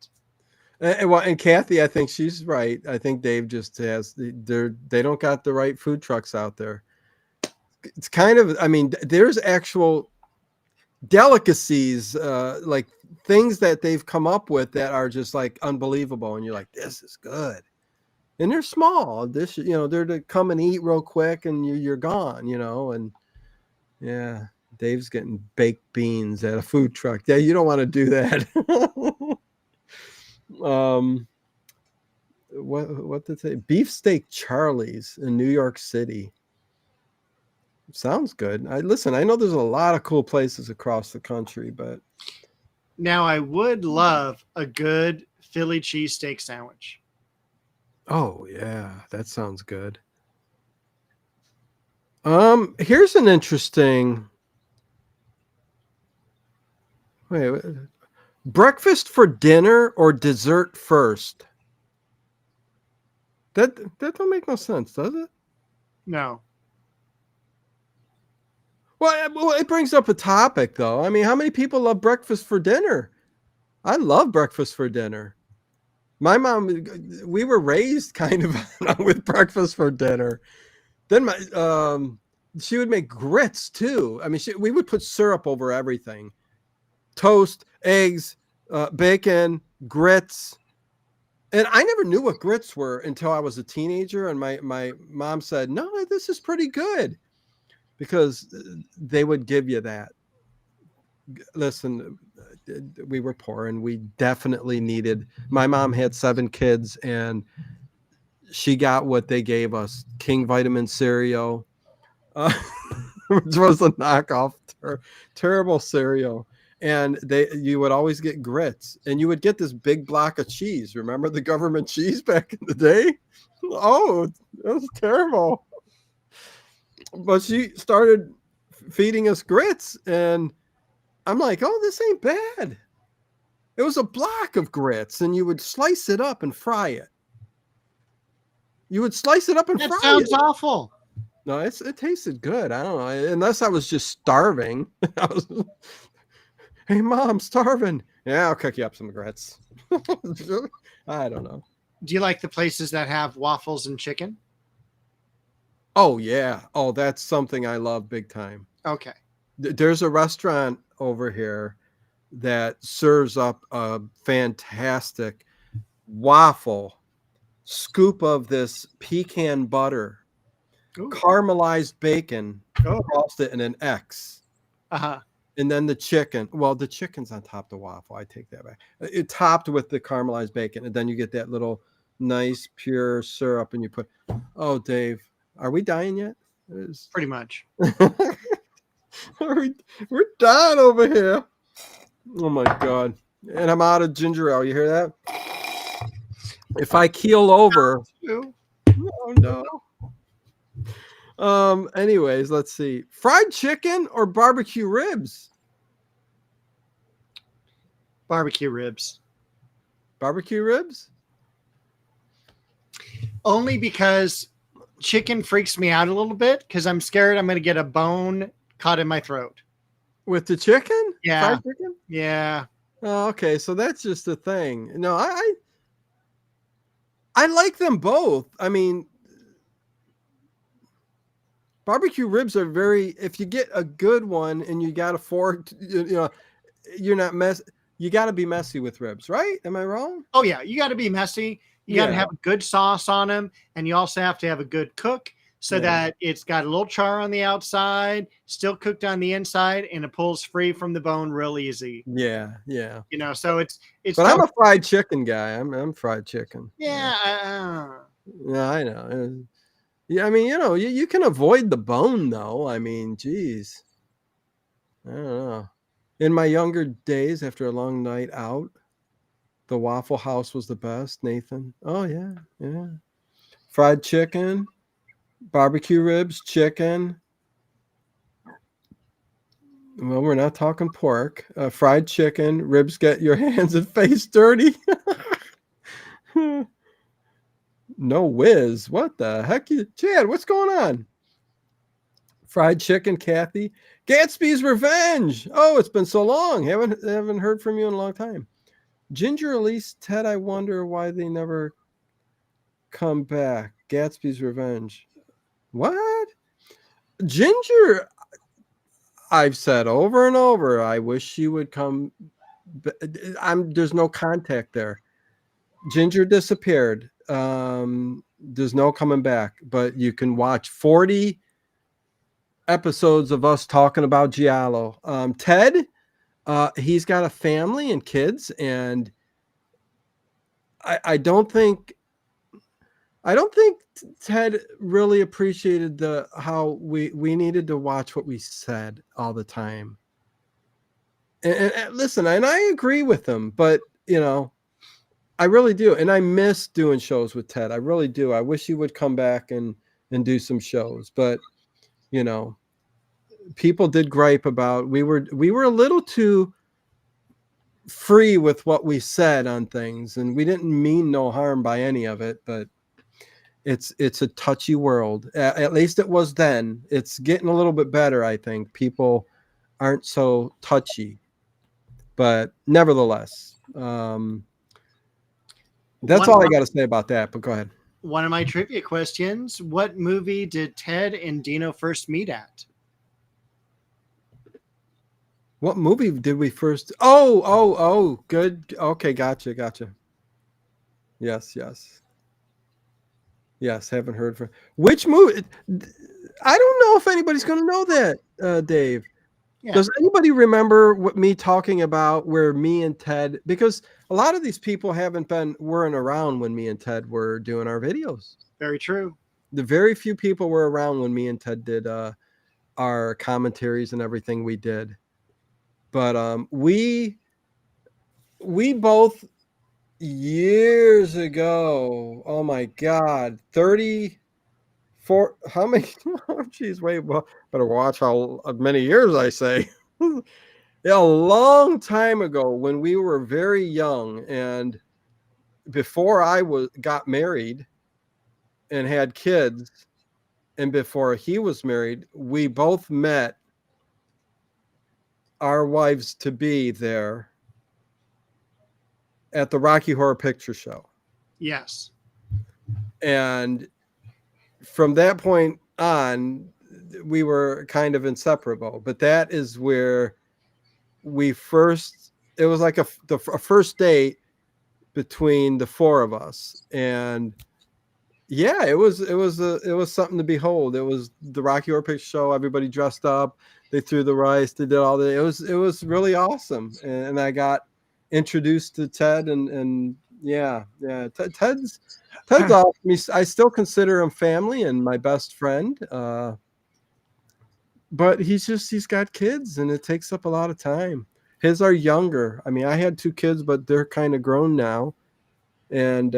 And Kathy, I think she's right. I think Dave just has they don't got the right food trucks out there. It's kind of, I mean, there's actual delicacies, like things that they've come up with that are just like unbelievable, and you're like, this is good. And they're small. They're to come and eat real quick, and you're gone. And yeah, Dave's getting baked beans at a food truck. Yeah, you don't want to do that. What did they say? Beefsteak Charlie's in New York City. Sounds good. I know there's a lot of cool places across the country, but Now, I would love a good Philly cheesesteak sandwich. oh yeah, that sounds good. Here's an interesting. Wait, breakfast for dinner or dessert first? That don't make no sense, does it? No. Well, it brings up a topic, though. I mean, how many people love breakfast for dinner? I love breakfast for dinner. My mom, we were raised kind of with breakfast for dinner. Then she would make grits too. I mean, we would put syrup over everything: toast, eggs, bacon, grits. And I never knew what grits were until I was a teenager. And my mom said, "No, this is pretty good," because they would give you that. Listen, we were poor and we definitely needed. My mom had 7 kids and she got what they gave us: King Vitamin cereal, which was a knockoff, terrible cereal. And you would always get grits, and you would get this big block of cheese. Remember the government cheese back in the day? Oh, it was terrible. But she started feeding us grits, and I'm like, oh, this ain't bad. It was a block of grits, and you would slice it up and fry it. You would slice it up and fry it. That sounds awful. No, it tasted good. I don't know, unless I was just starving. Hey, Mom, I'm starving. Yeah, I'll cook you up some grits. I don't know. Do you like the places that have waffles and chicken? Oh, yeah. Oh, that's something I love big time. Okay. There's a restaurant over here that serves up a fantastic waffle scoop of this pecan butter, caramelized bacon, frosted in an X. Uh-huh. And then the chicken. Well, the chicken's on top of the waffle. I take that back. It topped with the caramelized bacon. And then you get that little nice pure syrup and you put, oh, Dave, are we dying yet? Pretty much. We're dying over here. Oh my God. And I'm out of ginger ale. You hear that? If I keel over. Oh no. Anyways, let's see. Fried chicken or barbecue ribs? Barbecue ribs. Barbecue ribs? Only because chicken freaks me out a little bit because I'm scared I'm going to get a bone caught in my throat. With the chicken? Yeah. Fried chicken? Yeah. Oh, okay. So that's just the thing. No, I like them both. I mean, barbecue ribs are if you get a good one and you got a fork, you're not you got to be messy with ribs, right? Am I wrong? Oh yeah. You got to be messy. You got to have a good sauce on them. And you also have to have a good cook so that it's got a little char on the outside, still cooked on the inside, and it pulls free from the bone real easy. Yeah. Yeah. So it's. But I'm a fried chicken guy. I'm fried chicken. Yeah. Yeah, I know. Yeah, I mean, you can avoid the bone though. I mean, geez. I don't know. In my younger days, after a long night out, the Waffle House was the best, Nathan. Oh, yeah. Yeah. Fried chicken, barbecue ribs, chicken. Well, we're not talking pork. Fried chicken, ribs get your hands and face dirty. No whiz. What the heck? Chad, what's going on? Fried chicken, Kathy. Gatsby's Revenge. Oh, it's been so long. Haven't heard from you in a long time. Ginger, Elise, Ted, I wonder why they never come back. Gatsby's Revenge. What? Ginger, I've said over and over, I wish she would come. There's no contact there. Ginger disappeared. There's no coming back, but you can watch 40 episodes of us talking about Giallo. Ted, he's got a family and kids, and I don't think Ted really appreciated how we needed to watch what we said all the time. And listen, and I agree with him, but I really do. And I miss doing shows with Ted. I really do. I wish he would come back and do some shows, but people did gripe about we were a little too free with what we said on things, and we didn't mean no harm by any of it, but it's a touchy world. At least it was then. It's getting a little bit better, I think. People aren't so touchy, but nevertheless, that's One all I got to say about that. But go ahead. one of my trivia questions: what movie did Ted and Dino first meet at? What movie did we first? Oh, good. Okay, gotcha. Yes. Haven't heard from which movie. I don't know if anybody's going to know that, Dave. Yeah, Does anybody remember what me talking about where me and Ted? Because a lot of these people weren't around when me and Ted were doing our videos. very true. The very few people were around when me and Ted did our commentaries and everything we did. But we both years ago. Oh my God, 34. How many? Oh, geez, wait. Well, better watch how many years I say. Yeah, a long time ago when we were very young and before I got married and had kids, and before he was married, we both met our wives to be there at the Rocky Horror Picture Show. Yes. And from that point on, we were kind of inseparable. But that is where it was like a first date between the four of us. And yeah, it was something to behold. It was the Rocky Horror Picture Show. Everybody dressed up. They threw the rice. They did all that. It was really awesome. And I got introduced to Ted and yeah. Ted's awesome. I still consider him family and my best friend. But he's got kids and it takes up a lot of time. His are younger. I mean, I had 2 kids, but they're kind of grown now. And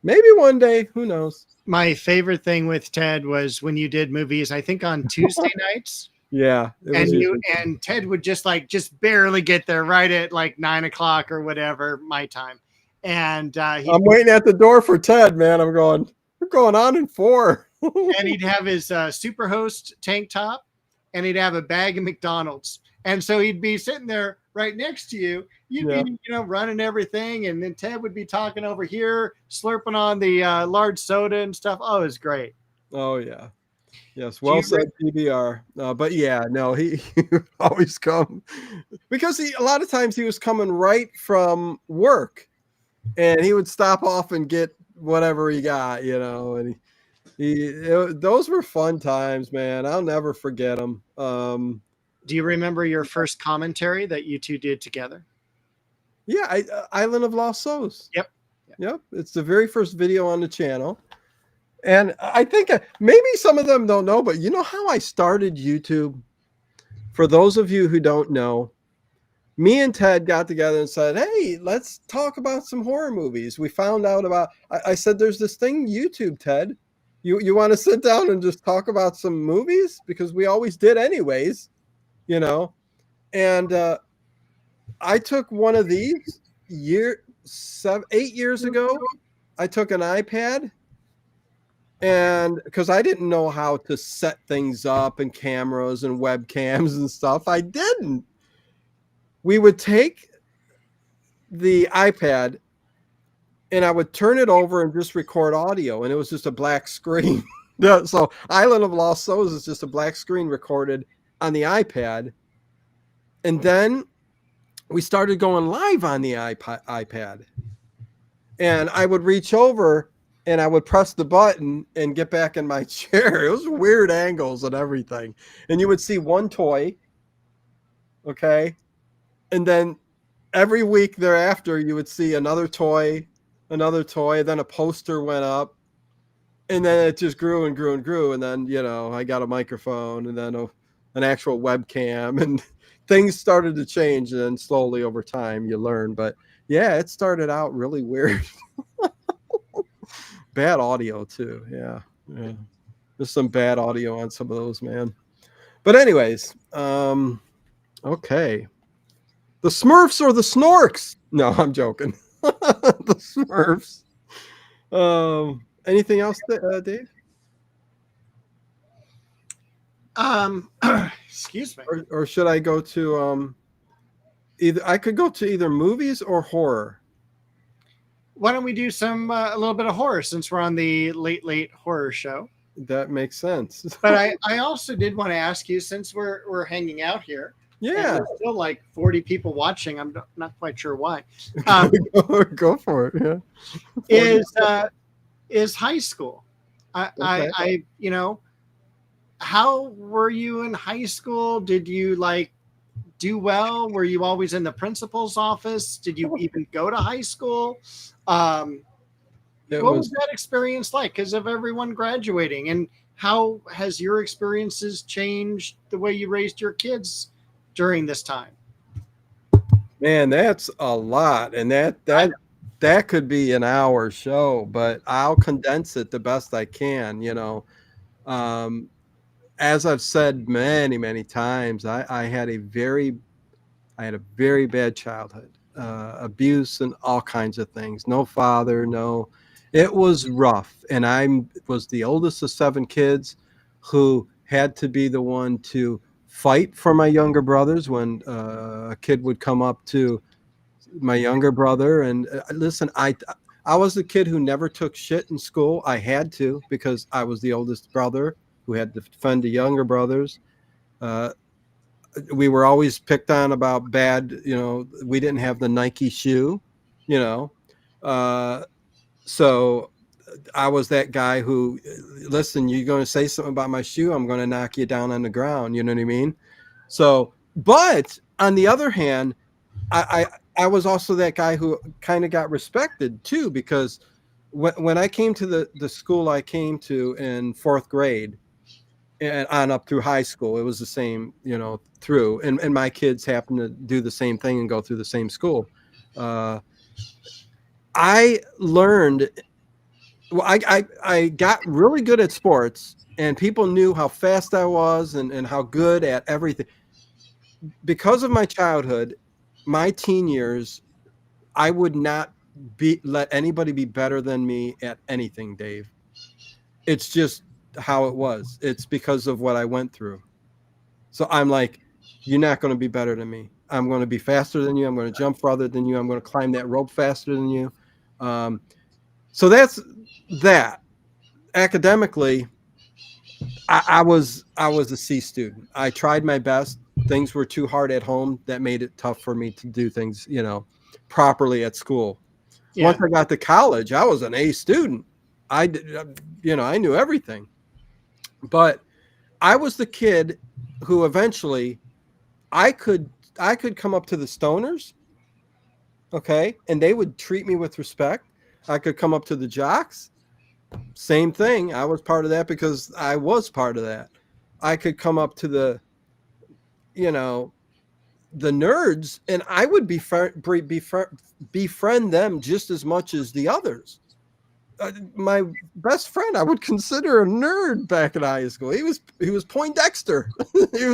maybe one day, who knows? My favorite thing with Ted was when you did movies, I think on Tuesday nights. Yeah. And Ted would just barely get there right at like 9 o'clock or whatever my time. And I'm waiting at the door for Ted, man. We're going on in 4. And he'd have his Superhost tank top and he'd have a bag of McDonald's. And so he'd be sitting there right next to you. You'd be, running everything. And then Ted would be talking over here, slurping on the large soda and stuff. Oh, it was great. Oh, yeah. Yes. Well said, PBR. But yeah, no, he would always come because a lot of times he was coming right from work and he would stop off and get whatever he got, and those were fun times, man. I'll never forget them. Do you remember your first commentary that you two did together? Yeah, Island of Lost Souls. Yep. It's the very first video on the channel. And I think maybe some of them don't know, but you know how I started YouTube? For those of you who don't know, me and Ted got together and said, hey, let's talk about some horror movies. We found out I said, there's this thing, YouTube, Ted. You want to sit down and just talk about some movies? Because we always did anyways, And I took one of these 8 years ago. I took an iPad. And because I didn't know how to set things up and cameras and webcams and stuff, I didn't. We would take the iPad and I would turn it over and just record audio. And it was just a black screen. So Island of Lost Souls is just a black screen recorded on the iPad. And then we started going live on the iPad. And I would reach over and I would press the button and get back in my chair. It was weird angles and everything. And you would see one toy. Okay. And then every week thereafter, you would see another toy. Then a poster went up. And then it just grew and grew and grew. And then, I got a microphone and then an actual webcam. And things started to change. And then slowly over time, you learn. But yeah, it started out really weird. Bad audio too. Yeah. There's some bad audio on some of those, man. But anyways, okay. The Smurfs or the Snorks? No, I'm joking. The Smurfs. Anything else, Dave? Excuse me. Or should I go to either? I could go to either movies or horror. Why don't we do some a little bit of horror since we're on the late horror show? That makes sense. But I also did want to ask you, since we're hanging out here, and Yeah, there's still like 40 people watching. I'm not quite sure why. go for it. Yeah. Is high school? I how were you in high school? Did you like do well? Were you always in the principal's office? Did you even go to high school? What was that experience like? Because of everyone graduating, and how has your experiences changed the way you raised your kids during this time? Man, that's a lot, and that could be an hour show, but I'll condense it the best I can. As I've said many times, I had a very bad childhood, abuse and all kinds of things. No father, no. It was rough, and I was the oldest of 7 kids who had to be the one to fight for my younger brothers when a kid would come up to my younger brother and listen. I was the kid who never took shit in school. I had to because I was the oldest brother who had to defend the younger brothers. We were always picked on about bad, we didn't have the Nike shoe, so I was that guy who, listen, you're going to say something about my shoe, I'm going to knock you down on the ground. You know what I mean? So, but on the other hand, I was also that guy who kind of got respected too, because when I came to the school I came to in 4th grade and on up through high school, it was the same, through, and my kids happened to do the same thing and go through the same school. I learned, well, I got really good at sports, and people knew how fast I was and how good at everything. Because of my childhood, my teen years, I would not let anybody be better than me at anything, Dave. It's just how it was. It's because of what I went through. So I'm like, you're not going to be better than me. I'm going to be faster than you. I'm going to jump farther than you. I'm going to climb that rope faster than you. So that's that. Academically, I was a C student. I tried my best. Things were too hard at home. That made it tough for me to do things, properly at school. Yeah. Once I got to college, I was an A student. I knew everything. But I was the kid who eventually I could come up to the stoners, okay, and they would treat me with respect. I could come up to the jocks, same thing. I was part of that because I was part of that. I could come up to the nerds, and I would befriend them just as much as the others. My best friend, I would consider a nerd back in high school. He was Poindexter. he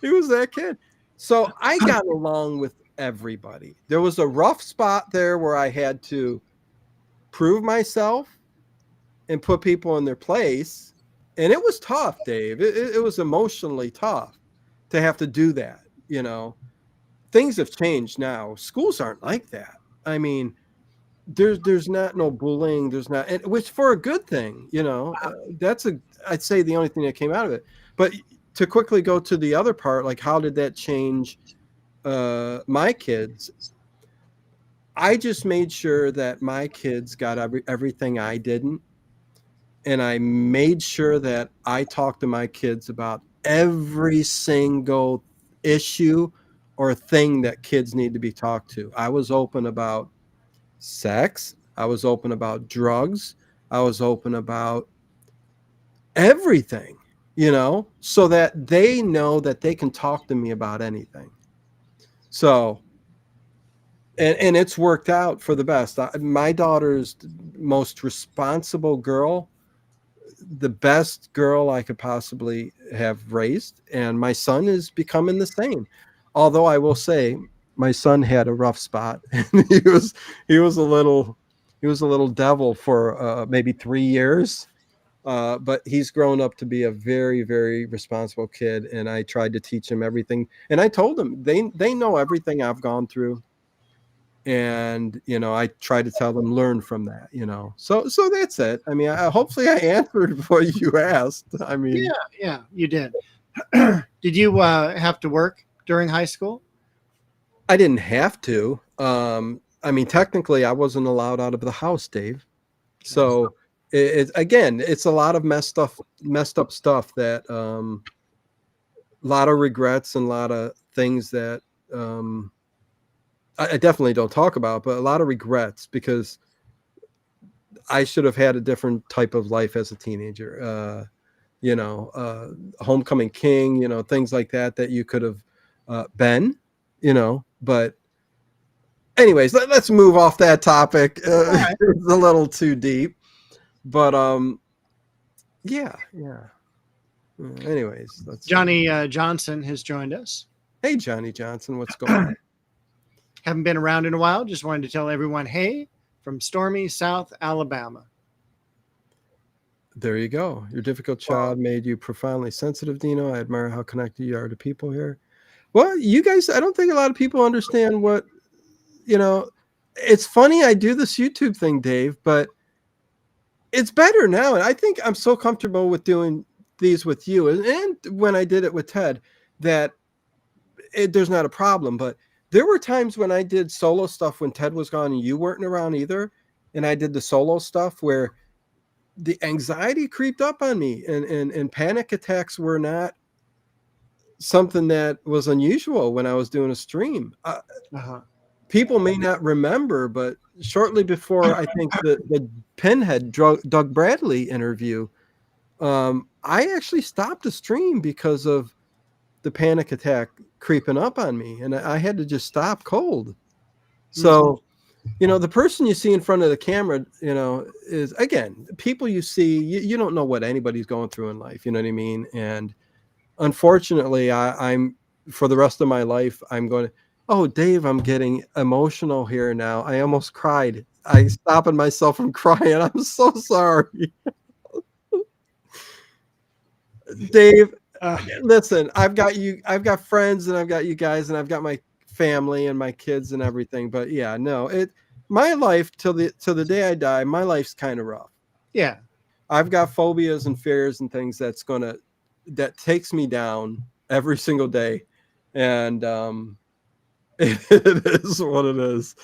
was that kid. So I got along with everybody. There was a rough spot there where I had to prove myself and put people in their place. And it was tough, Dave. It was emotionally tough to have to do that. Things have changed now. Schools aren't like that. I mean, there's not no bullying. There's not, and which for a good thing, I'd say the only thing that came out of it. But to quickly go to the other part, like how did that change my kids? I just made sure that my kids got everything I didn't. And I made sure that I talked to my kids about every single issue or thing that kids need to be talked to. I was open about sex. I was open about drugs. I was open about everything, so that they know that they can talk to me about anything. So, and it's worked out for the best. My daughter's the most responsible girl, the best girl I could possibly have raised. And my son is becoming the same. Although I will say my son had a rough spot. he was a little, He was a little devil for maybe 3 years. But he's grown up to be a very, very responsible kid, and I tried to teach him everything. And I told him they know everything I've gone through, and I try to tell them learn from that. So that's it. I mean, hopefully I answered what you asked. I mean, Yeah, you did. Did you have to work during high school? I didn't have to. I mean, technically, I wasn't allowed out of the house, Dave. So again, it's a lot of messed up stuff that a lot of regrets and a lot of things that I definitely don't talk about, but a lot of regrets because I should have had a different type of life as a teenager. Homecoming king, things like that you could have been, but anyways, let's move off that topic. Right. It's a little too deep, but yeah. Anyways, Johnny Johnson has joined us. Hey, Johnny Johnson, what's going on? Haven't been around in a while. Just wanted to tell everyone, hey, from stormy South Alabama. There you go. Your difficult child made you profoundly sensitive, Dino. I admire how connected you are to people here. Well, you guys, I don't think a lot of people understand what, it's funny I do this YouTube thing, Dave, but it's better now. And I think I'm so comfortable with doing these with you. And when I did it with Ted, that there's not a problem. But there were times when I did solo stuff when Ted was gone and you weren't around either. And I did the solo stuff where the anxiety creeped up on me and panic attacks were not something that was unusual when I was doing a stream. People may not remember, but shortly before I think the Pinhead Doug Bradley interview, I actually stopped the stream because of the panic attack creeping up on me, and I had to just stop cold. So, the person you see in front of the camera, is, again, people you see, you don't know what anybody's going through in life. You know what I mean? And unfortunately, I'm for the rest of my life, I'm going to, oh, Dave, I'm getting emotional here now. I almost cried. I stopping myself from crying. I'm so sorry. Dave, listen, I've got friends and I've got you guys and I've got my family and my kids and everything. But yeah, no, my life till the day I die, my life's kind of rough. Yeah. I've got phobias and fears and things that takes me down every single day. And it is what it is.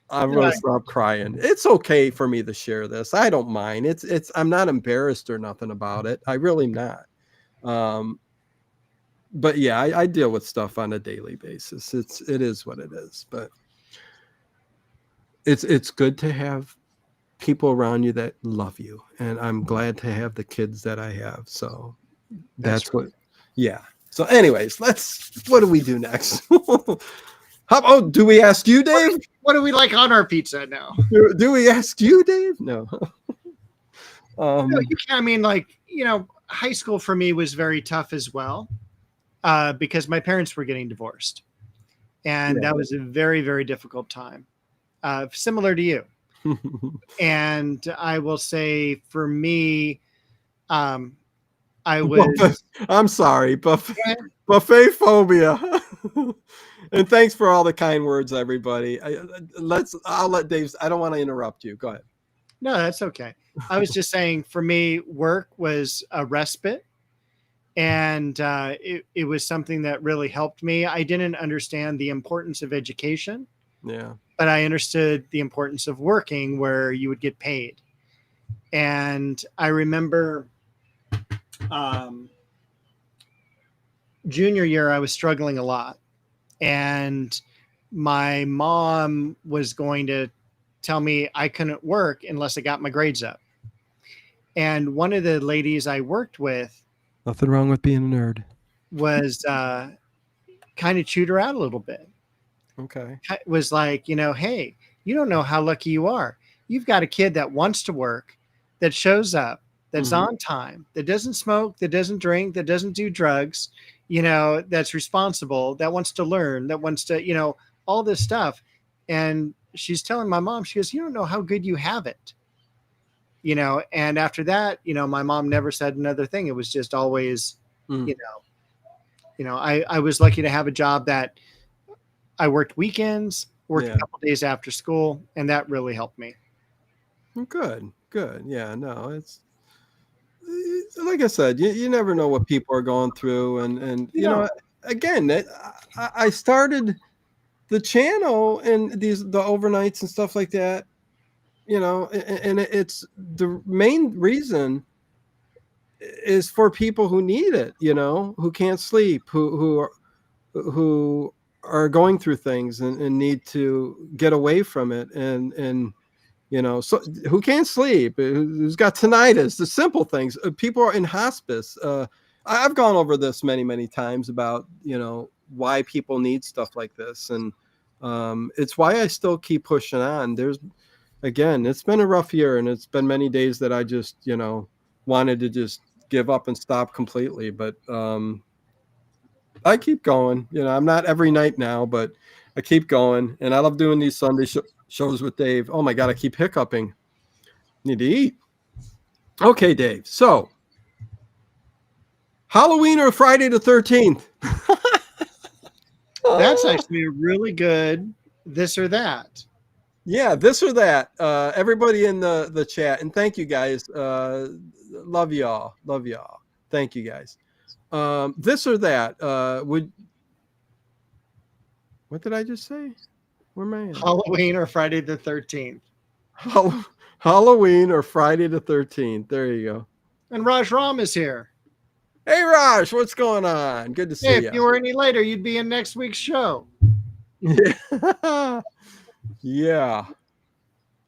I'm going to stop crying. It's okay for me to share this. I don't mind. I'm not embarrassed or nothing about it. I really not. But yeah, I deal with stuff on a daily basis. It is what it is, but it's good to have people around you that love you. And I'm glad to have the kids that I have. So that's what, yeah. So anyways, what do we do next? Do we ask you, Dave? What do we like on our pizza now? Do we ask you, Dave? No. No, I mean, high school for me was very tough as well, because my parents were getting divorced, and that was a very, very difficult time, similar to you. And I will say, for me, I was. I'm sorry, buffet phobia. And thanks for all the kind words, everybody. I'll let Dave. I don't want to interrupt you. Go ahead. No, that's okay. I was just saying, for me, work was a respite, and it was something that really helped me. I didn't understand the importance of education, but I understood the importance of working where you would get paid. And I remember junior year, I was struggling a lot. And my mom was going to tell me I couldn't work unless I got my grades up. And one of the ladies I worked with, nothing wrong with being a nerd, was kind of chewed her out a little bit. Okay. Was like, hey, you don't know how lucky you are. You've got a kid that wants to work, that shows up, that's on time, that doesn't smoke, that doesn't drink, that doesn't do drugs, that's responsible, that wants to learn, that wants to, all this stuff. And she's telling my mom, she goes, "You don't know how good you have it." And after that, my mom never said another thing. It was just always, Mm. I was lucky to have a job that I worked weekends, worked Yeah. a couple days after school, and that really helped me. Good. Yeah, no, it's like I said, you never know what people are going through, and again, I started the channel and the overnights and stuff like that, and it's the main reason is for people who need it, who can't sleep, who are going through things and need to get away from it, and so who can't sleep, who's got tinnitus, the simple things. People are in hospice. I've gone over this many times about why people need stuff like this, and it's why I still keep pushing on. Again, it's been a rough year, and it's been many days that I just wanted to just give up and stop completely, but I keep going. I'm not every night now, but I keep going, and I love doing these Sunday shows with Dave. Oh my God, I keep hiccuping. Need to eat. Okay, Dave. So, Halloween or Friday the 13th? That's actually a really good this or that. Yeah, this or that. Everybody in the chat, and thank you guys. Love y'all. Thank you guys. This or that. What did I just say? Where am I at? Halloween or Friday the 13th. Halloween or Friday the 13th. There you go. And Raj Ram is here. Hey, Raj, what's going on? Good to see Hey, you. if you were any later, you'd be in next week's show. Yeah. Yeah.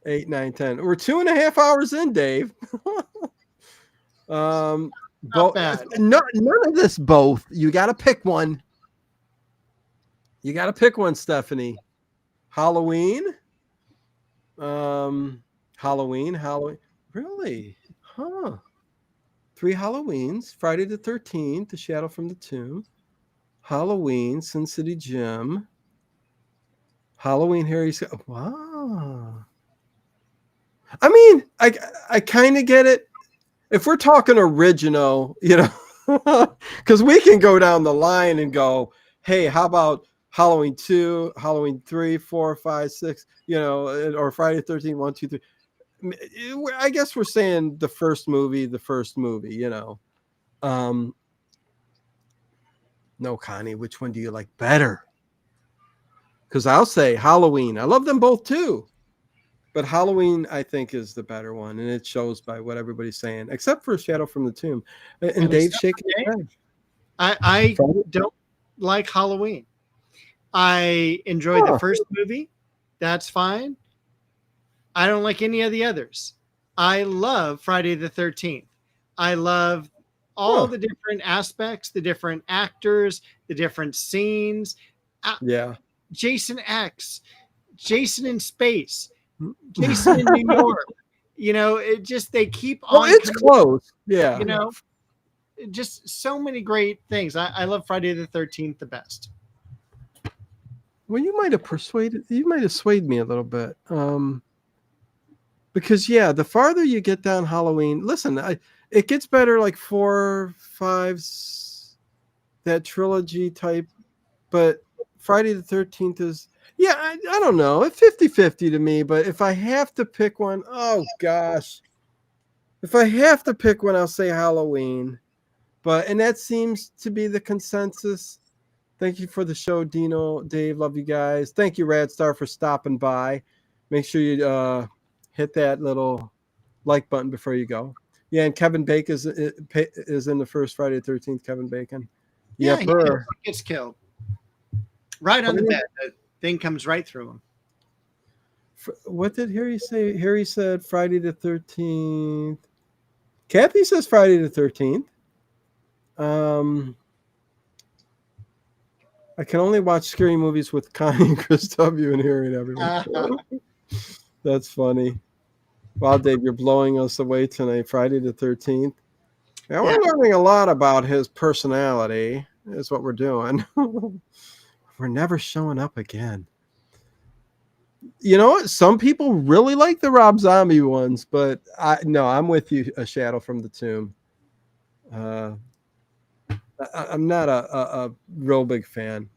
8, 9, 10. We're 2.5 hours in, Dave. Not bad. None of this both. You got to pick one. Stephanie. Halloween. Halloween. Really? Huh. 3 Halloweens. Friday the 13th, The Shadow from the Tomb. Halloween, Sin City Gym. Halloween, Harry Scott. Wow. I mean, I kind of get it. If we're talking original, because we can go down the line and go, hey, how about Halloween 2, Halloween 3, 4, 5, 6, or Friday the 13th, 1, 2, 3. I guess we're saying the first movie. No, Connie, which one do you like better? Because I'll say Halloween. I love them both too. But Halloween, I think, is the better one, and it shows by what everybody's saying, except for Shadow from the Tomb. And Dave's shaking his head. I don't like Halloween. I enjoyed the first movie. That's fine. I don't like any of the others. I love Friday the 13th. I love all the different aspects, the different actors, the different scenes. Yeah. Jason X, Jason in space, Jason in New York. It just, they keep on. Well, it's close. Yeah. Just so many great things. I love Friday the 13th the best. Well, you might have swayed me a little bit. Because the farther you get down Halloween, listen, it gets better like 4, 5, that trilogy type, but Friday the 13th is, I don't know, it's 50-50 to me, but if I have to pick one, oh gosh. If I have to pick one, I'll say Halloween. And that seems to be the consensus. Thank you for the show, Dino, Dave. Love you guys. Thank you, Radstar, for stopping by. Make sure you hit that little like button before you go. Yeah, and Kevin Bacon is in the first Friday the 13th. Kevin Bacon. Yeah, he gets killed. Right on the bed. The thing comes right through him. What did Harry say? Harry said Friday the 13th. Kathy says Friday the 13th. I can only watch scary movies with Connie and Chris W. and hearing everyone. That's funny. Wow, Dave, you're blowing us away tonight. Friday the 13th. Now we're learning a lot about his personality, is what we're doing. We're never showing up again. You know what? Some people really like the Rob Zombie ones, but I'm with you. A Shadow from the Tomb. I'm not a real big fan.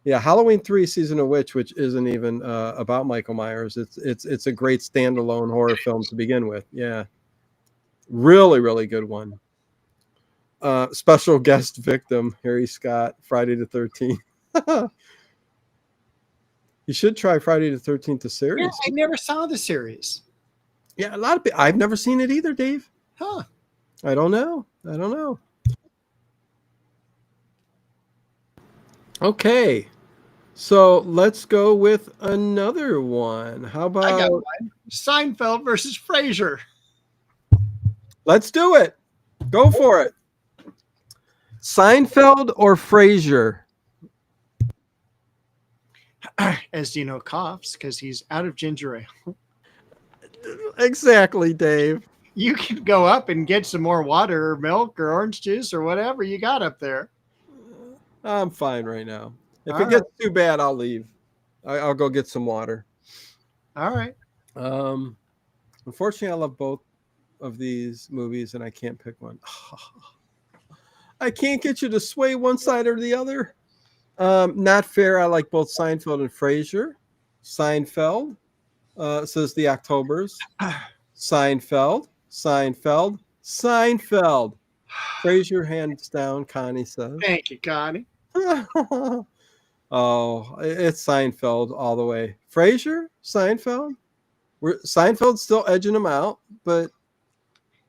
Yeah, Halloween 3: Season of Witch, which isn't even about Michael Myers. It's a great standalone horror film to begin with. Yeah, really really good one. Special guest victim Harry Scott, Friday the 13th. You should try Friday the 13th, the Yeah, series. I never saw the series. Yeah, a lot of people. I've never seen it either, Dave. Huh. I don't know. Okay, so let's go with another one. How I got about one. Seinfeld versus Frasier. let's do it? Go for it. Seinfeld or Frasier? As Dino coughs because he's out of ginger ale. Exactly, Dave. You can go up and get some more water or milk or orange juice or whatever you got up there. I'm fine right now. If All it gets too bad, I'll leave. I'll go get some water. All right. Unfortunately, I love both of these movies, and I can't pick one. I can't get you to sway one side or the other. Not fair. I like both Seinfeld and Frasier. Seinfeld, says the Octobers. Seinfeld. Frasier, hands down, Connie says. Thank you, Connie. Oh, it's Seinfeld all the way. Frasier, Seinfeld. Seinfeld's still edging them out, but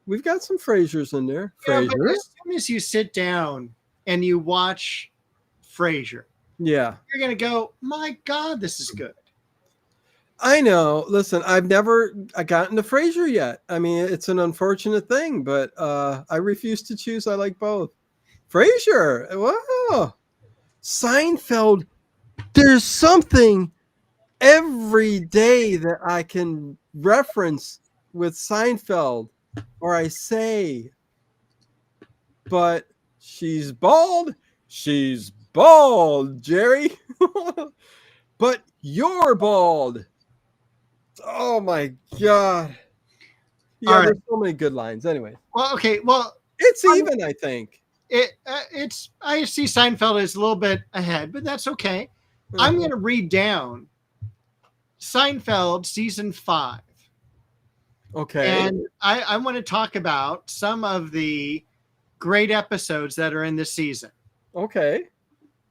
we've got some Frasiers in there. Yeah, Frasier. but as soon as you sit down and you watch Frasier, Yeah. you're going to go, my God, this is good. I know. Listen, I've never gotten to Frasier yet. I mean, it's an unfortunate thing, but I refuse to choose. I like both. Frasier. Wow. Seinfeld. There's something every day that I can reference with Seinfeld, or I say, but she's bald. She's bald, Jerry. But you're bald. Oh my God. Yeah, All right. there's so many good lines. Anyway, Well, okay. Well, it's even, I think. it's I see Seinfeld is a little bit ahead, but that's okay. I'm going to read down Seinfeld season 5. Okay. And I want to talk about some of the great episodes that are in this season. Okay.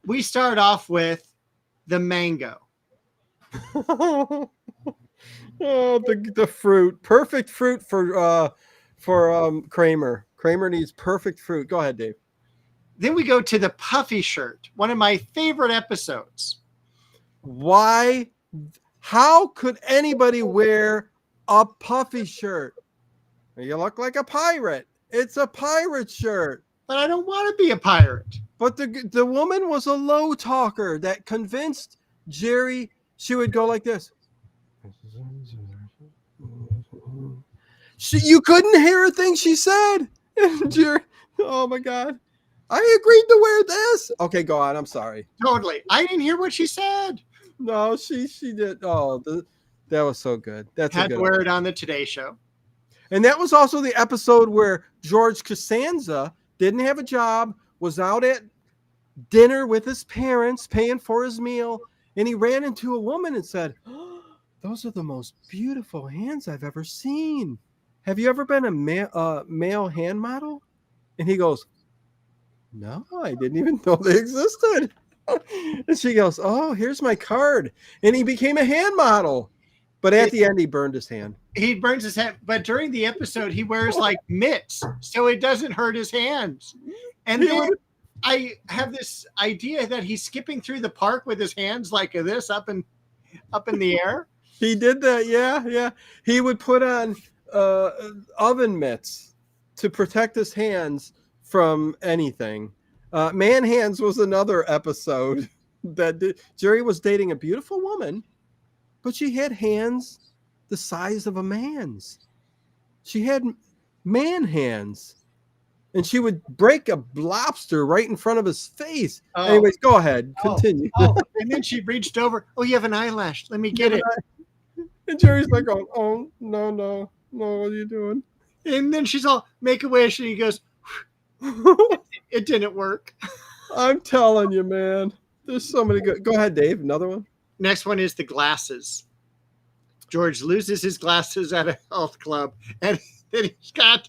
We start off with the mango. Oh, the fruit. Perfect fruit for Kramer. Kramer needs perfect fruit. Go ahead, Dave. Then we go to the puffy shirt, one of my favorite episodes. Why? How could anybody wear a puffy shirt? You look like a pirate. It's a pirate shirt. But I don't want to be a pirate. But the woman was a low talker that convinced Jerry she would go like this. You couldn't hear a thing she said. Jerry, oh my God. I agreed to wear this. Okay, go on. I'm sorry. Totally. I didn't hear what she said. No, she did. Oh, that was so good. That's Had a good to wear it on the Today Show. And that was also the episode where George Costanza didn't have a job, was out at dinner with his parents, paying for his meal, and he ran into a woman and said, oh, those are the most beautiful hands I've ever seen. Have you ever been a male hand model? And he goes, no, I didn't even know they existed. And she goes, oh, here's my card. And he became a hand model. But at the end, he burned his hand. He burns his hand. But during the episode, he wears like mitts so it doesn't hurt his hands. And then I have this idea that he's skipping through the park with his hands like this up in the air. He did that. Yeah. He would put on oven mitts to protect his hands from anything. Man Hands was another episode that Jerry was dating a beautiful woman, but she had hands the size of a man's. She had man hands. And she would break a lobster right in front of his face. Anyways, go ahead. Continue. And then she reached over. Oh, you have an eyelash. Let me get it. And Jerry's like, oh, no, no, no, what are you doing? And then she's all, make a wish. And he goes, it didn't work. I'm telling you, man. There's so many good. Go ahead, Dave. Another one. Next one is the glasses. George loses his glasses at a health club, and then he's got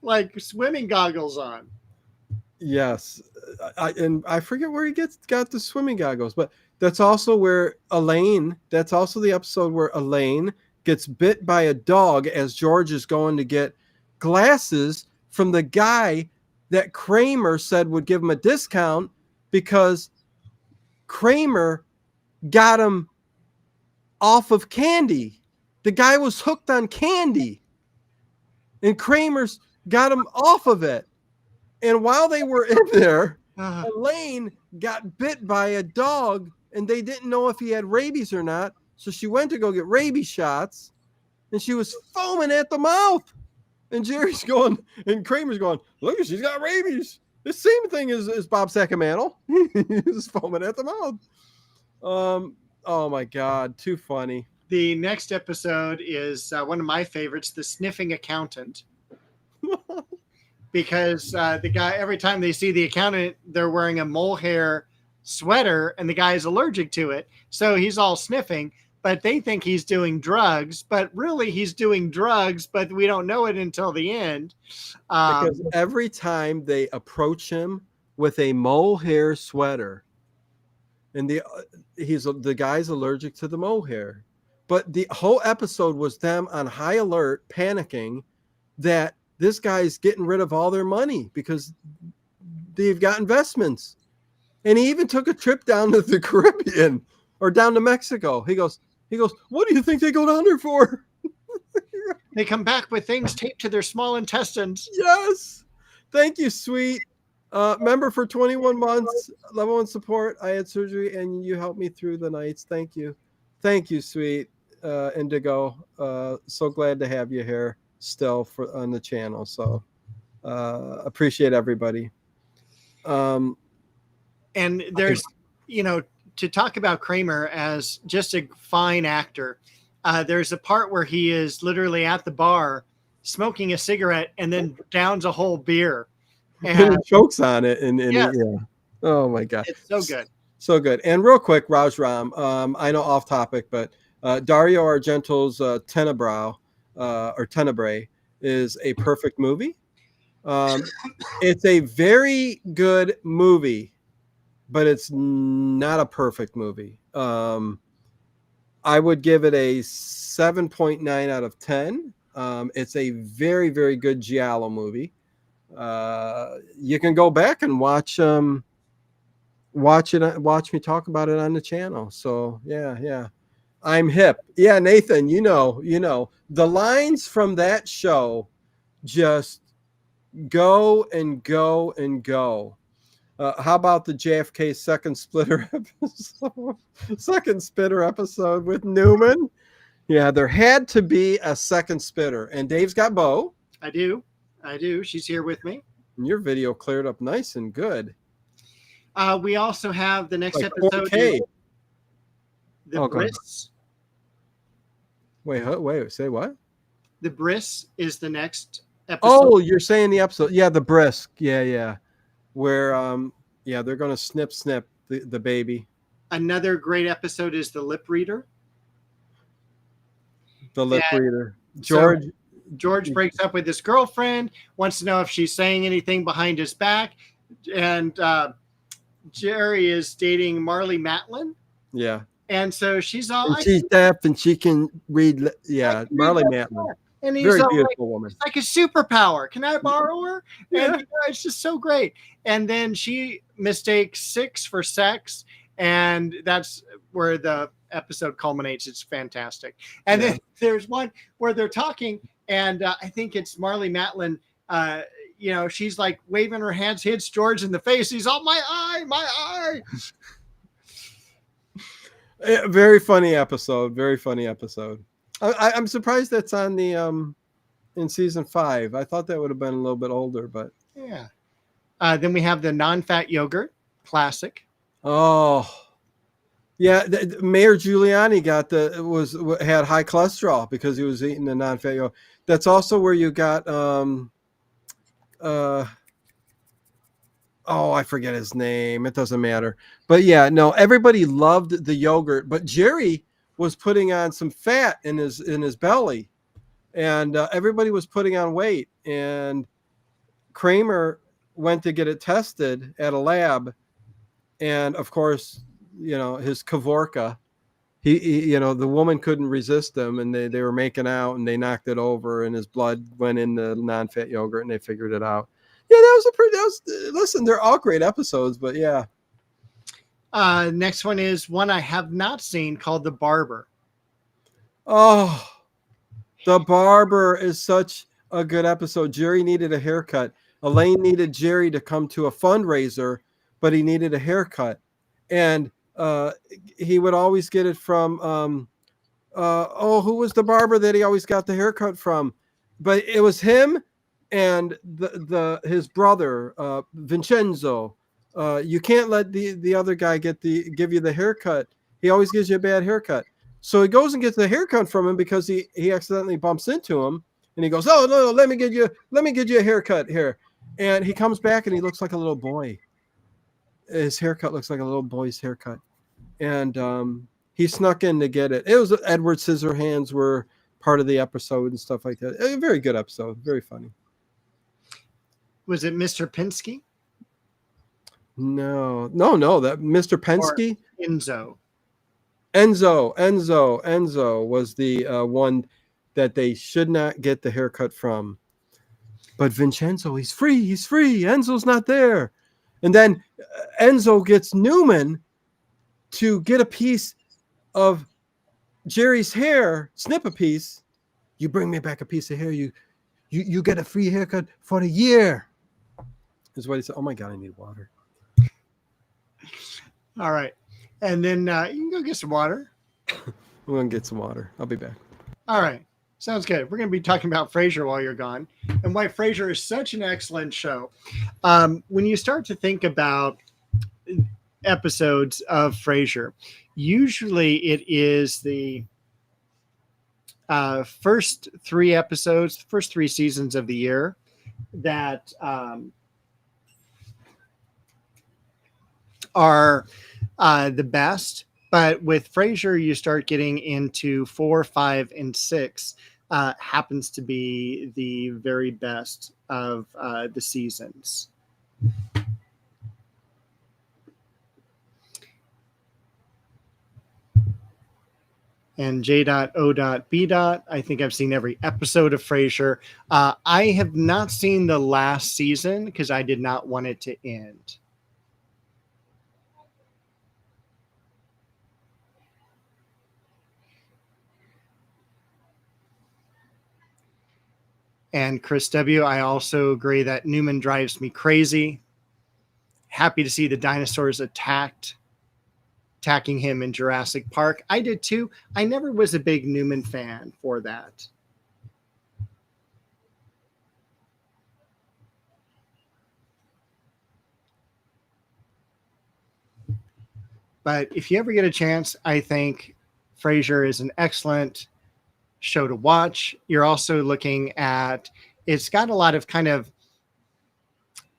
like swimming goggles on. Yes, I forget where he got the swimming goggles, but that's also where Elaine. That's also the episode where Elaine gets bit by a dog as George is going to get glasses from the guy that Kramer said would give him a discount because Kramer got him off of candy. The guy was hooked on candy, and Kramer's got him off of it. And while they were in there, Elaine got bit by a dog, and they didn't know if he had rabies or not. So she went to go get rabies shots, and she was foaming at the mouth. And Jerry's going, and Kramer's going, look, she's got rabies. The same thing as Bob Sacamano. He's foaming at the mouth. Oh my God, too funny. The next episode is one of my favorites, The Sniffing Accountant. Because the guy, every time they see the accountant, they're wearing a mohair sweater and the guy is allergic to it. So he's all sniffing, but they think he's doing drugs, but really he's doing drugs, but we don't know it until the end. Because every time they approach him with a mohair sweater, and the guy's allergic to the mohair, but the whole episode was them on high alert, panicking that this guy's getting rid of all their money because they've got investments. And he even took a trip down to the Caribbean or down to Mexico. He goes, what do you think they go down there for? They come back with things taped to their small intestines. Yes. Thank you, sweet. Member for 21 months, level 1 support. I had surgery and you helped me through the nights. Thank you. Thank you, sweet Indigo. So glad to have you here still on the channel. So appreciate everybody. And there's, to talk about Kramer as just a fine actor, there's a part where he is literally at the bar smoking a cigarette and then downs a whole beer. And chokes on it. And yes. Yeah. Oh my God. It's so good. So good. And real quick, Rajram, I know off topic, but Dario Argento's Tenebrae or Tenebrae is a perfect movie. It's a very good movie, but it's not a perfect movie. I would give it a 7.9 out of 10. It's a very, very good giallo movie. You can go back and watch me talk about it on the channel. So yeah. I'm hip. Yeah, Nathan, the lines from that show just go and go and go. How about the JFK second splitter episode with Newman? Yeah, there had to be a second spitter. And Dave's got Bo. I do. She's here with me. And your video cleared up nice and good. We also have the next like episode. 4K. The Briss. Wait, say what? The Briss is the next episode. Oh, you're saying the episode. Yeah, the Brisk. Yeah. Where they're gonna snip the baby. Another great episode is the Lip Reader. The Lip Reader. George breaks up with his girlfriend, wants to know if she's saying anything behind his back, and Jerry is dating Marley Matlin. Yeah. And so she's all. And she's deaf and she can read. Yeah, Marley Matlin. And he's very all beautiful woman. It's like a superpower. Can I borrow her? And it's just so great. And then she mistakes 6 for sex, and that's where the episode culminates. It's fantastic. And then there's one where they're talking, and I think it's Marley Matlin. She's like waving her hands, hits George in the face. He's all, my eye. Very funny episode. Very funny episode. I'm surprised that's on the in season 5. I thought that would have been a little bit older, but yeah. Then we have the non-fat yogurt classic. Oh, Yeah, Mayor Giuliani had high cholesterol because he was eating the non-fat yogurt. That's also where you got uh oh, I forget his name. It doesn't matter. But yeah, no, everybody loved the yogurt, but Jerry was putting on some fat in his belly, and everybody was putting on weight. And Kramer went to get it tested at a lab, and of course, his Kavorka. The woman couldn't resist him, and they were making out, and they knocked it over, and his blood went in the non-fat yogurt, and they figured it out. Yeah, listen, they're all great episodes, but yeah. Next one is one I have not seen called The Barber. Oh, The Barber is such a good episode. Jerry needed a haircut. Elaine needed Jerry to come to a fundraiser, but he needed a haircut. And he would always get it from who was the barber that he always got the haircut from? But it was him and his brother Vincenzo. You can't let the other guy give you the haircut. He always gives you a bad haircut. So he goes and gets the haircut from him because he accidentally bumps into him, and he goes, "Oh no, let me get you a haircut here." And he comes back and he looks like a little boy. His haircut looks like a little boy's haircut, and he snuck in to get it. It was Edward Scissorhands were part of the episode and stuff like that. A very good episode, very funny. Was it Mr. Pinsky? No, that Mr. Penske, Enzo was the one that they should not get the haircut from. But Vincenzo, he's free. Enzo's not there. And then Enzo gets Newman to get a piece of Jerry's hair, snip a piece. You bring me back a piece of hair, you get a free haircut for a year. Is what he said. Oh my God, I need water. All right. And then you can go get some water. I'm going to get some water. I'll be back. All right. Sounds good. We're going to be talking about Frasier while you're gone, and why Frasier is such an excellent show. When you start to think about episodes of Frasier, usually it is the first three seasons of the year that are the best. But with Frasier, you start getting into 4, 5, and 6. Happens to be the very best of the seasons. And J.O.B. I think I've seen every episode of Frasier. I have not seen the last season because I did not want it to end. And Chris W., I also agree that Newman drives me crazy. Happy to see the dinosaurs attacking him in Jurassic Park. I did too. I never was a big Newman fan for that. But if you ever get a chance, I think Frasier is an excellent show to watch. You're also looking at, it's got a lot of kind of,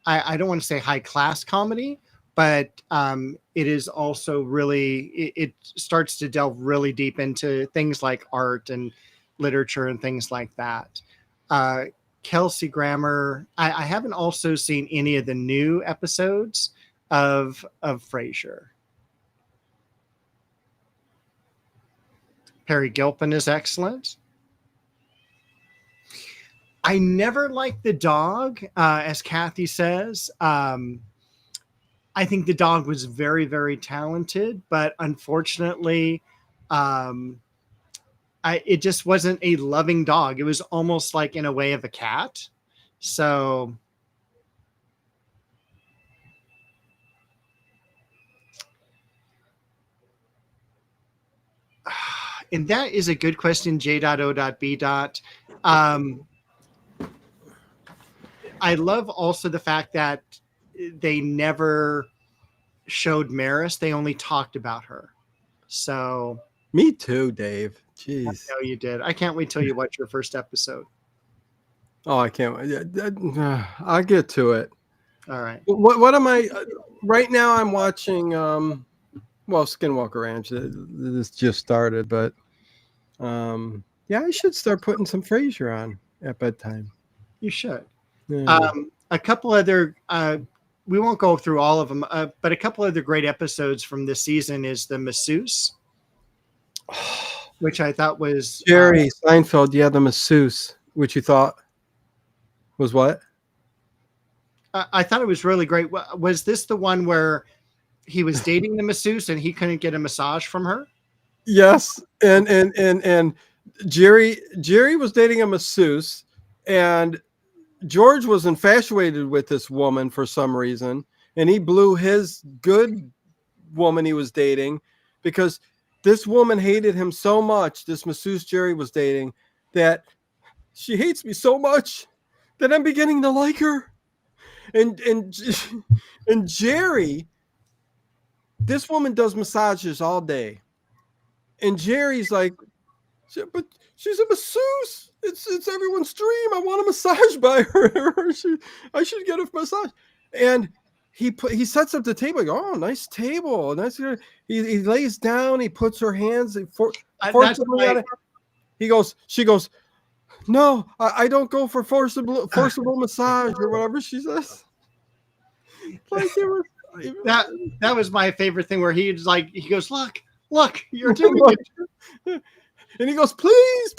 I don't want to say high class comedy, but it is also really, it starts to delve really deep into things like art and literature and things like that. Kelsey Grammer, I haven't also seen any of the new episodes of Frasier. Perry Gilpin is excellent. I never liked the dog, as Kathy says. I think the dog was very, very talented, but unfortunately, it just wasn't a loving dog. It was almost like in a way of a cat. So and that is a good question, J.O.B. I love also the fact that they never showed Maris. They only talked about her. So Me too, Dave. I Jeez. know you did. I can't wait till you watch your first episode. Oh, I can't. I'll get to it. All right. What am I? Right now, I'm watching. Well, Skinwalker Ranch. This just started, but yeah, I should start putting some Frasier on at bedtime. You should. Yeah. A couple other. We won't go through all of them, but a couple other great episodes from this season is the masseuse, which I thought was Jerry Seinfeld. Yeah, the masseuse, which you thought was what? I thought it was really great. Was this the one where he was dating the masseuse and he couldn't get a massage from her? Yes, and Jerry was dating a masseuse, and George was infatuated with this woman for some reason, and he blew his good woman he was dating because this woman hated him so much, this masseuse Jerry was dating, that she hates me so much that I'm beginning to like her. And Jerry, this woman does massages all day. And Jerry's like, but she's a masseuse. It's everyone's dream. I want a massage by her. I should get a massage. And he sets up the table. I go, oh, nice table. Nice. He lays down. He puts her hands. She goes, no, I don't go for forcible massage or whatever she says. Like it was, that was my favorite thing where he goes, look, you're doing it. And he goes, please.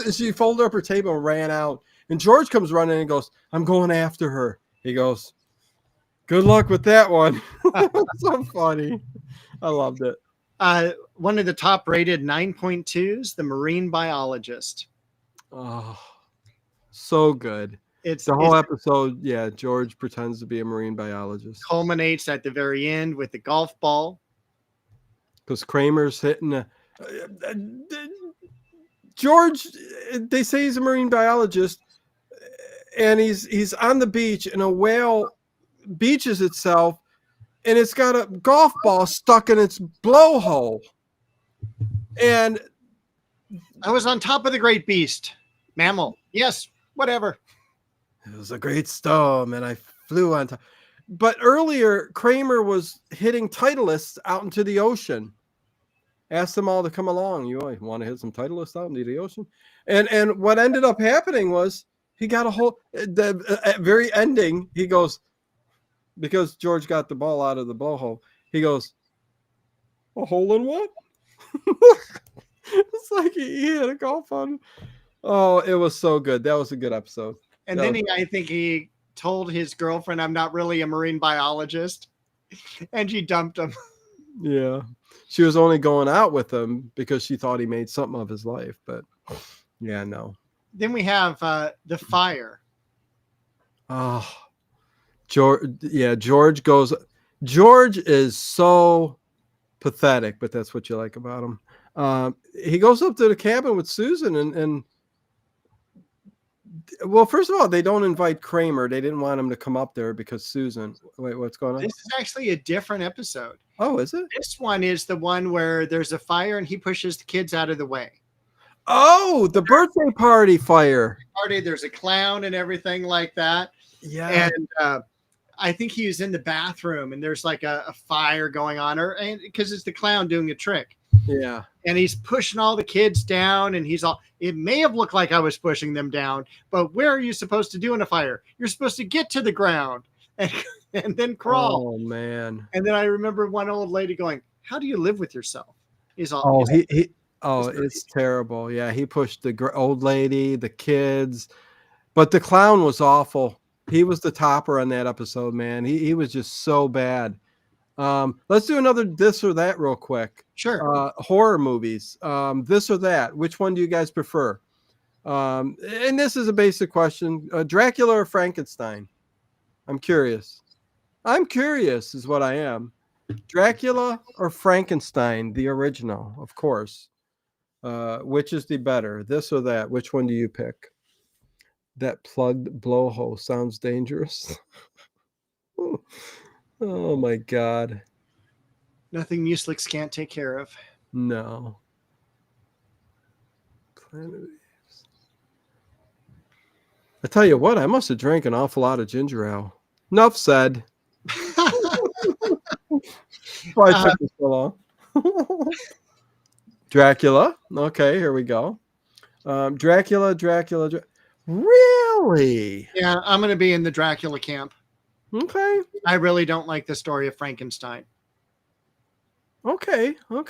And she folded up her table and ran out. And George comes running and goes, I'm going after her. He goes, good luck with that one. So funny. I loved it. One of the top rated 9.2s, The Marine Biologist. Oh, so good. It's the whole episode. Yeah. George pretends to be a marine biologist. Culminates at the very end with the golf ball. Because Kramer's hitting George, they say he's a marine biologist, and he's on the beach, and a whale beaches itself, and it's got a golf ball stuck in its blowhole. And I was on top of the great beast. Mammal. Yes, whatever. It was a great storm, and I flew on top. But earlier, Kramer was hitting Titleists out into the ocean. Asked them all to come along. You want to hit some Titleists out into the ocean? And what ended up happening was he got a whole, at very ending, he goes, because George got the ball out of the blowhole, he goes, a hole in what? It's like he had a golf on. Oh, it was so good. That was a good episode. And then I think he told his girlfriend, I'm not really a marine biologist. And she dumped him. Yeah. She was only going out with him because she thought he made something of his life. But yeah, no. Then we have the fire. Oh, George. Yeah, George goes. George is so pathetic, but that's what you like about him. He goes up to the cabin with Susan and well, first of all, they don't invite Kramer. They didn't want him to come up there because Susan. Wait, what's going on? This is actually a different episode. Oh, is it? This one is the one where there's a fire and he pushes the kids out of the way. Oh, the birthday party fire. There's a clown and everything like that. Yeah. And I think he was in the bathroom and there's like a fire going on, and because it's the clown doing a trick. Yeah. And he's pushing all the kids down, and he's all, it may have looked like I was pushing them down, but where are you supposed to do in a fire? You're supposed to get to the ground and then crawl. Oh, man. And then I remember one old lady going, how do you live with yourself? He's all, it's terrible. Yeah. He pushed the old lady, the kids, but the clown was awful. He was the topper on that episode, man. He was just so bad. Let's do another this or that real quick. Sure. Horror movies. This or that. Which one do you guys prefer? And this is a basic question. Dracula or Frankenstein? I'm curious. I'm curious is what I am. Dracula or Frankenstein, the original, of course. Which is the better? This or that? Which one do you pick? That plugged blowhole sounds dangerous. Oh my God. Nothing Muslix can't take care of. No. Planet of the Apes. I tell you what, I must have drank an awful lot of ginger ale. Enough said. Why it took me so long. Dracula. Okay, here we go. Dracula. Really? Yeah, I'm going to be in the Dracula camp. Okay. I really don't like the story of Frankenstein. Okay. Well,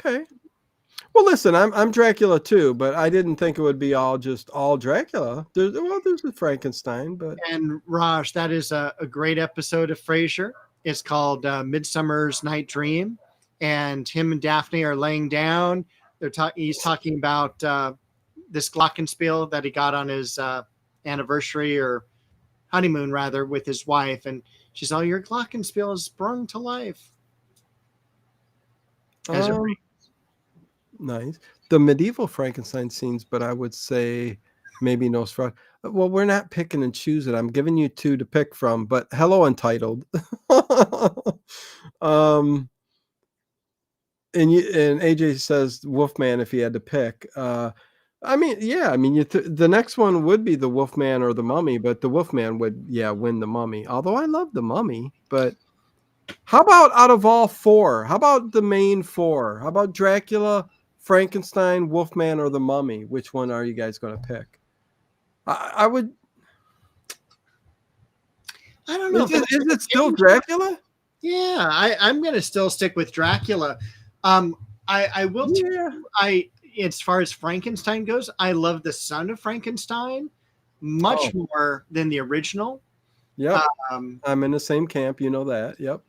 listen, I'm Dracula too, but I didn't think it would be all Dracula. There's a Frankenstein, but And Raj, that is a great episode of Frasier. It's called Midsummer's Night Dream, and him and Daphne are laying down. He's talking about this glockenspiel that he got on his anniversary or honeymoon, rather, with his wife, and she's all, "Your glockenspiel is sprung to life." As it nice. The medieval Frankenstein scenes, but I would say maybe Nosferatu. Well, we're not picking and choosing. I'm giving you two to pick from, but hello, Untitled. And AJ says Wolfman if he had to pick. I mean, the next one would be the Wolfman or the Mummy, but the Wolfman would, win the Mummy. Although I love the Mummy, but how about out of all four? How about the main four? How about Dracula, Frankenstein, Wolfman, or the Mummy? Which one are you guys going to pick? I would. I don't know. Is it still Dracula? Yeah, I'm going to still stick with Dracula. I will. Yeah. As far as Frankenstein goes, I love the Son of Frankenstein much more than the original. Yep. I'm in the same camp. You know that. Yep.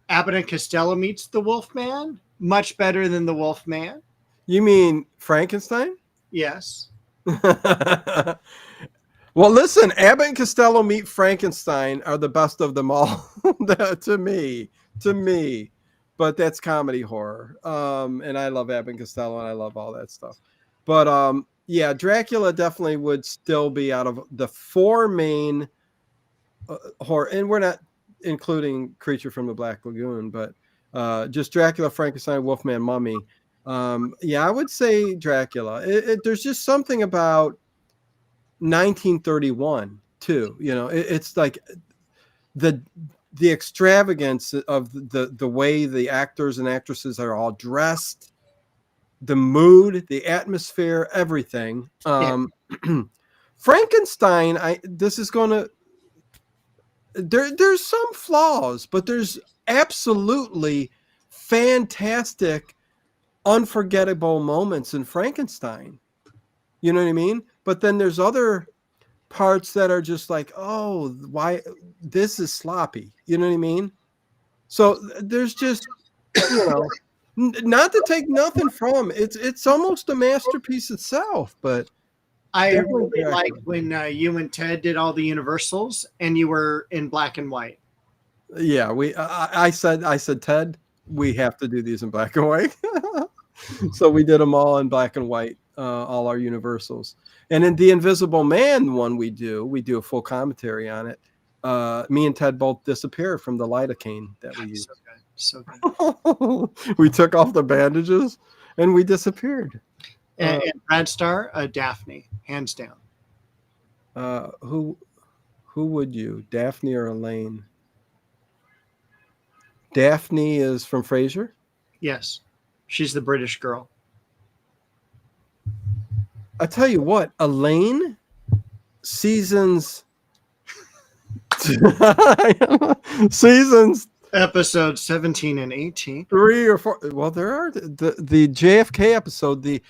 Abbott and Costello meets the Wolfman. Much better than the Wolfman. You mean Frankenstein? Yes. Well, listen, Abbott and Costello meet Frankenstein are the best of them all to me. But that's comedy horror. And I love Abbott and Costello and I love all that stuff. But Dracula definitely would still be out of the four main horror, and we're not including Creature from the Black Lagoon, but just Dracula, Frankenstein, Wolfman, Mummy. I would say Dracula. There's just something about 1931 too. It's like the extravagance of the way the actors and actresses are all dressed, the mood, the atmosphere, everything. Frankenstein, there's some flaws, but there's absolutely fantastic, unforgettable moments in Frankenstein. You know what I mean? But then there's other parts that are just like, oh, why this is sloppy. You know what I mean? So there's just, not to take nothing from it's almost a masterpiece itself. But I really liked when you and Ted did all the Universals and you were in black and white. Yeah, I said, Ted, we have to do these in black and white. So we did them all in black and white, all our Universals. And in the Invisible Man one we do a full commentary on it. Me and Ted both disappeared from the lidocaine that we used. So good. We took off the bandages and we disappeared. And Brad Starr, Daphne, hands down. Who would you, Daphne or Elaine? Daphne is from Frasier? Yes. She's the British girl. I tell you what, Elaine, seasons Episodes 17 and 18. 3 or 4. Well, there are the JFK episode, the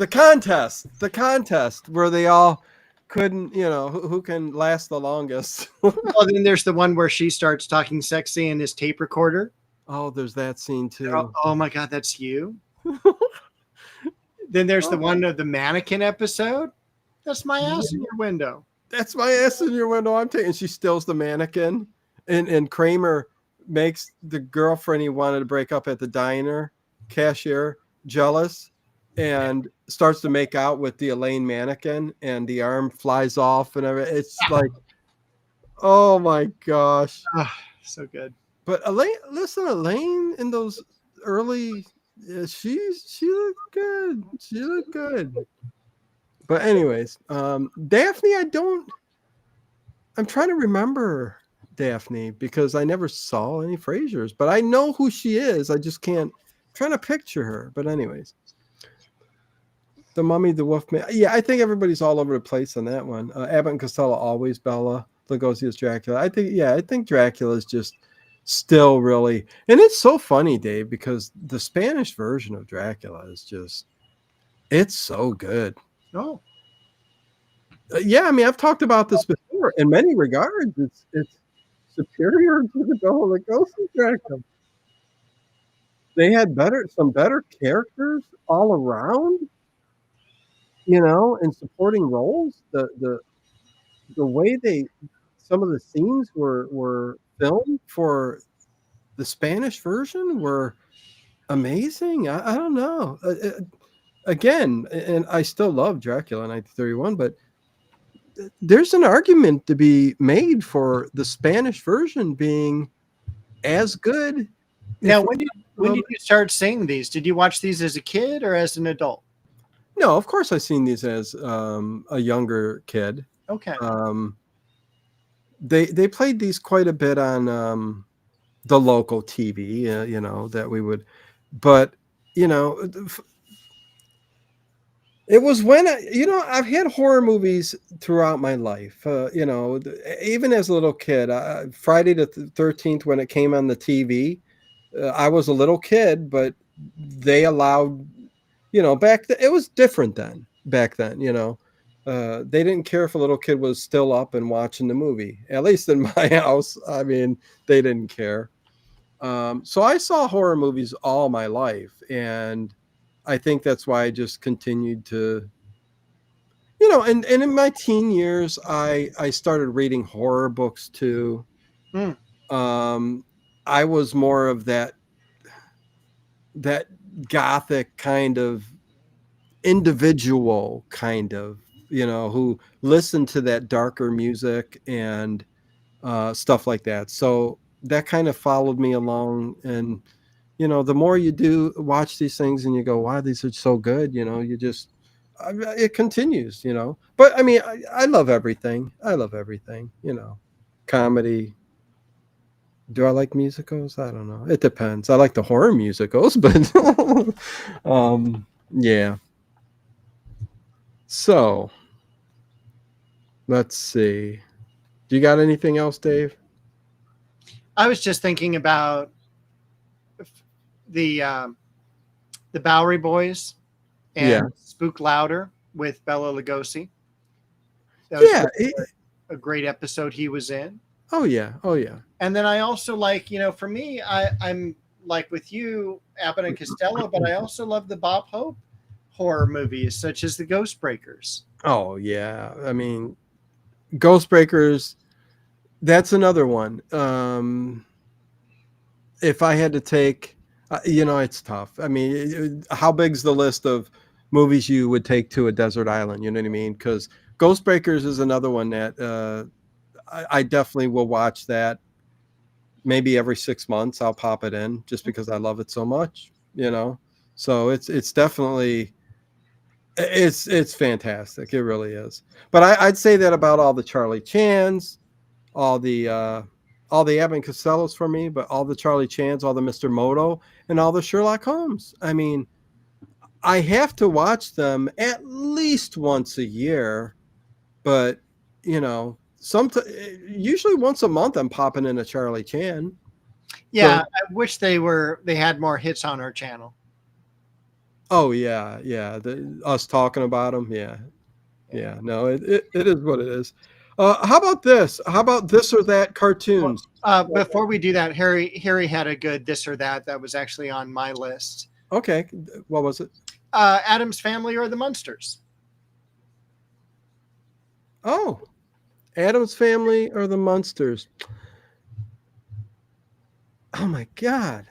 contest where they all couldn't, who can last the longest. Well, then there's the one where she starts talking sexy in his tape recorder. Oh, there's that scene too. Oh my God, that's you. Then there's the one of the mannequin episode. That's my ass in your window. That's my ass in your window. I'm taking. She steals the mannequin, and Kramer makes the girlfriend he wanted to break up at the diner, cashier, jealous, and starts to make out with the Elaine mannequin, and the arm flies off and everything. It's like, Oh my gosh. Ah, so good. But Elaine, listen, Elaine in those early, yeah, she looked good. She looked good. But anyways, Daphne, I'm trying to remember Daphne because I never saw any Frasers, but I know who she is. I just can't trying to picture her. But anyways, the Mummy, the Wolfman. Yeah, I think everybody's all over the place on that one. Abbott and Costello always Bella Lugosi as Dracula. I think Dracula is just still really, and it's so funny, Dave, because the Spanish version of Dracula is just, it's so good. Oh, Yeah, I mean, I've talked about this before. In many regards, it's superior to the Bela Lugosi Dracula. They had some better characters all around, in supporting roles. The way some of the scenes were filmed for the Spanish version were amazing. I don't know. Again, and I still love Dracula 1931, but there's an argument to be made for the Spanish version being as good. now If when did you start seeing these? Did you watch these as a kid or as an adult? No, of course I've seen these as a younger kid. Okay. They played these quite a bit on the local TV, that we would, but it was when I've had horror movies throughout my life. Even as a little kid, Friday the 13th when it came on the TV, I was a little kid, but they allowed, it was different then. Back then, they didn't care if a little kid was still up and watching the movie. At least in my house, I mean, they didn't care. So I saw horror movies all my life, and I think that's why I just continued to, and in my teen years, I started reading horror books too. Hmm. I was more of that gothic kind of individual kind of, who listened to that darker music and stuff like that. So that kind of followed me along. And, the more you do watch these things and you go, wow, these are so good, you just, it continues, But I mean, I love everything. I love everything, comedy. Do I like musicals? I don't know. It depends. I like the horror musicals, but yeah. So let's see. Do you got anything else, Dave? I was just thinking about the um, the Bowery Boys Yeah. and Spook Louder with Bela Lugosi. That was Yeah. a great episode he was in. Oh yeah. Oh yeah. And then I also like, for me, I'm like with you, Abbott and Costello, but I also love the Bob Hope horror movies, such as the Ghost Breakers. Oh yeah. I mean, Ghostbreakers. That's another one. If I had to take, it's tough. I mean, how big's the list of movies you would take to a desert island? You know what I mean? Because Ghostbreakers is another one that I definitely will watch that. Maybe every 6 months I'll pop it in just because I love it so much. So it's definitely it's fantastic. It really is. But I'd say that about all the Charlie Chans, all the Abbott and Costellos for me, but all the Charlie Chans, all the Mr. Moto, and all the Sherlock Holmes. I mean, I have to watch them at least once a year, but usually once a month I'm popping in a Charlie Chan. Yeah, So, I wish they had more hits on our channel. oh yeah, us talking about them, yeah. No, it is what it is. How about this? How about this or that cartoons? Before we do that, Harry had a good this or that was actually on my list. Okay, what was it? Adam's Family or the Munsters. Oh, Adam's Family or the Munsters? Oh my God,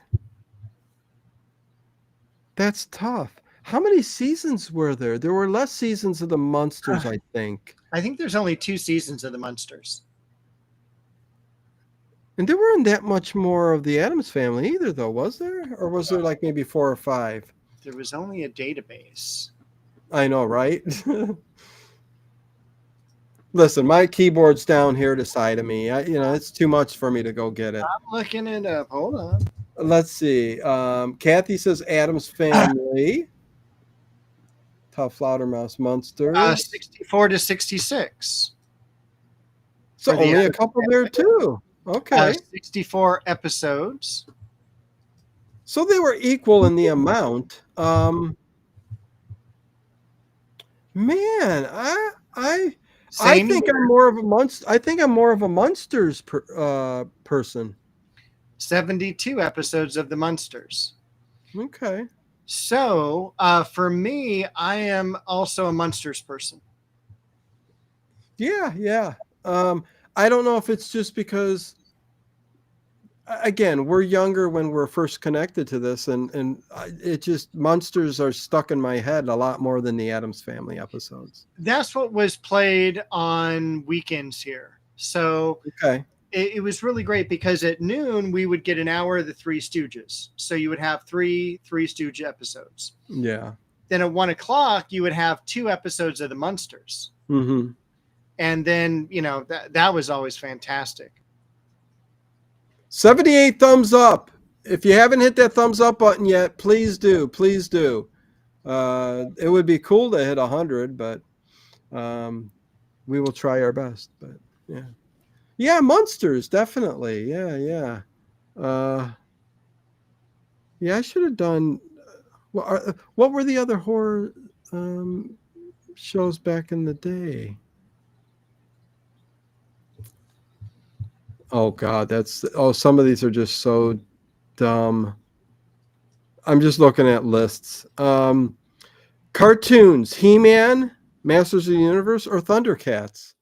that's tough. How many seasons were there? There were less seasons of the Munsters, I think. I think there's only 2 seasons of the Munsters. And there weren't that much more of the Addams Family either, though, was there? Or was there like maybe 4 or 5? There was only a database. I know, right? Listen, my keyboard's down here to the side of me. It's too much for me to go get it. I'm looking it up. Hold on. Let's see. Kathy says Addams Family. Tough Loudermouse Monsters. 64 to 66. So for the only a Addams couple there too. Okay. 64 episodes. So they were equal in the amount. Man, I Same think year. I'm more of a Munsters person. 72 episodes of the Munsters. Okay. So for me, I am also a Munsters person. Yeah. I don't know if it's just because, again, we're younger when we're first connected to this, and it just Munsters are stuck in my head a lot more than the Addams Family episodes. That's what was played on weekends here. So Okay. it was really great because at noon we would get an hour of the Three Stooges. So you would have three Stooge episodes. Yeah. Then at 1 o'clock you would have 2 episodes of the Munsters. Mm-hmm. And then, that was always fantastic. 78 thumbs up. If you haven't hit that thumbs up button yet, please do. Please do. It would be cool to hit 100, but we will try our best. But yeah. Yeah, Munsters, definitely. Yeah. Yeah, I should have done. What were the other horror shows back in the day? Oh God, some of these are just so dumb. I'm just looking at lists. Cartoons: He-Man, Masters of the Universe, or Thundercats?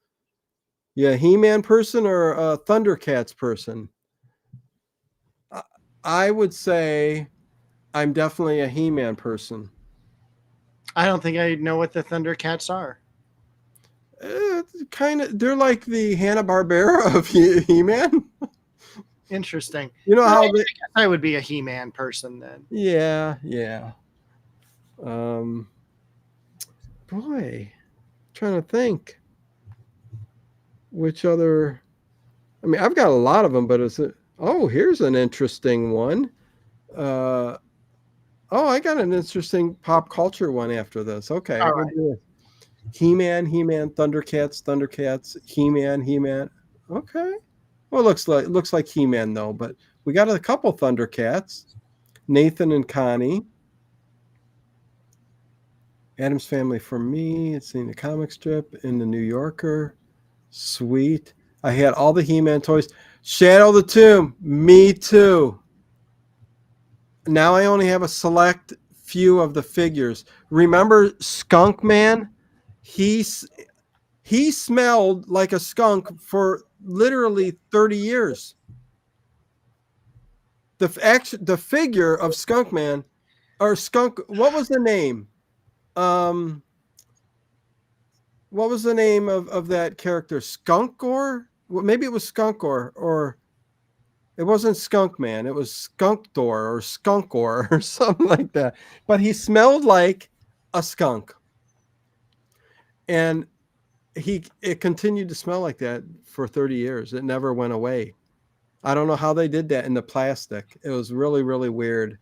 Yeah, He-Man person or a Thundercats person? I would say I'm definitely a He-Man person. I don't think I know what the Thundercats are. They're like the Hanna-Barbera of He-Man. Interesting. You know how I would be a He-Man person then. Yeah. Boy, trying to think which other. I mean, I've got a lot of them, but here's an interesting one. I got an interesting pop culture one after this. Okay, All right. He-Man, Thundercats, He-Man. Okay. Well, it looks like He-Man though, but we got a couple Thundercats, Nathan and Connie. Addams Family for me. It's in the comic strip in the New Yorker. Sweet. I had all the He-Man toys. Shadow the Tomb. Me too. Now I only have a select few of the figures. Remember Skunk Man? He smelled like a skunk for literally 30 years. The figure of Skunk Man or Skunk, what was the name? What was the name of that character? Skunkor? Well, maybe it was Skunkor, or it wasn't Skunk Man. It was Skunkdor or Skunkor or something like that. But he smelled like a skunk, and it continued to smell like that for 30 years. It never went away. I don't know how they did that in the plastic. It was really, really weird.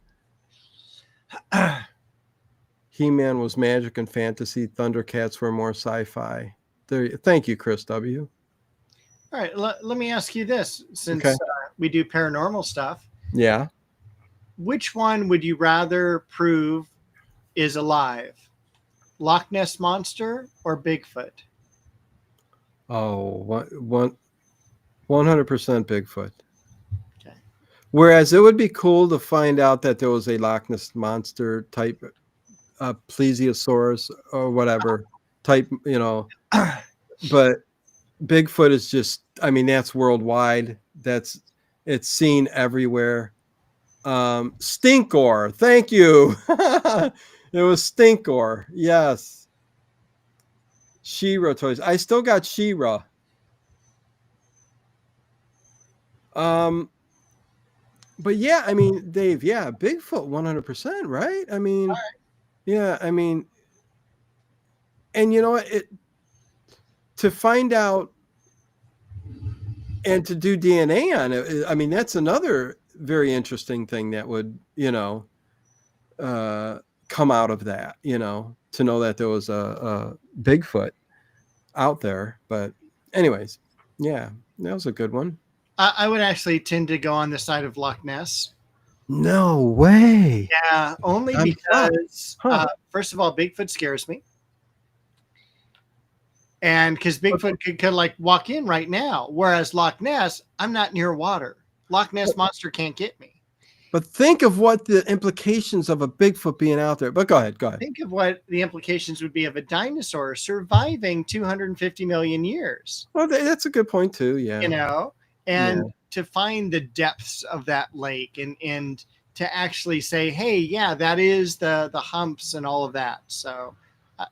He-Man was magic and fantasy. Thundercats were more sci-fi. Thank you, Chris W. All right, let me ask you this, since we do paranormal stuff. Yeah. Which one would you rather prove is alive? Loch Ness Monster or Bigfoot? Oh, 100% Bigfoot. Okay. Whereas it would be cool to find out that there was a Loch Ness Monster type plesiosaurus or whatever type, but Bigfoot is just, I mean, that's worldwide. It's seen everywhere. Stinkor. Thank you. It was Stinkor. Yes. She-Ra toys. I still got She-Ra. But yeah, I mean, Dave, yeah, Bigfoot 100%, right? I mean, yeah, I mean, and you know what? To find out and to do DNA on it, I mean, that's another very interesting thing that would, come out of that, to know that there was a Bigfoot out there. But anyways, yeah, that was a good one. I would actually tend to go on the side of Loch Ness. No way. Yeah, only I'm shocked. because Huh. first of all, Bigfoot scares me, and because Bigfoot could like walk in right now, whereas Loch Ness, I'm not near water. Loch Ness monster can't get me. But think of what the implications of a Bigfoot being out there. But go ahead, go ahead. Think of what the implications would be of a dinosaur surviving 250 million years. Well, that's a good point too. Yeah. You know, and Yeah. to find the depths of that lake and to actually say, hey, yeah, that is the humps and all of that. So,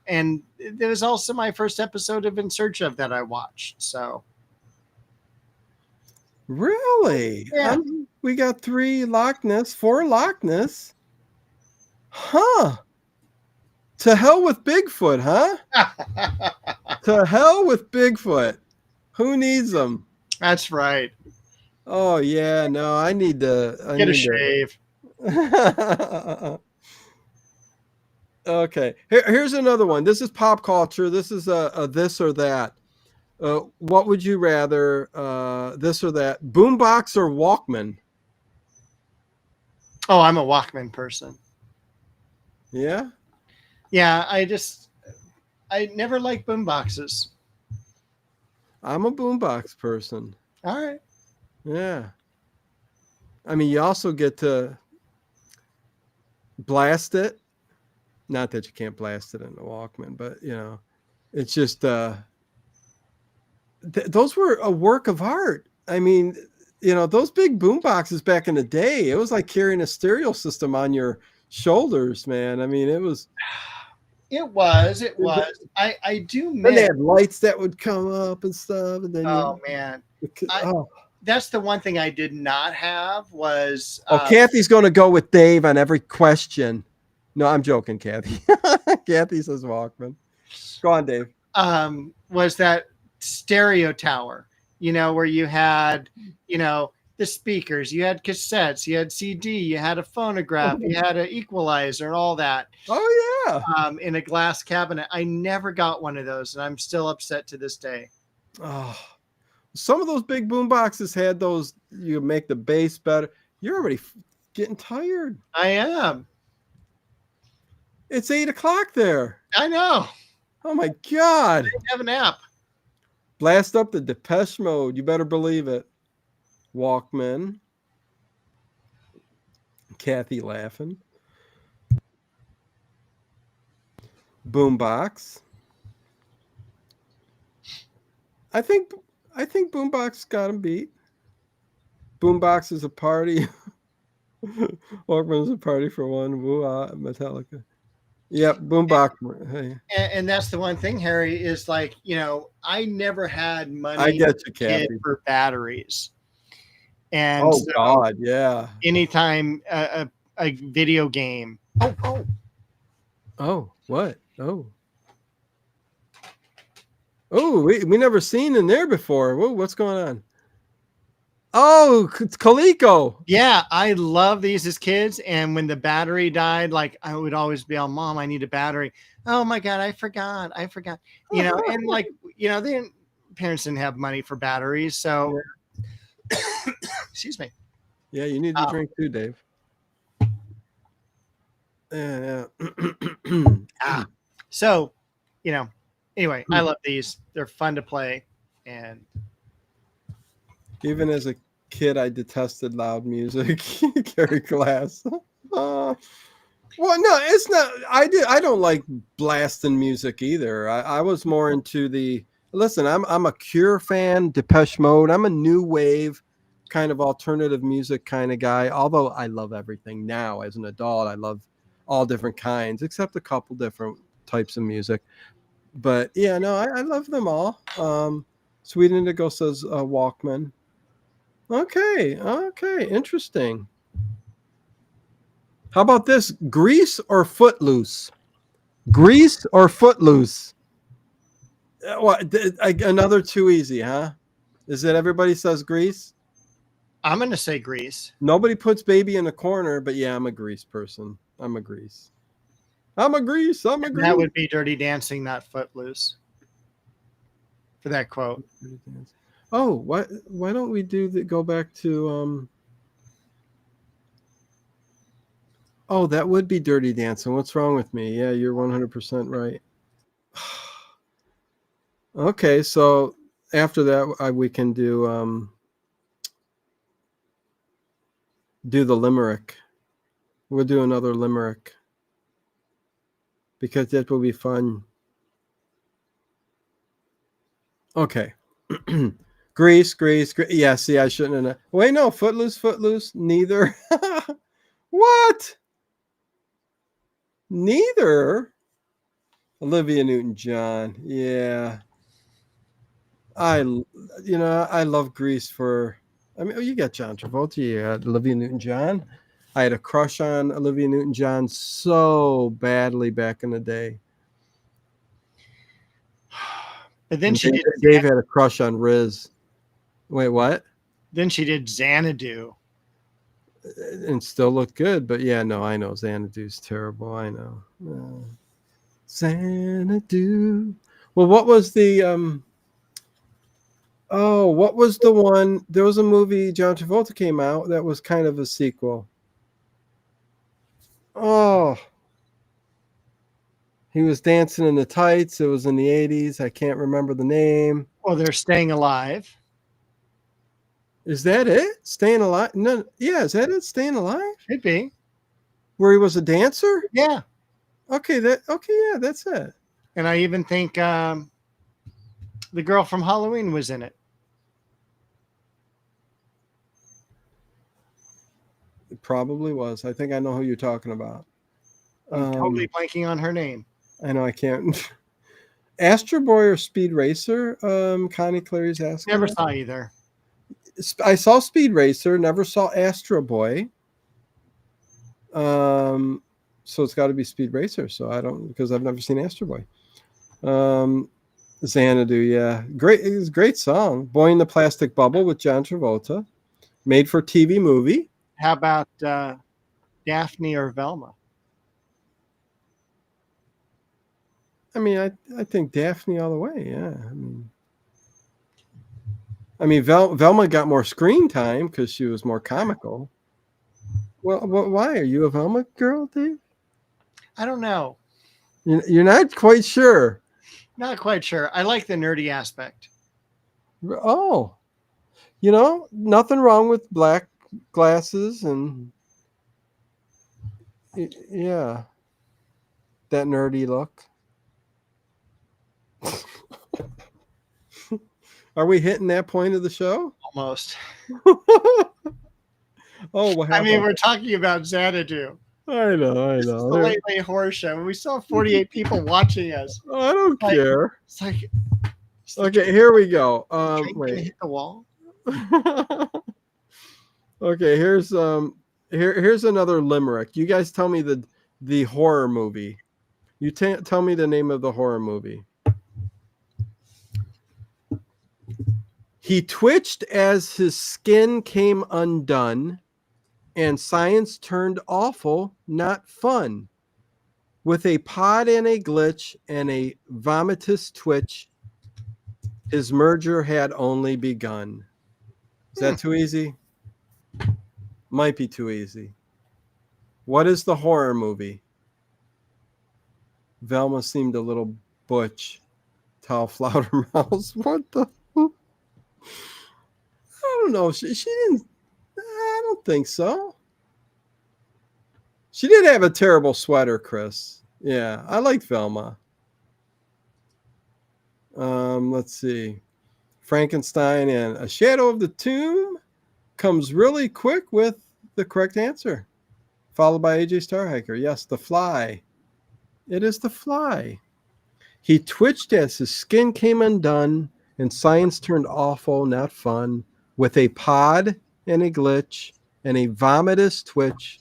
and there was also my first episode of In Search of that I watched. So, Really? yeah. We got 4 Loch Ness. Huh. To hell with Bigfoot, huh? To hell with Bigfoot. Who needs them? That's right. Oh yeah, no, I need to Get a shave. Okay. Here's another one. This is pop culture. This is a this or that. What would you rather, this or that? Boombox or Walkman? Oh, I'm a Walkman person. Yeah. Yeah, I never liked boom boxes. I'm a boombox person. All right. Yeah. I mean, you also get to blast it. Not that you can't blast it in the Walkman, but it's just those were a work of art. I mean, those big boom boxes back in the day, it was like carrying a stereo system on your shoulders, man. I mean, it was. It was. I do Then miss. they had lights that would come up and stuff, and then Oh man. oh. That's the one thing I did not have was. Kathy's going to go with Dave on every question. No, I'm joking, Kathy. Kathy says Walkman. Go on, Dave. Was that stereo tower? Where you had, the speakers, you had cassettes, you had CD, you had a phonograph, you had an equalizer, and all that. Oh yeah. In a glass cabinet. I never got one of those, and I'm still upset to this day. Oh, some of those big boom boxes had those. You make the bass better. You're already getting tired. I am. It's 8:00 there. I know. Oh my God. I have a nap. Blast up the Depeche Mode. You better believe it. Walkman. Kathy laughing. Boombox. I think Boombox got him beat. Boombox is a party. Walkman is a party for one. Woo-ah, Metallica. Yep, Boombox. Hey. And that's the one thing, Harry, is like, I never had money I get you, Kathy. for batteries. And oh God, yeah. Anytime a video game. Oh, what? Oh, we never seen in there before. Whoa, what's going on? Oh, it's Coleco. Yeah, I love these as kids. And when the battery died, like I would always be on, Mom, I need a battery. Oh my God, I forgot. And like, then parents didn't have money for batteries. So excuse me. Yeah, you need to drink too, Dave. Yeah. So, anyway, I love these. They're fun to play. And even as a kid, I detested loud music. Carry glass. Well, no, it's not. I don't like blasting music either. I was more into the. Listen, I'm a Cure fan, Depeche Mode. I'm a new wave kind of alternative music kind of guy. Although I love everything now as an adult, I love all different kinds, except a couple different types of music. But yeah, no, I love them all. Sweet Indigo says Walkman. Okay. Okay. Interesting. How about this? Grease or Footloose? Grease or Footloose? Another too easy, huh? Is it everybody says Grease? I'm gonna say Grease. Nobody puts baby in a corner, but yeah, I'm a Grease person. I'm a Grease. I'm a Grease. I'm a And that Grease. would be Dirty Dancing, not Footloose. For that quote. Oh, why don't we go back to oh, that would be Dirty Dancing. What's wrong with me? Yeah, you're 100% right. Okay, so after that we can do the limerick. We'll do another limerick because that will be fun. Okay. Grease. Yeah, see, I shouldn't have. Wait, no, Footloose, neither. What? Neither? Olivia Newton-John. Yeah. I love Grease for. I mean, you got John Travolta, you got Olivia Newton-John. I had a crush on Olivia Newton-John so badly back in the day. But then And she did Dave had a crush on Riz. Wait, what? then she did Xanadu. And still looked good, but yeah, no, I know Xanadu's terrible. I know. Xanadu. Well, what was the Oh, what was the one? There was a movie John Travolta came out that was kind of a sequel. Oh, he was dancing in the tights. It was in the 80s. I can't remember the name. Well, they're Staying Alive. Is that it? Staying Alive? No, yeah, is that it? Staying Alive? Could be. Where he was a dancer? Yeah. Okay, yeah, that's it. And I even think the girl from Halloween was in it. It probably was. I think I know who you're talking about. I'm totally blanking on her name. I know I can't. Astro Boy or Speed Racer? Connie Clary's asking. Never saw either. I saw Speed Racer, never saw Astro Boy. So it's got to be Speed Racer. So I don't, because I've never seen Astro Boy. Xanadu, yeah, great. It was a great song. Boy in the Plastic Bubble with John Travolta, made for TV movie. How about Daphne or Velma? I mean, I think Daphne all the way. Yeah, I mean, Velma got more screen time because she was more comical. Well, why are you a Velma girl, Dave? I don't know. You're not quite sure. Not quite sure. I like the nerdy aspect. Oh, nothing wrong with black glasses and yeah, that nerdy look. Are we hitting that point of the show? Almost. Oh, I mean, we're talking about Xanadu. I know. This is the Late Late Horror Show. We still have 48 people watching us. Oh, I don't care. It's like okay, here we go. Wait. Hit the wall. Okay, here's another limerick. You guys tell me the horror movie. You tell me the name of the horror movie. He twitched as his skin came undone, and science turned awful, not fun. With a pod and a glitch and a vomitous twitch, his merger had only begun. Is that too easy? Might be too easy. What is the horror movie? Velma seemed a little butch. Tall flounder mouse. What the? I don't know. She didn't. I don't think so. She did have a terrible sweater, Chris. Yeah, I like Velma. Let's see. Frankenstein and A Shadow of the Tomb comes really quick with the correct answer, followed by AJ Starhiker. Yes, The Fly. It is The Fly. He twitched as his skin came undone, and science turned awful, not fun. with a pod and a glitch and a vomitous twitch.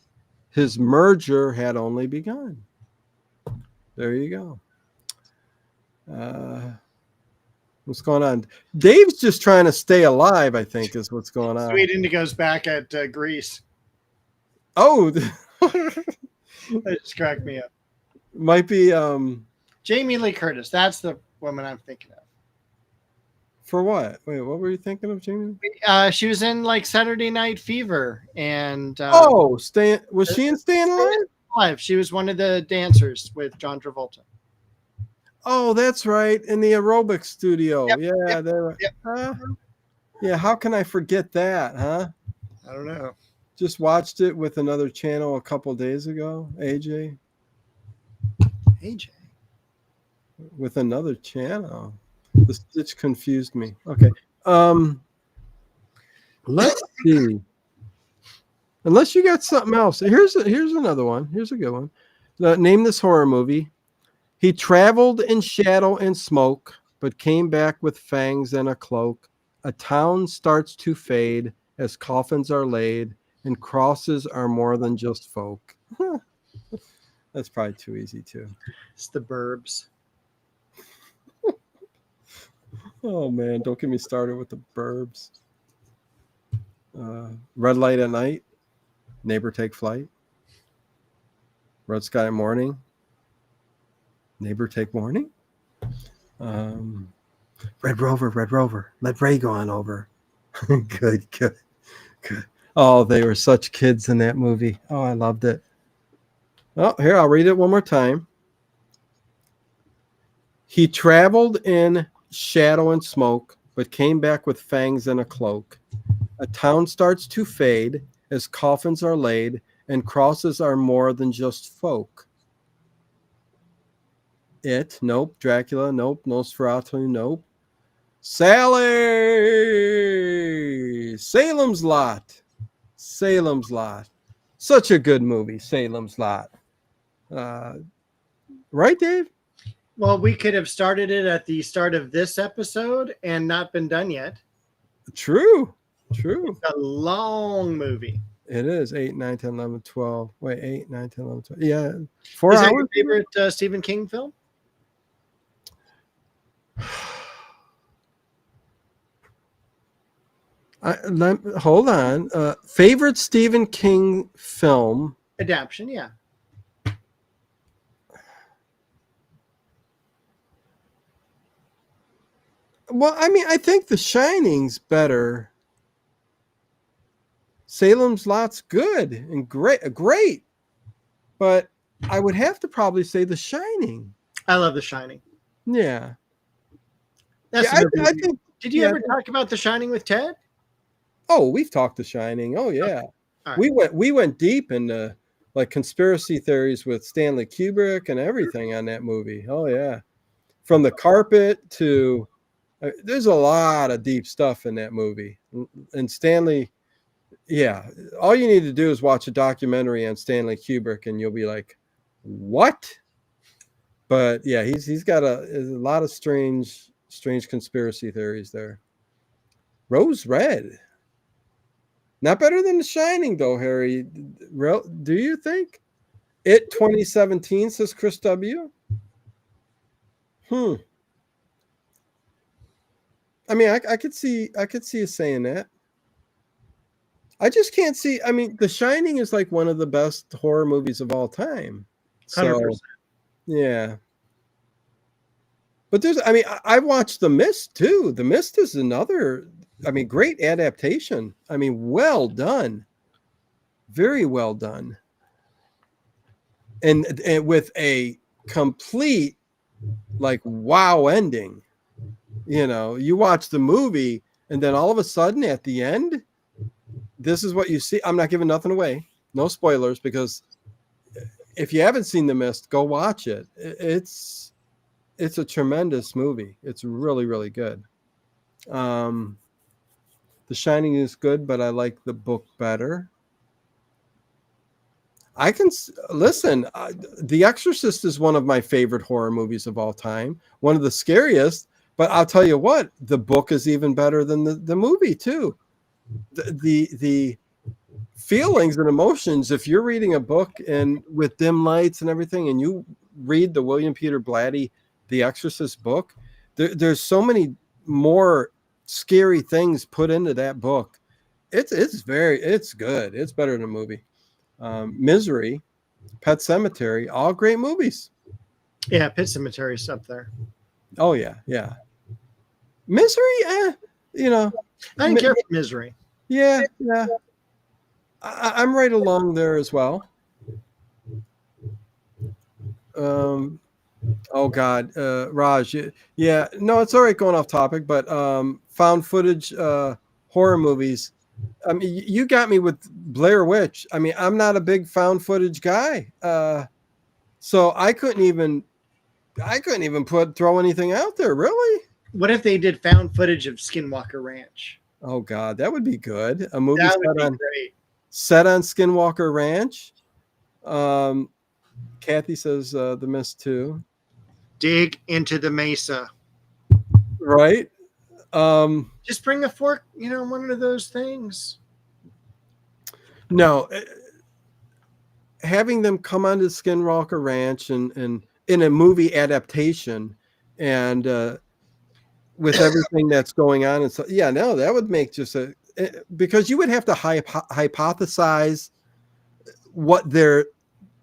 His merger had only begun. There you go. What's going on? Dave's just trying to stay alive, I think, is what's going on. Sweet Indigo's back at Greece. Oh, That just cracked me up. might be Jamie Lee Curtis. That's the woman I'm thinking of. for what? Wait, what were you thinking of, Jamie? She was in like Saturday Night Fever, and Was she in Staying Alive? Alive. She was one of the dancers with John Travolta. Oh, that's right, in the aerobic studio. Yep, Yeah, yeah. How can I forget that, huh? I don't know. Just watched it with another channel a couple days ago. AJ AJ. with another channel. The stitch confused me. Okay. Let's see. Unless you got something else. Here's another one. Here's a good one. Name this horror movie. He traveled in shadow and smoke, but came back with fangs and a cloak. A town starts to fade as coffins are laid, and crosses are more than just folk. That's probably too easy, too. It's The Burbs. Oh, man. Don't get me started with The Burbs. Red Light at Night. Neighbor Take Flight. Red Sky Morning. Neighbor Take Warning. Red Rover. Let Ray go on over. Good. Oh, they were such kids in that movie. Oh, I loved it. Oh, here, I'll read it one more time. He traveled in shadow and smoke, but came back with fangs and a cloak. A town starts to fade as coffins are laid, and crosses are more than just folk. It, nope. Dracula, nope. Nosferatu, nope. Sally! Salem's Lot. Such a good movie, Salem's Lot. Right, Dave? Well, we could have started it at the start of this episode and not been done yet. True. It's a long movie. It is 8, 9, 10, 11, 12. Wait, 8, 9, 10, 11, 12. Yeah. 4 Is hours. that your favorite Stephen King film? Hold on. Favorite Stephen King film? Adaptation, yeah. Well, I mean, I think The Shining's better. Salem's Lot's good and great, but I would have to probably say The Shining. I love The Shining. Yeah. That's Yeah, a good I movie. think. Did you yeah. ever talk about The Shining with Ted? Oh, we've talked The Shining. Oh yeah. Okay. All right. We went deep into like conspiracy theories with Stanley Kubrick and everything on that movie. Oh yeah. From the carpet to there's a lot of deep stuff in that movie. And Stanley, yeah, all you need to do is watch a documentary on Stanley Kubrick and you'll be like, what? But yeah, he's got a lot of strange conspiracy theories there. Rose Red. Not better than The Shining, though, Harry. Do you think? It 2017, says Chris W. I mean, I could see you saying that. I just can't see. I mean, The Shining is like one of the best horror movies of all time. So, 100%. yeah. But I watched The Mist too. The Mist is another, great adaptation. Well done. Very well done. And with a complete, like, wow ending. You know, you watch the movie and then all of a sudden at the end, this is what you see. I'm not giving nothing away. No spoilers, because if you haven't seen The Mist, go watch it. It's a tremendous movie. It's really, really good. The Shining is good, but I like the book better. I can listen. The Exorcist is one of my favorite horror movies of all time. One of the scariest, but I'll tell you what, the book is even better than the movie too. the feelings and emotions. If you're reading a book and with dim lights and everything, and you read the William Peter Blatty The Exorcist book, there's so many more scary things put into that book. It's good. It's better than a movie. Misery, Pet Cemetery, all great movies. Yeah, Pet Cemetery's up there. Oh yeah, yeah. Misery, you know, I didn't care for Misery. yeah, yeah. I'm right along there as well. Oh God, Raj, yeah, no, it's all right going off topic, but found footage horror movies. I mean, you got me with Blair Witch. I mean, I'm not a big found footage guy, so I couldn't even throw anything out there, really. What if they did found footage of Skinwalker Ranch? Oh God, that would be good. A movie That would be great. set on Skinwalker Ranch. Kathy says The Mist too. Dig into the mesa. Right. Just bring a fork, one of those things. No, having them come onto Skinwalker Ranch and in a movie adaptation and with everything that's going on and so yeah, no, that would make just because you would have to hypothesize what they're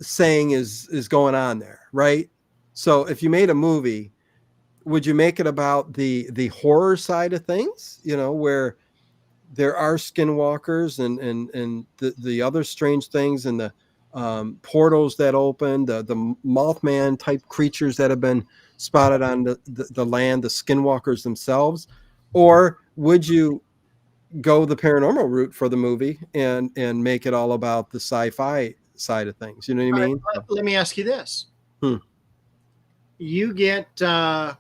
saying is going on there, right? So if you made a movie, would you make it about the horror side of things, where there are skinwalkers and the other strange things and the portals that open, the Mothman type creatures that have been spotted on the land, the skinwalkers themselves? Or would you go the paranormal route for the movie and make it all about the sci-fi side of things? You know what I mean? Let me ask you this. You get to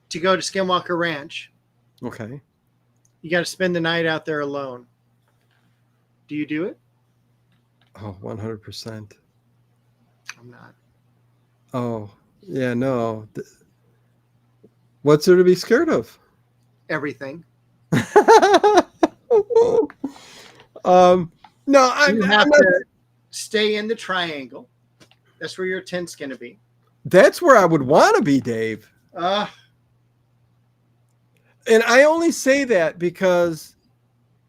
go to Skinwalker Ranch. Okay. You got to spend the night out there alone. Do you do it? Oh, 100%. I'm not. Oh, yeah, no. What's there to be scared of? Everything. No, You have to stay in the triangle. That's where your tent's going to be. That's where I would want to be, Dave. And I only say that because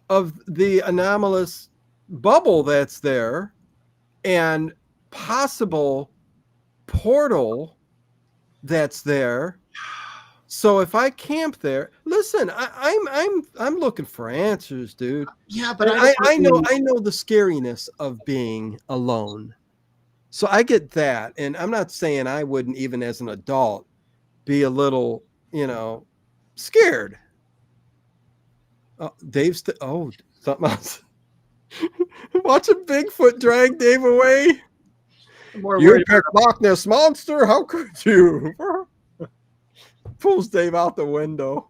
of the anomalous bubble that's there and possible portal that's there. So if I camp there, listen, I'm looking for answers, dude. Yeah, but I know the scariness of being alone. So I get that, and I'm not saying I wouldn't even as an adult be a little, scared. Dave's something else. Watching Bigfoot drag Dave away. You picked Loch Ness Monster? How could you? Pulls Dave out the window.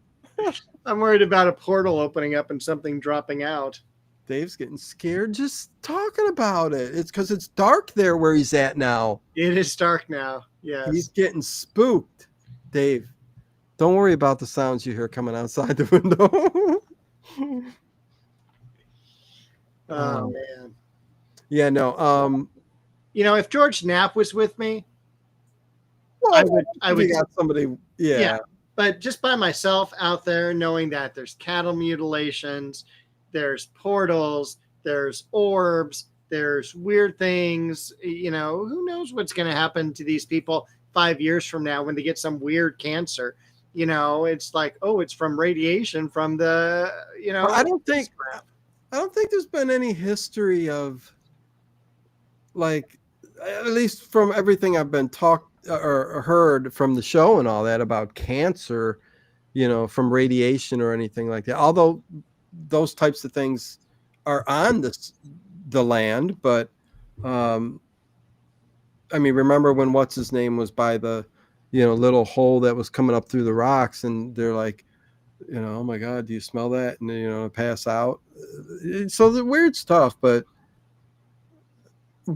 I'm worried about a portal opening up and something dropping out. Dave's getting scared just talking about it. It's because it's dark there where he's at now. It is dark now. Yes. He's getting spooked. Dave, don't worry about the sounds you hear coming outside the window. Oh man. Yeah, no. If George Knapp was with me, well, I would got somebody. Yeah. But just by myself out there, knowing that there's cattle mutilations, there's portals, there's orbs, there's weird things. Who knows what's going to happen to these people 5 years from now when they get some weird cancer? It's like, it's from radiation from the. I don't think there's been any history of, like, at least from everything I've been talked or heard from the show and all that about cancer, from radiation or anything like that. Although those types of things are on the land, but I mean, remember when what's his name was by the little hole that was coming up through the rocks, and they're like, oh my God, do you smell that? And pass out. So the weird stuff, but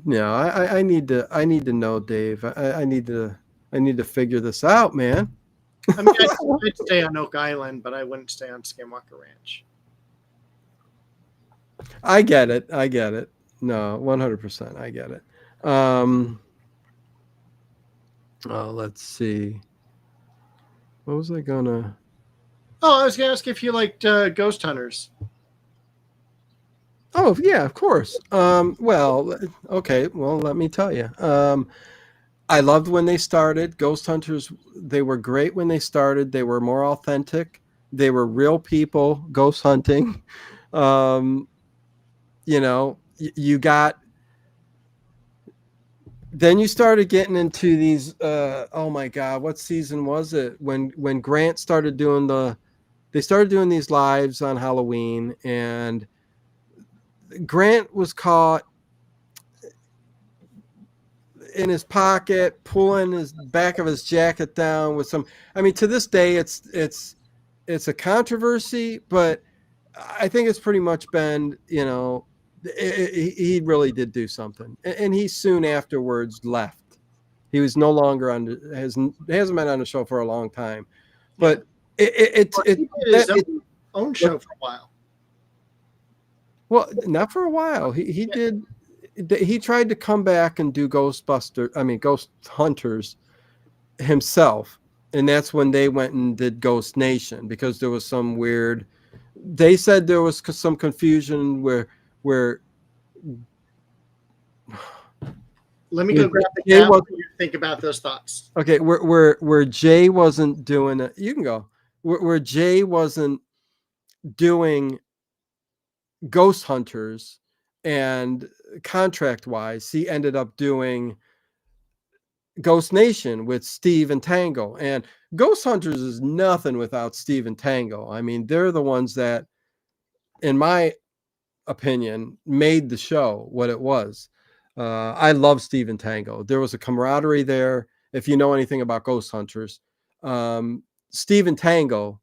no, I need to know, Dave. I need to figure this out, man. I mean, I'd stay on Oak Island, but I wouldn't stay on Skinwalker Ranch. I get it. I get it. No, 100%. I get it. Um, let's see. What was I gonna? Oh, I was gonna ask if you liked Ghost Hunters. Oh, yeah, of course. Well, okay. Well, let me tell you. I loved when they started. Ghost Hunters, they were great when they started. They were more authentic. They were real people ghost hunting. Um, you got, then you started getting into these, oh my God, what season was it? When Grant started doing they started doing these lives on Halloween, and Grant was caught in his pocket, pulling his back of his jacket down with some. I mean, to this day, it's a controversy, but I think it's pretty much been, he really did do something, and he soon afterwards left. He was no longer on hasn't been on the show for a long time, but He did his own show for a while. well, not for a while. He did. He tried to come back and do Ghost Hunters himself, and that's when they went and did Ghost Nation, because there was some weird. They said there was some confusion where Let me go grab the Jay cat was, while you think about those thoughts. okay, where Jay wasn't doing it. You can go where Jay wasn't doing Ghost Hunters, and contract wise, he ended up doing Ghost Nation with Steve and Tango. And Ghost Hunters is nothing without Steve and Tango. I mean, they're the ones that, in my opinion, made the show what it was. I love Steve and Tango. There was a camaraderie there. If you know anything about Ghost Hunters, Steve and Tango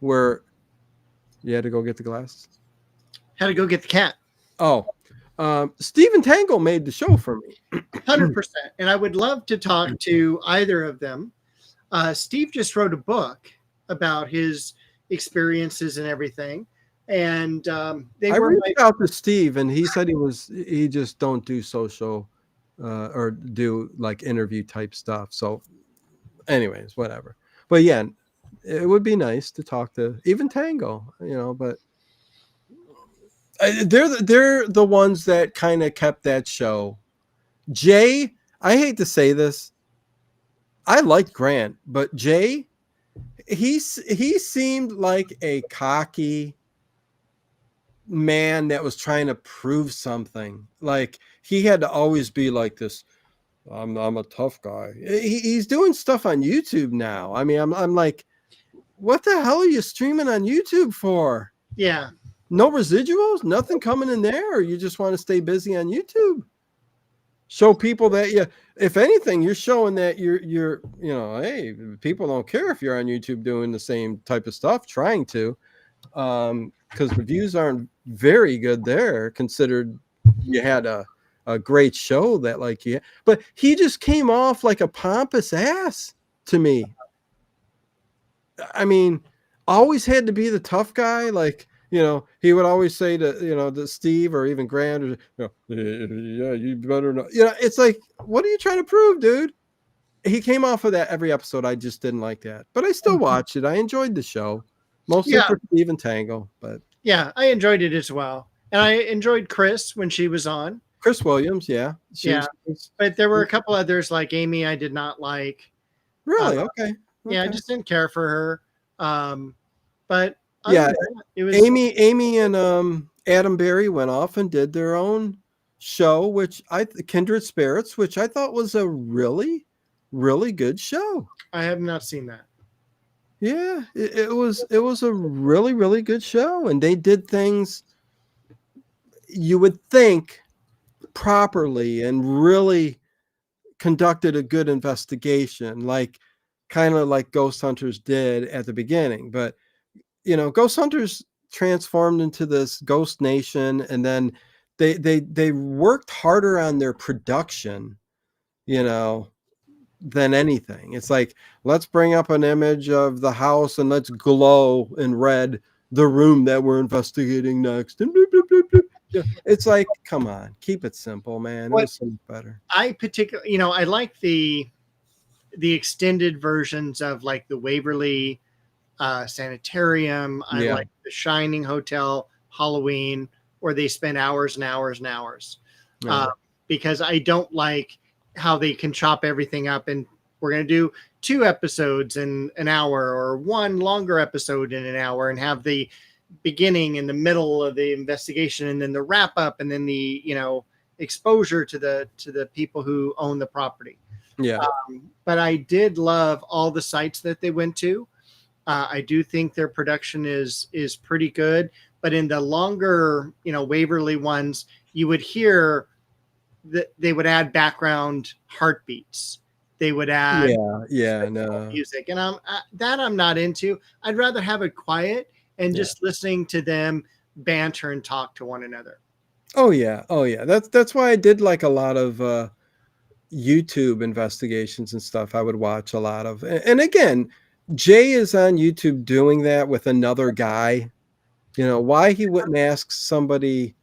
were. You had to go get the glasses? Had to go get the cat. Oh, Steve and Tango made the show for me. 100%. And I would love to talk to either of them. Steve just wrote a book about his experiences and everything. And I reached out to Steve, and he said he just don't do social or do like interview type stuff. So, anyways, whatever. But yeah, it would be nice to talk to even Tango, but they're the ones that kind of kept that show. Jay, I hate to say this, I liked Grant, but Jay, he seemed like a cocky man that was trying to prove something. Like he had to always be like this. I'm a tough guy. He's doing stuff on YouTube now. I mean, I'm like, what the hell are you streaming on YouTube for? Yeah. No residuals, nothing coming in there, or you just want to stay busy on YouTube? Show people that if anything, you're showing that you're hey, people don't care if you're on YouTube doing the same type of stuff, trying to, because the views aren't very good there, considered you had a great show that but he just came off like a pompous ass to me. I mean, always had to be the tough guy, he would always say to Steve or even Grant, or, yeah, you better not. It's like, what are you trying to prove, dude? He came off of that every episode. I just didn't like that, but I still watched it. I enjoyed the show, mostly for Steve and Tango. But yeah, I enjoyed it as well, and I enjoyed Chris when she was on. Chris Williams, yeah, but there were a couple others like Amy I did not like. Really? Okay. Yeah, I just didn't care for her. But yeah, it was Amy and Adam Berry went off and did their own show, which Kindred Spirits, which I thought was a really, really good show. I have not seen that. Yeah, it was a really, really good show, and they did things you would think properly and really conducted a good investigation, kind of like Ghost Hunters did at the beginning. But Ghost Hunters transformed into this Ghost Nation, and then they worked harder on their production, than anything. It's like, let's bring up an image of the house and let's glow in red the room that we're investigating next. And It's like, come on, keep it simple, man. It What was so much better. I particularly, I like the extended versions of like the Waverly Sanitarium. I Yeah. like the Shining Hotel, Halloween, where they spend hours and hours and hours. Yeah. Because I don't like how they can chop everything up and we're going to do 2 episodes in an hour or one longer episode in an hour and have the beginning and the middle of the investigation and then the wrap up and then the exposure to the people who own the property. Yeah. But I did love all the sites that they went to. I do think their production is pretty good, but in the longer Waverly ones, you would hear that they would add background heartbeats. They would add no. music, and I'm not into. I'd rather have it quiet and just listening to them banter and talk to one another. Oh yeah. That's why I did like a lot of YouTube investigations and stuff. I would watch a lot of, and again, Jay is on YouTube doing that with another guy. Why he wouldn't ask somebody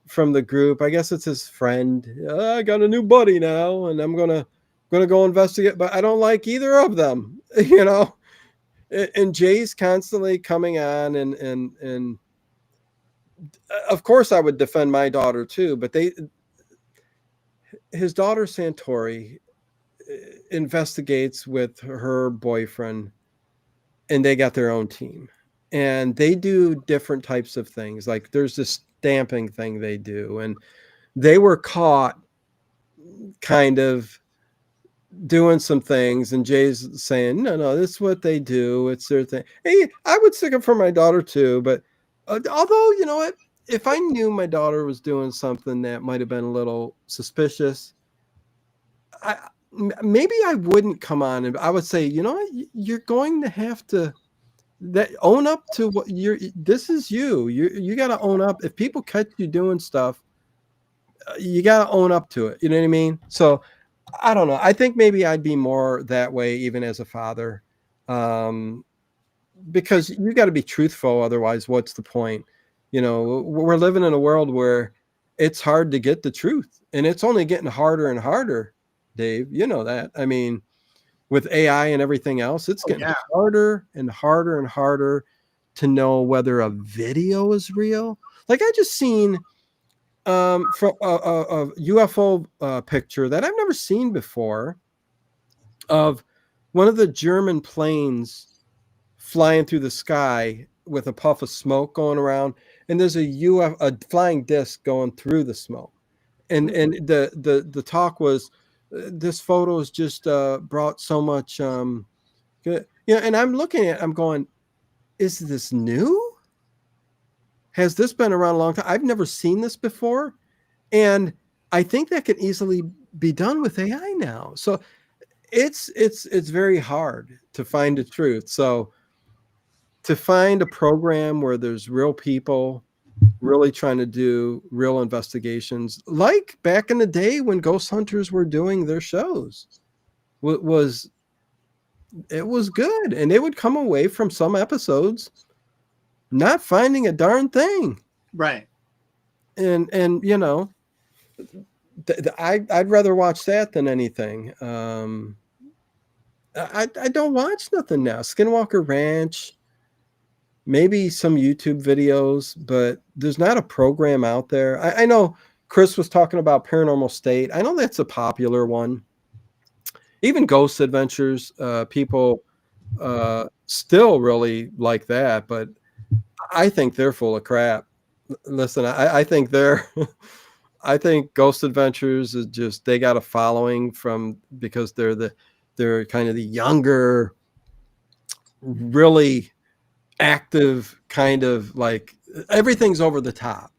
from the group? I guess it's his friend. I got a new buddy now, and I'm gonna go investigate. But I don't like either of them, And Jay's constantly coming on, and of course I would defend my daughter too. But his daughter Santori investigates with her boyfriend, and they got their own team, and they do different types of things. Like there's this stamping thing they do, and they were caught kind of doing some things, and Jay's saying, no, this is what they do. It's their thing. Hey, I would stick up for my daughter too, but although, you know what, if I knew my daughter was doing something that might have been a little suspicious, maybe I wouldn't come on, and I would say, you're going to have to own up to what this is you got to own up. If people catch you doing stuff, you got to own up to it. You know what I mean? So I don't know. I think maybe I'd be more that way even as a father, because you got to be truthful. Otherwise, what's the point? We're living in a world where it's hard to get the truth, and it's only getting harder and harder, Dave. You know that. I mean, with AI and everything else, it's getting harder and harder and harder to know whether a video is real. Like I just seen from a UFO picture that I've never seen before of one of the German planes flying through the sky with a puff of smoke going around, and there's a flying disc going through the smoke, and the talk was, this photo has just brought so much good. And I'm looking at it, I'm going, is this new? Has this been around a long time? I've never seen this before. And I think that can easily be done with AI now. So it's very hard to find the truth. So to find a program where there's real people really trying to do real investigations, like back in the day when ghost hunters were doing their shows, it was good. And they would come away from some episodes not finding a darn thing. Right. And I'd rather watch that than anything. I don't watch nothing now. Skinwalker Ranch, maybe some YouTube videos, but there's not a program out there. I know Chris was talking about Paranormal State. I know that's a popular one. Even Ghost Adventures, people still really like that, but I think they're full of crap. Listen, I think I think Ghost Adventures is just, they got a following because they're kind of the younger, really active, kind of like everything's over the top.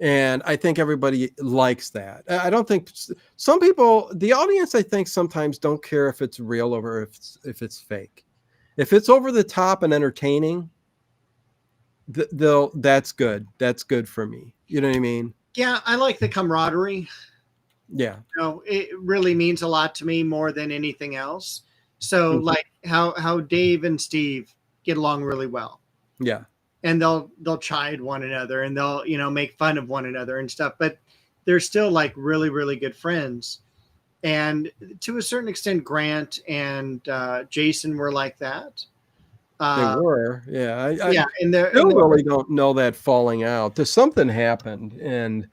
And I think everybody likes that. I don't think some people, the audience, I think sometimes don't care if it's real or if it's fake. If it's over the top and entertaining, that's good. That's good for me. You know what I mean? Yeah, I like the camaraderie. Yeah. It really means a lot to me more than anything else. So like how Dave and Steve get along really well. Yeah. and they'll chide one another, and they'll make fun of one another and stuff, but they're still like really, really good friends. And to a certain extent, Grant and Jason were like that. They were, yeah. Yeah, and they're still really don't know that falling out. There's something happened, and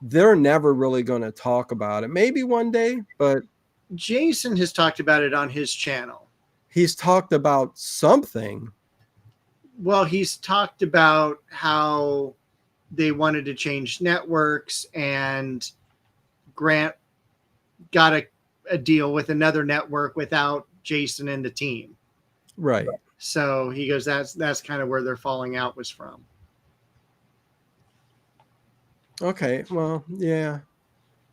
they're never really going to talk about it. Maybe one day, but Jason has talked about it on his channel. he's talked about something. Well, he's talked about how they wanted to change networks, and Grant got a deal with another network without Jason and the team. Right. So he goes, that's kind of where their falling out was from. Okay. Well, yeah.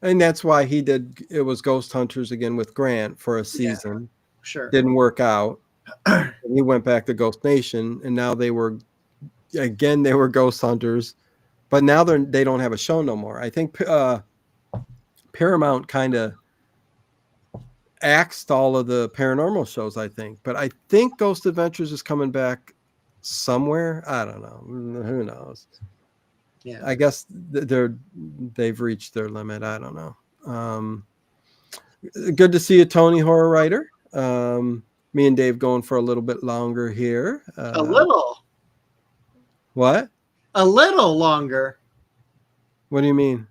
And that's why it was Ghost Hunters again with Grant for a season. Yeah, sure. Didn't work out. And he went back to Ghost Nation, and now they were Ghost Hunters, but now they don't have a show no more. I think Paramount kind of axed all of the paranormal shows, I think. But I think Ghost Adventures is coming back somewhere. I don't know. Who knows? Yeah. I guess they've reached their limit. I don't know. Good to see you, Tony, horror writer. Me and Dave going for a little bit longer here. A little. What? A little longer. What do you mean?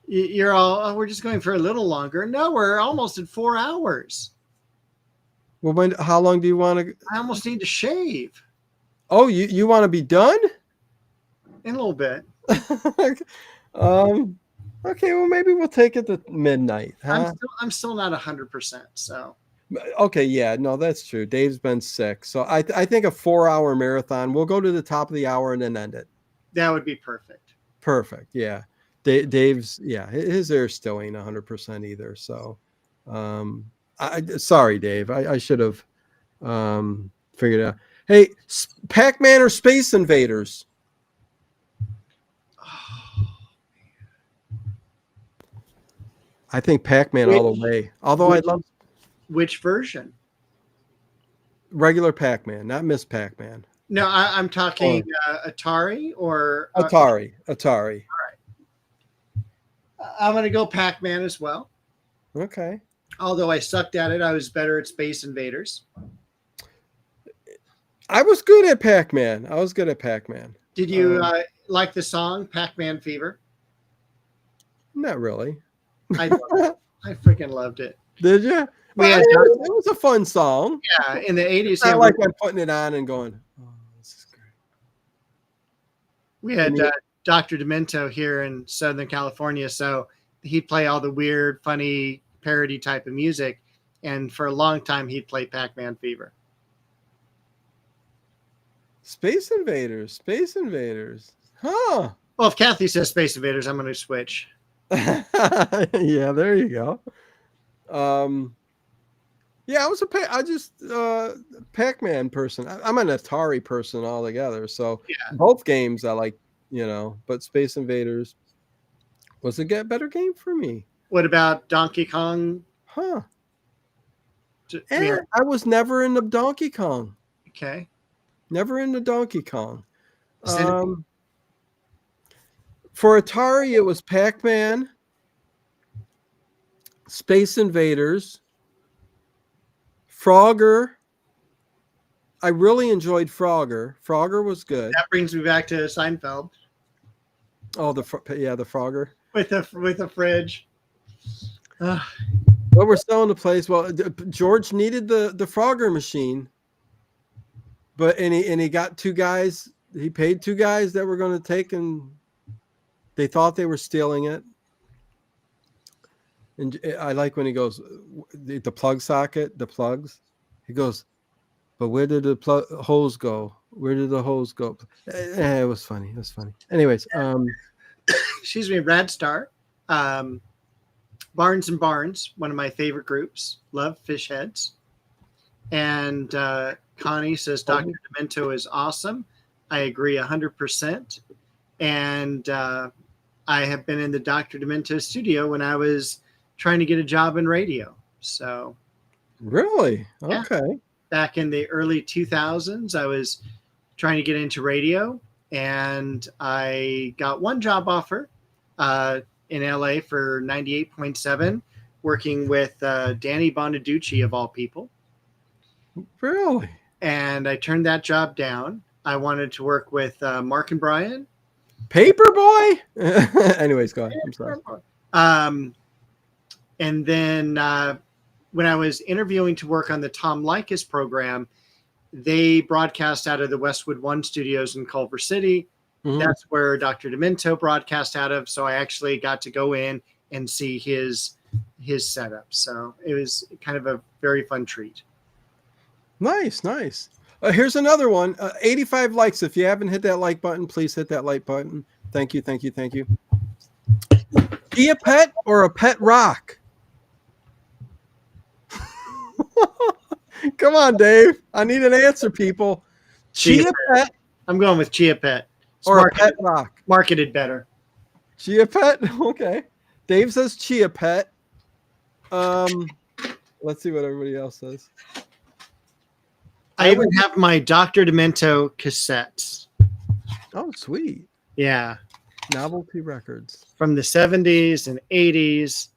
You're all, oh, we're just going for a little longer. No, we're almost at 4 hours. Well, how long do you want to? I almost need to shave. Oh, you want to be done? In a little bit. Okay, well, maybe we'll take it to midnight. Huh? I'm still not 100%. So. Okay, yeah, no, that's true. Dave's been sick, so I think a 4-hour marathon. We'll go to the top of the hour and then end it. That would be perfect. Perfect, yeah. Dave's his ear still ain't 100% either. So, sorry, Dave. I should have figured it out. Hey, Pac-Man or Space Invaders? I think Pac-Man all the way. Although I love. Which version? Regular Pac-Man, not Miss Pac-Man. No, I'm talking Atari or Atari. All right. I'm going to go Pac-Man as well. Okay. Although I sucked at it, I was better at Space Invaders. I was good at Pac-Man. Did you like the song Pac-Man Fever? Not really. I freaking loved it. Did you? Well, it was a fun song. Yeah, in the 80s. It's not like I'm putting it on and going, oh, this is great. We had Dr. Demento here in Southern California, so he'd play all the weird, funny, parody type of music, and for a long time, he'd play Pac-Man Fever. Space Invaders. Huh. Well, if Kathy says Space Invaders, I'm going to switch. Yeah, there you go. Yeah, I just Pac-Man person. I'm an Atari person altogether. So both games I like, but Space Invaders was a better game for me. What about Donkey Kong? Huh. I was never into Donkey Kong. Okay. Never into Donkey Kong. For Atari, it was Pac-Man, Space Invaders, Frogger. I really enjoyed Frogger. Frogger was good. That brings me back to Seinfeld. Oh, the Frogger with a fridge. Well, we're selling the place. Well, George needed the Frogger machine, but he got 2 guys. He paid 2 guys that were going to take, and they thought they were stealing it. And I like when he goes, the plug socket, the plugs. He goes, but where did the hose go? Where did the hose go? It was funny. Anyways, excuse me, Rad Star, Barnes and Barnes, one of my favorite groups. Love fish heads. And Connie says Dr. Demento is awesome. I agree 100%. And I have been in the Dr. Demento studio when I was trying to get a job in radio. So really? Okay. Back in the early 2000s, I was trying to get into radio, and I got one job offer in LA for 98.7, working with Danny Bonaducci of all people. Really? And I turned that job down. I wanted to work with Mark and Brian. Paperboy? Anyways, go ahead. I'm sorry. And then when I was interviewing to work on the Tom Likas program, they broadcast out of the Westwood One studios in Culver City. Mhm. That's where Dr. Demento broadcast out of. So I actually got to go in and see his setup. So it was kind of a very fun treat. Nice, nice. Here's another one. 85 likes. If you haven't hit that like button, please hit that like button. Thank you, thank you, thank you. Be a pet or a pet rock? Come on, Dave. I need an answer, people. Chia pet I'm going with Chia Pet. It's or a pet rock? marketed better. Chia pet? Okay. Dave says chia pet. Let's see what everybody else says. I even have my Dr. Demento cassettes. Oh, sweet. Yeah. Novelty records. From the 70s and 80s.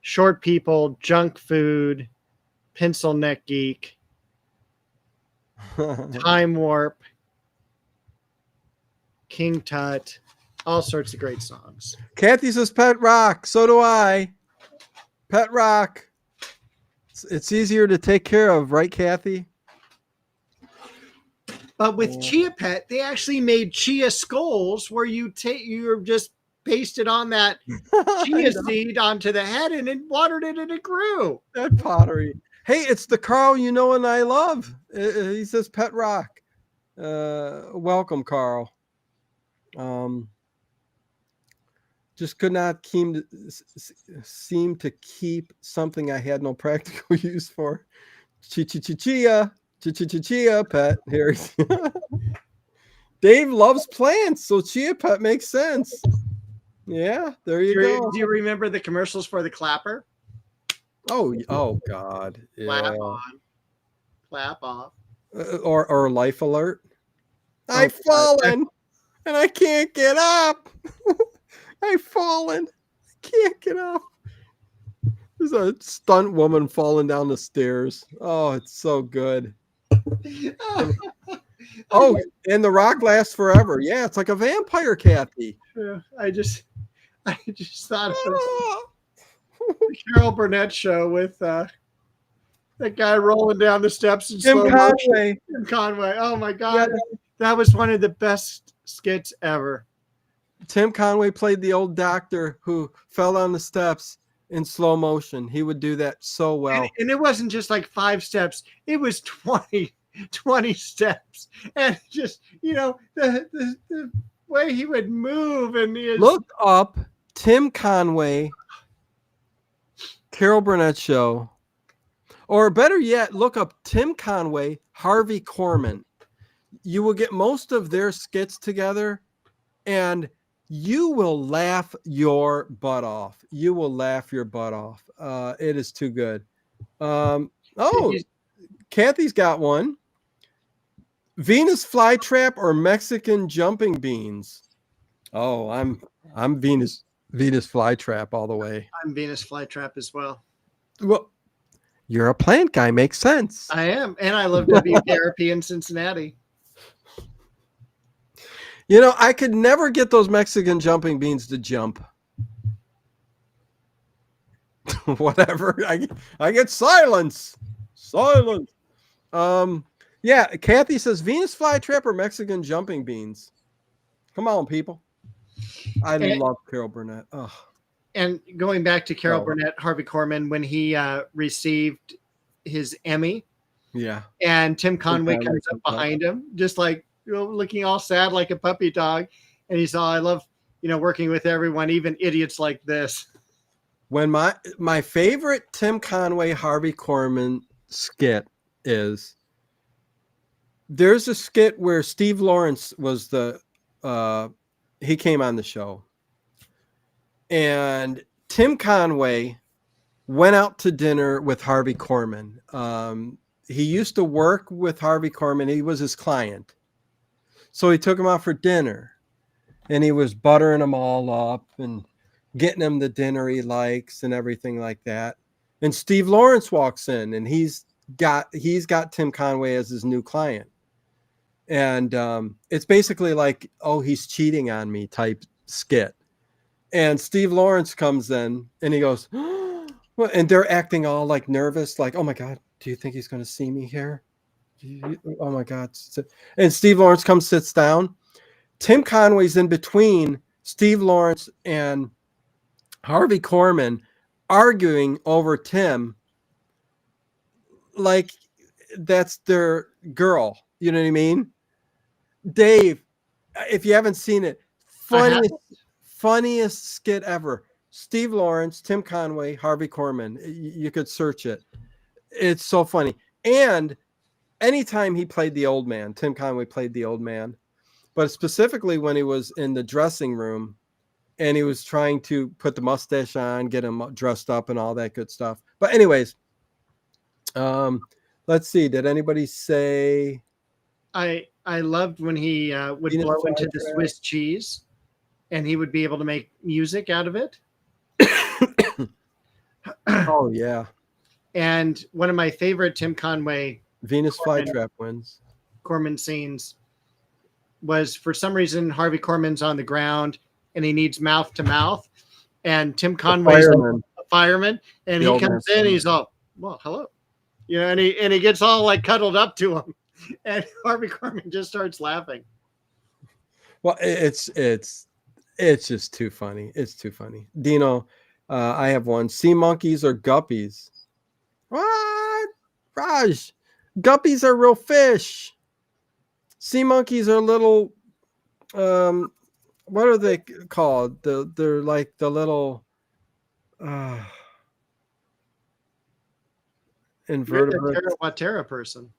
Short People, Junk Food, Pencil Neck Geek, Time Warp, King Tut, all sorts of great songs. Kathy says pet rock. So do I. Pet rock. It's easier to take care of, right, Kathy? But with Chia Pet, they actually made chia skulls where you just pasted on that chia seed onto the head and then watered it and it grew. That pottery. Hey, it's the Carl you know and I love. He says pet rock. Welcome, Carl. Just could not seem to keep something I had no practical use for. Chia pet. Here. Dave loves plants, so chia pet makes sense. Yeah, there you go. Do you remember the commercials for the clapper? Oh God. Yeah. Clap on, clap off. Or life alert. I've fallen and I can't get up. I've fallen. I can't get up. There's a stunt woman falling down the stairs. Oh, it's so good. Oh, and the rock lasts forever. Yeah, it's like a vampire, Kathy. Yeah, I just thought of the Carol Burnett show with that guy rolling down the steps in slow motion. Tim Conway. Oh my God, yeah, that was one of the best skits ever. Tim Conway played the old doctor who fell down the steps in slow motion. He would do that so well. And it wasn't just like 5 steps. It was 20 steps. And just, the way he would move. And look up Tim Conway, Carol Burnett show. Or better yet, look up Tim Conway, Harvey Korman. You will get most of their skits together and you will laugh your butt off. You will laugh your butt off. It is too good. Kathy's got one. Venus flytrap or Mexican jumping beans? Oh, I'm Venus flytrap all the way. I'm Venus flytrap as well. Well, you're a plant guy. Makes sense. I am, and I love WKRP in Cincinnati. I could never get those Mexican jumping beans to jump. Whatever. I get silence. Silence. Yeah, Kathy says Venus flytrap or Mexican jumping beans. Come on, people. I love Carol Burnett. Oh. And going back to Carol Burnett, Harvey Korman, when he received his Emmy. Yeah. And Tim Conway comes up behind him, just like, looking all sad like a puppy dog. And he saw, I love, working with everyone, even idiots like this. When my favorite Tim Conway, Harvey Korman skit is, there's a skit where Steve Lawrence was he came on the show. And Tim Conway went out to dinner with Harvey Korman. He used to work with Harvey Korman. He was his client. So he took them out for dinner, and he was buttering them all up and getting them the dinner he likes and everything like that. And Steve Lawrence walks in, and he's got Tim Conway as his new client. And it's basically like, oh, he's cheating on me type skit. And Steve Lawrence comes in, and he goes, and they're acting all like nervous, like, oh my God, do you think he's going to see me here? Oh my God. And Steve Lawrence comes, sits down. Tim Conway's in between Steve Lawrence and Harvey Korman, arguing over Tim like that's their girl. You know what I mean? Dave, if you haven't seen it, funniest skit ever. Steve Lawrence, Tim Conway, Harvey Korman. You could search it. It's so funny. And anytime he played the old man, Tim Conway played the old man, but specifically when he was in the dressing room and he was trying to put the mustache on, get him dressed up and all that good stuff. But anyways, let's see. Did anybody say? I loved when he would Venus blow into the flytrap. Swiss cheese, and he would be able to make music out of it. Oh yeah, And one of my favorite Tim Conway Venus flytrap wins. Corman scenes was, for some reason, Harvey Korman's on the ground and he needs mouth to mouth, and Tim Conway's a fireman, and The he old comes man's in, fireman. he's all, well, hello, you know, and he gets all like cuddled up to him, and Harvey Korman just starts laughing. Well, it's just too funny. It's too funny. Dino, I have one. Sea monkeys or guppies? What? Raj, guppies are real fish. Sea monkeys are little, what are they called? They're like the little invertebrates. You're a Watera person.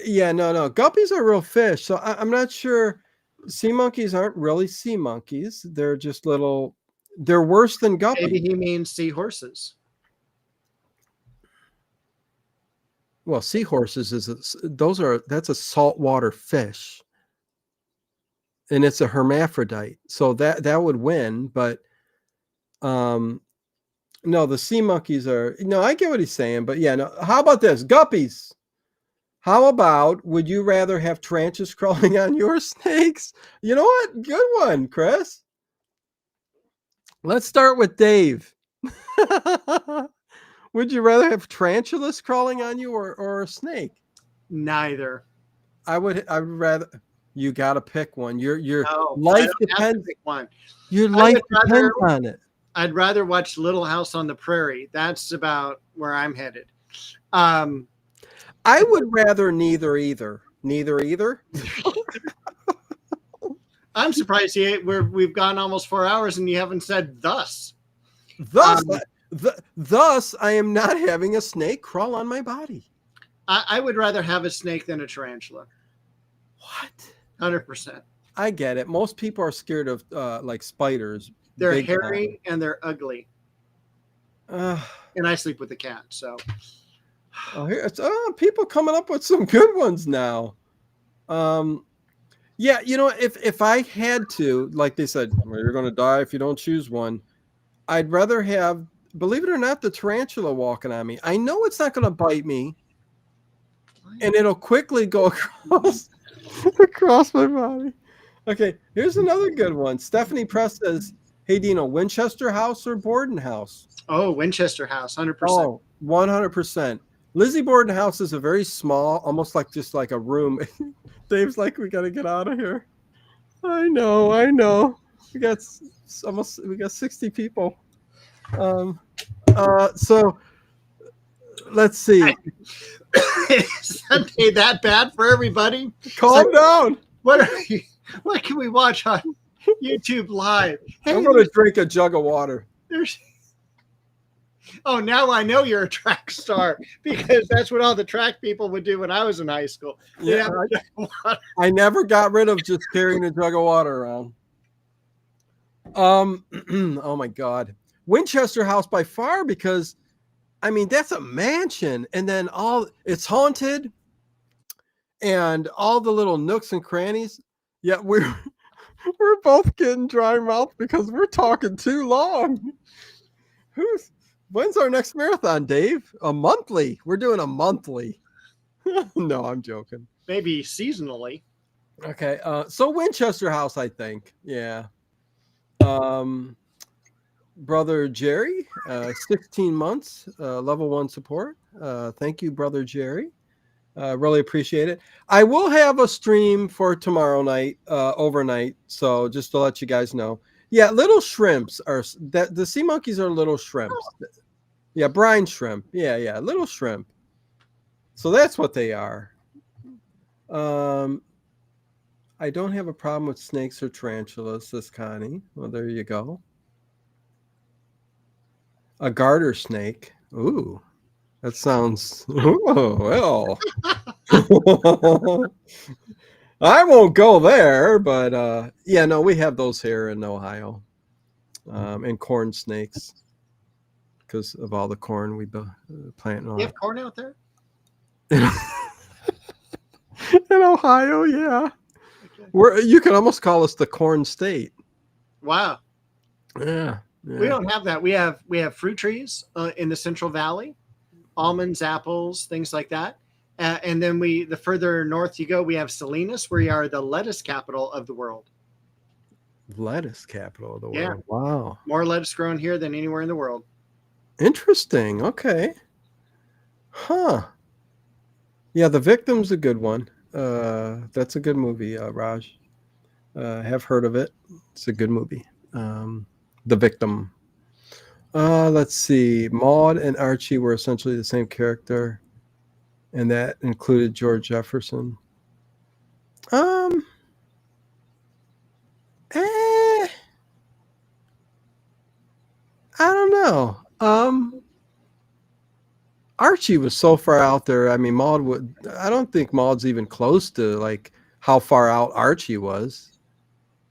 Yeah, no. Guppies are real fish. So I'm not sure. Sea monkeys aren't really sea monkeys. They're just little. They're worse than guppies. Maybe he means seahorses. Well, seahorses that's a saltwater fish, and it's a hermaphrodite. So that would win, but no, the sea monkeys are. No, I get what he's saying, but yeah, no. How about this, guppies? How about, would you rather have tarantulas crawling on your snakes? You know what? Good one, Chris. Let's start with Dave. Would you rather have tarantulas crawling on you or a snake? Neither. I would rather. You got to pick one. Your No, life I don't have to depends. pick one. Your I life would depends rather- on it. I'd rather watch Little House on the Prairie. That's about where I'm headed. I would rather neither either. Neither either. I'm surprised we've gone almost 4 hours and you haven't said thus. Thus, I am not having a snake crawl on my body. I would rather have a snake than a tarantula. What? 100%. I get it. Most people are scared of like spiders. They're big hairy and they're ugly. time. And I sleep with a cat, so. People coming up with some good ones now. Yeah, if I had to, like they said, well, you're going to die if you don't choose one. I'd rather have, believe it or not, the tarantula walking on me. I know it's not going to bite me, and it'll quickly go across my body. Okay, here's another good one. Stephanie Press says, "Hey Dino, Winchester House or Borden House?" Oh, Winchester House, 100%. Oh, 100%. Lizzie Borden House is a very small, almost like just like a room. Dave's like, we got to get out of here. I know. We got 60 people. So let's see. Is Sunday that bad for everybody? Calm down. What can we watch on YouTube Live? Hey, I'm going to drink a jug of water. Oh, now I know you're a track star, because that's what all the track people would do when I was in high school. Yeah, I never got rid of just carrying a jug of water around. Oh my God. Winchester House by far, because I mean, that's a mansion, and then it's haunted, and all the little nooks and crannies. Yeah, we're both getting dry mouth because we're talking too long. When's our next marathon, Dave? A monthly. We're doing a monthly. No, I'm joking. Maybe seasonally. Okay. So Winchester House, I think. Yeah. Brother Jerry, 16 months, level 1 support. Thank you, Brother Jerry. Really appreciate it. I will have a stream for tomorrow night, overnight. So just to let you guys know. Yeah, little shrimps are that the sea monkeys are little shrimps. Yeah, brine shrimp. Yeah, little shrimp. So that's what they are. I don't have a problem with snakes or tarantulas, says Connie. Well, there you go. A garter snake. Ooh, that sounds. Oh, well. I won't go there, but yeah, no, we have those here in Ohio, and corn snakes because of all the corn we plant. You have corn out there? In Ohio, yeah. Okay. You can almost call us the corn state. Wow. Yeah. We don't have that. We have fruit trees in the Central Valley, almonds, apples, things like that. And then the further north you go, we have Salinas, where we are the lettuce capital of the world. Lettuce capital of the world. Yeah. Wow. More lettuce grown here than anywhere in the world. Interesting. Okay. Huh. Yeah, The Victim's a good one. That's a good movie, Raj. Have heard of it. It's a good movie. The Victim. Let's see. Maude and Archie were essentially the same character, and that included George Jefferson. I don't know. Archie was so far out there. I mean, I don't think Maude's even close to like how far out Archie was.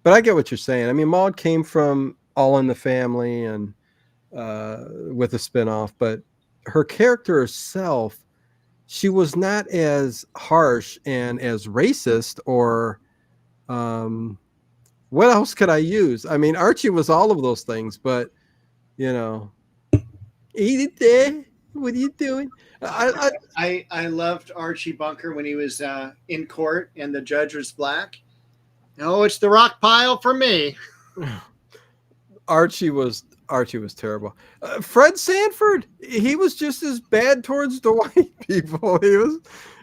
But I get what you're saying. I mean, Maude came from All in the Family and with a spinoff, but her character herself, she was not as harsh and as racist or what else could I use? I mean, Archie was all of those things, but eat it there. What are you doing? I loved Archie Bunker when he was in court and the judge was black. No, it's the rock pile for me. Archie was terrible. Fred Sanford, he was just as bad towards the white people.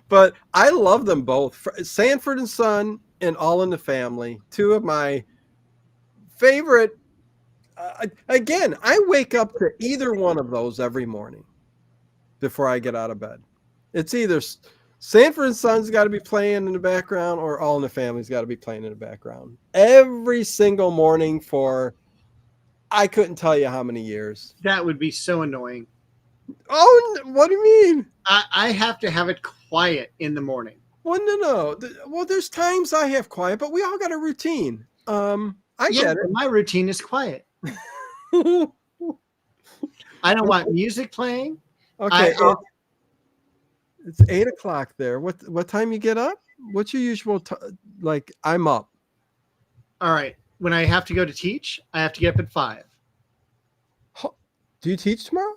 But I love them both. Sanford and Son and All in the Family, two of my favorite. Again, I wake up to either one of those every morning before I get out of bed. It's either Sanford and Son's got to be playing in the background or All in the Family's got to be playing in the background every single morning for I couldn't tell you how many years. That would be so annoying. Oh, what do you mean? I have to have it quiet in the morning. Well, no. Well, there's times I have quiet, but we all got a routine. I get it. My routine is quiet. I don't want music playing. Okay. It's 8:00 there. What time you get up? What's your usual like? I'm up. All right. When I have to go to teach, I have to get up at 5. Do you teach tomorrow?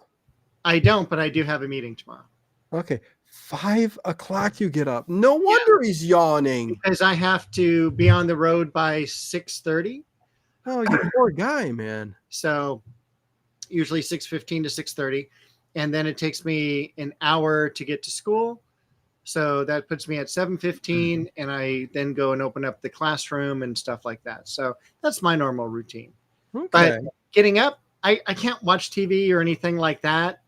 I don't, but I do have a meeting tomorrow. Okay. 5:00 you get up. No wonder he's yawning. Because I have to be on the road by 6:30. Oh, you poor guy, man. So usually 6:15 to 6:30. And then it takes me an hour to get to school. So that puts me at 7:15, and I then go and open up the classroom and stuff like that. So that's my normal routine. Okay. But getting up, I can't watch TV or anything like that.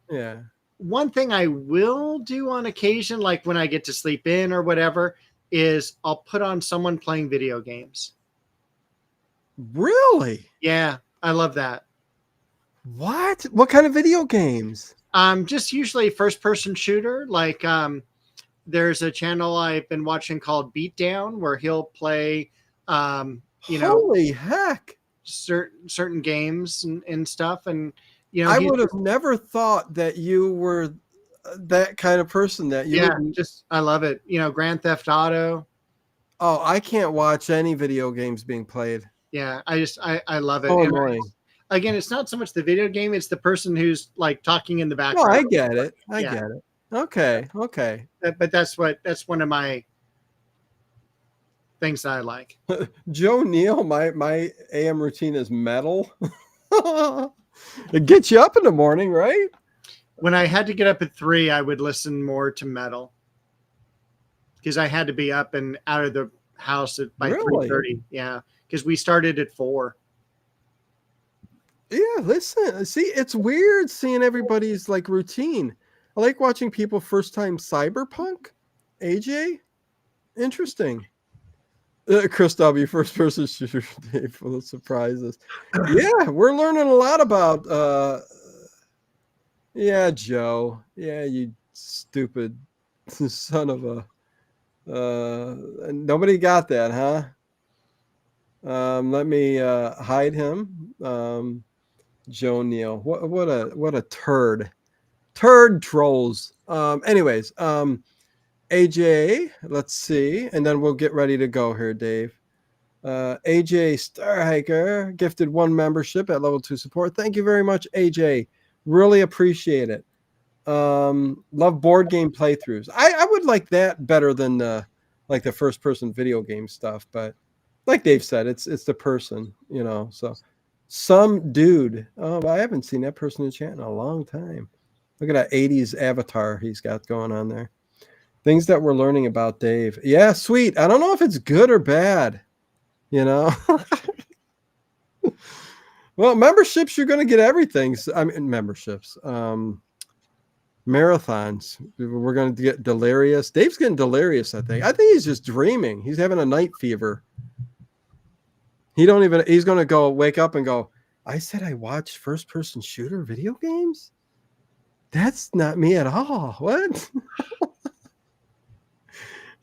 Yeah. One thing I will do on occasion, like when I get to sleep in or whatever, is I'll put on someone playing video games. Really? Yeah, I love that. What? What kind of video games? Just usually first-person shooter. Like there's a channel I've been watching called Beatdown where he'll play, Holy heck! certain games and stuff. And I would have never thought that you were that kind of person. That you I love it. Grand Theft Auto. Oh, I can't watch any video games being played. Yeah, I love it. So And annoying. again, it's not so much the video game; it's the person who's like talking in the No, background. I get it. I Yeah. get it. Okay. Okay. But that's one of my things that I like. Joe Neal, my AM routine is metal. It gets you up in the morning, right? When I had to get up at 3, I would listen more to metal because I had to be up and out of the house by Really? 3:30. Yeah, because we started at 4. Yeah, listen. See, it's weird seeing everybody's like routine. I like watching people first time cyberpunk. AJ, interesting. Chris W, first person shooter today for the surprises. Yeah, we're learning a lot about yeah, Joe. Yeah, you stupid son of a nobody got that, huh? Let me hide him. Joe Neal. What a turd. Turd trolls. Anyways, AJ, let's see, and then we'll get ready to go here, Dave. AJ Starhiker gifted 1 membership at level 2 support. Thank you very much, AJ. Really appreciate it. Love board game playthroughs. I would like that better than the like the first person video game stuff, but like Dave said, it's the person, you know. So some dude. Oh, I haven't seen that person in chat in a long time. Look at that 80s avatar he's got going on there. Things that we're learning about Dave. Yeah, sweet. I don't know if it's good or bad, you know. Well, memberships, you're going to get everything. I mean, memberships. Marathons. We're going to get delirious. Dave's getting delirious, I think. I think he's just dreaming. He's having a night fever. He's going to go wake up and go, I said I watched first person shooter video games? That's not me at all. What?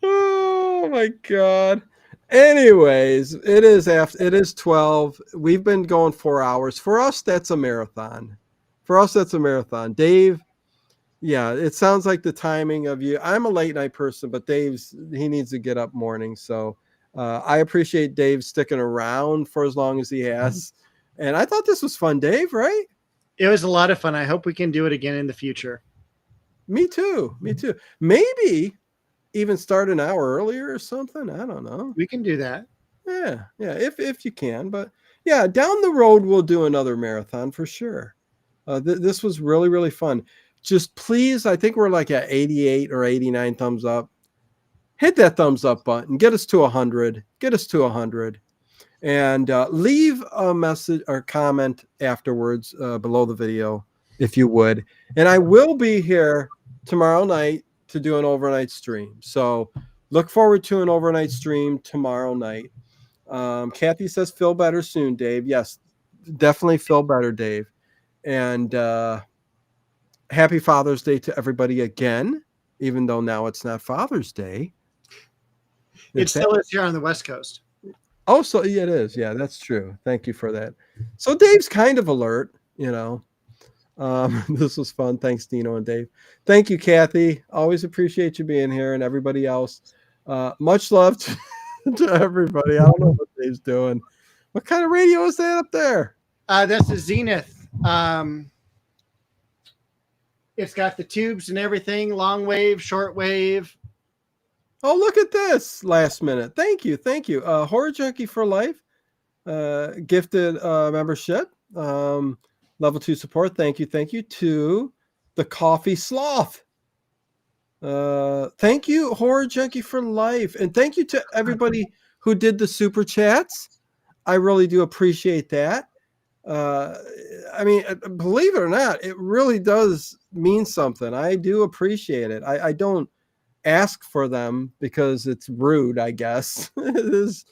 Oh my God. Anyways, it is 12. We've been going 4 hours. For us, that's a marathon. Dave, yeah, it sounds like the timing of you. I'm a late night person, but he needs to get up morning. So I appreciate Dave sticking around for as long as he has. And I thought this was fun, Dave, right? It was a lot of fun. I hope we can do it again in the future. Me too. Maybe even start an hour earlier or something. I don't know. We can do that. Yeah, if you can. But yeah, down the road we'll do another marathon for sure. This was really, really fun. Just please, I think we're like at 88 or 89 thumbs up. Hit that thumbs up button. Get us to 100. And leave a message or comment afterwards below the video if you would. And I will be here tomorrow night to do an overnight stream. So look forward to an overnight stream tomorrow night. Kathy says feel better soon, Dave. Yes, definitely feel better, Dave. And happy Father's Day to everybody again, even though now it's not Father's Day. It still is here on the West Coast. Oh, so yeah, it is. Yeah, that's true. Thank you for that. So Dave's kind of alert, you know. This was fun. Thanks, Dino and Dave. Thank you, Kathy. Always appreciate you being here and everybody else. Much love to everybody. I don't know what Dave's doing. What kind of radio is that up there? That's the Zenith. It's got the tubes and everything, long wave, short wave. Oh, look at this last minute. Thank you. Horror Junkie for Life, gifted membership, level 2 support. Thank you to the Coffee Sloth. Thank you, Horror Junkie for Life, and thank you to everybody who did the super chats. I really do appreciate that. I mean, believe it or not, it really does mean something. I do appreciate it. I don't ask for them because it's rude, I guess. It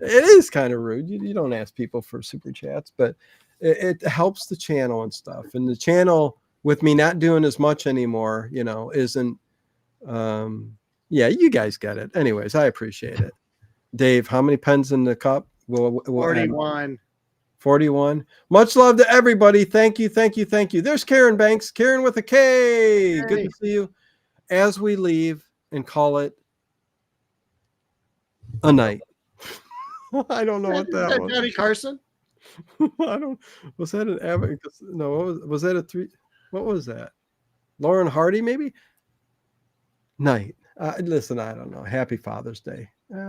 is kind of rude. You don't ask people for super chats, but it helps the channel and stuff. And the channel, with me not doing as much anymore, you know, isn't yeah, you guys get it. Anyways, I appreciate it. Dave, how many pens in the cup? We'll 41. 41. Much love to everybody. Thank you. There's Karen Banks. Karen with a K. Hey. Good to see you. As we leave and call it A night. I don't know what Is that was. Johnny Carson? I don't. Was that an Abbott? No. Was that a three? What was that? Lauren Hardy, maybe. Night. Listen, I don't know. Happy Father's Day.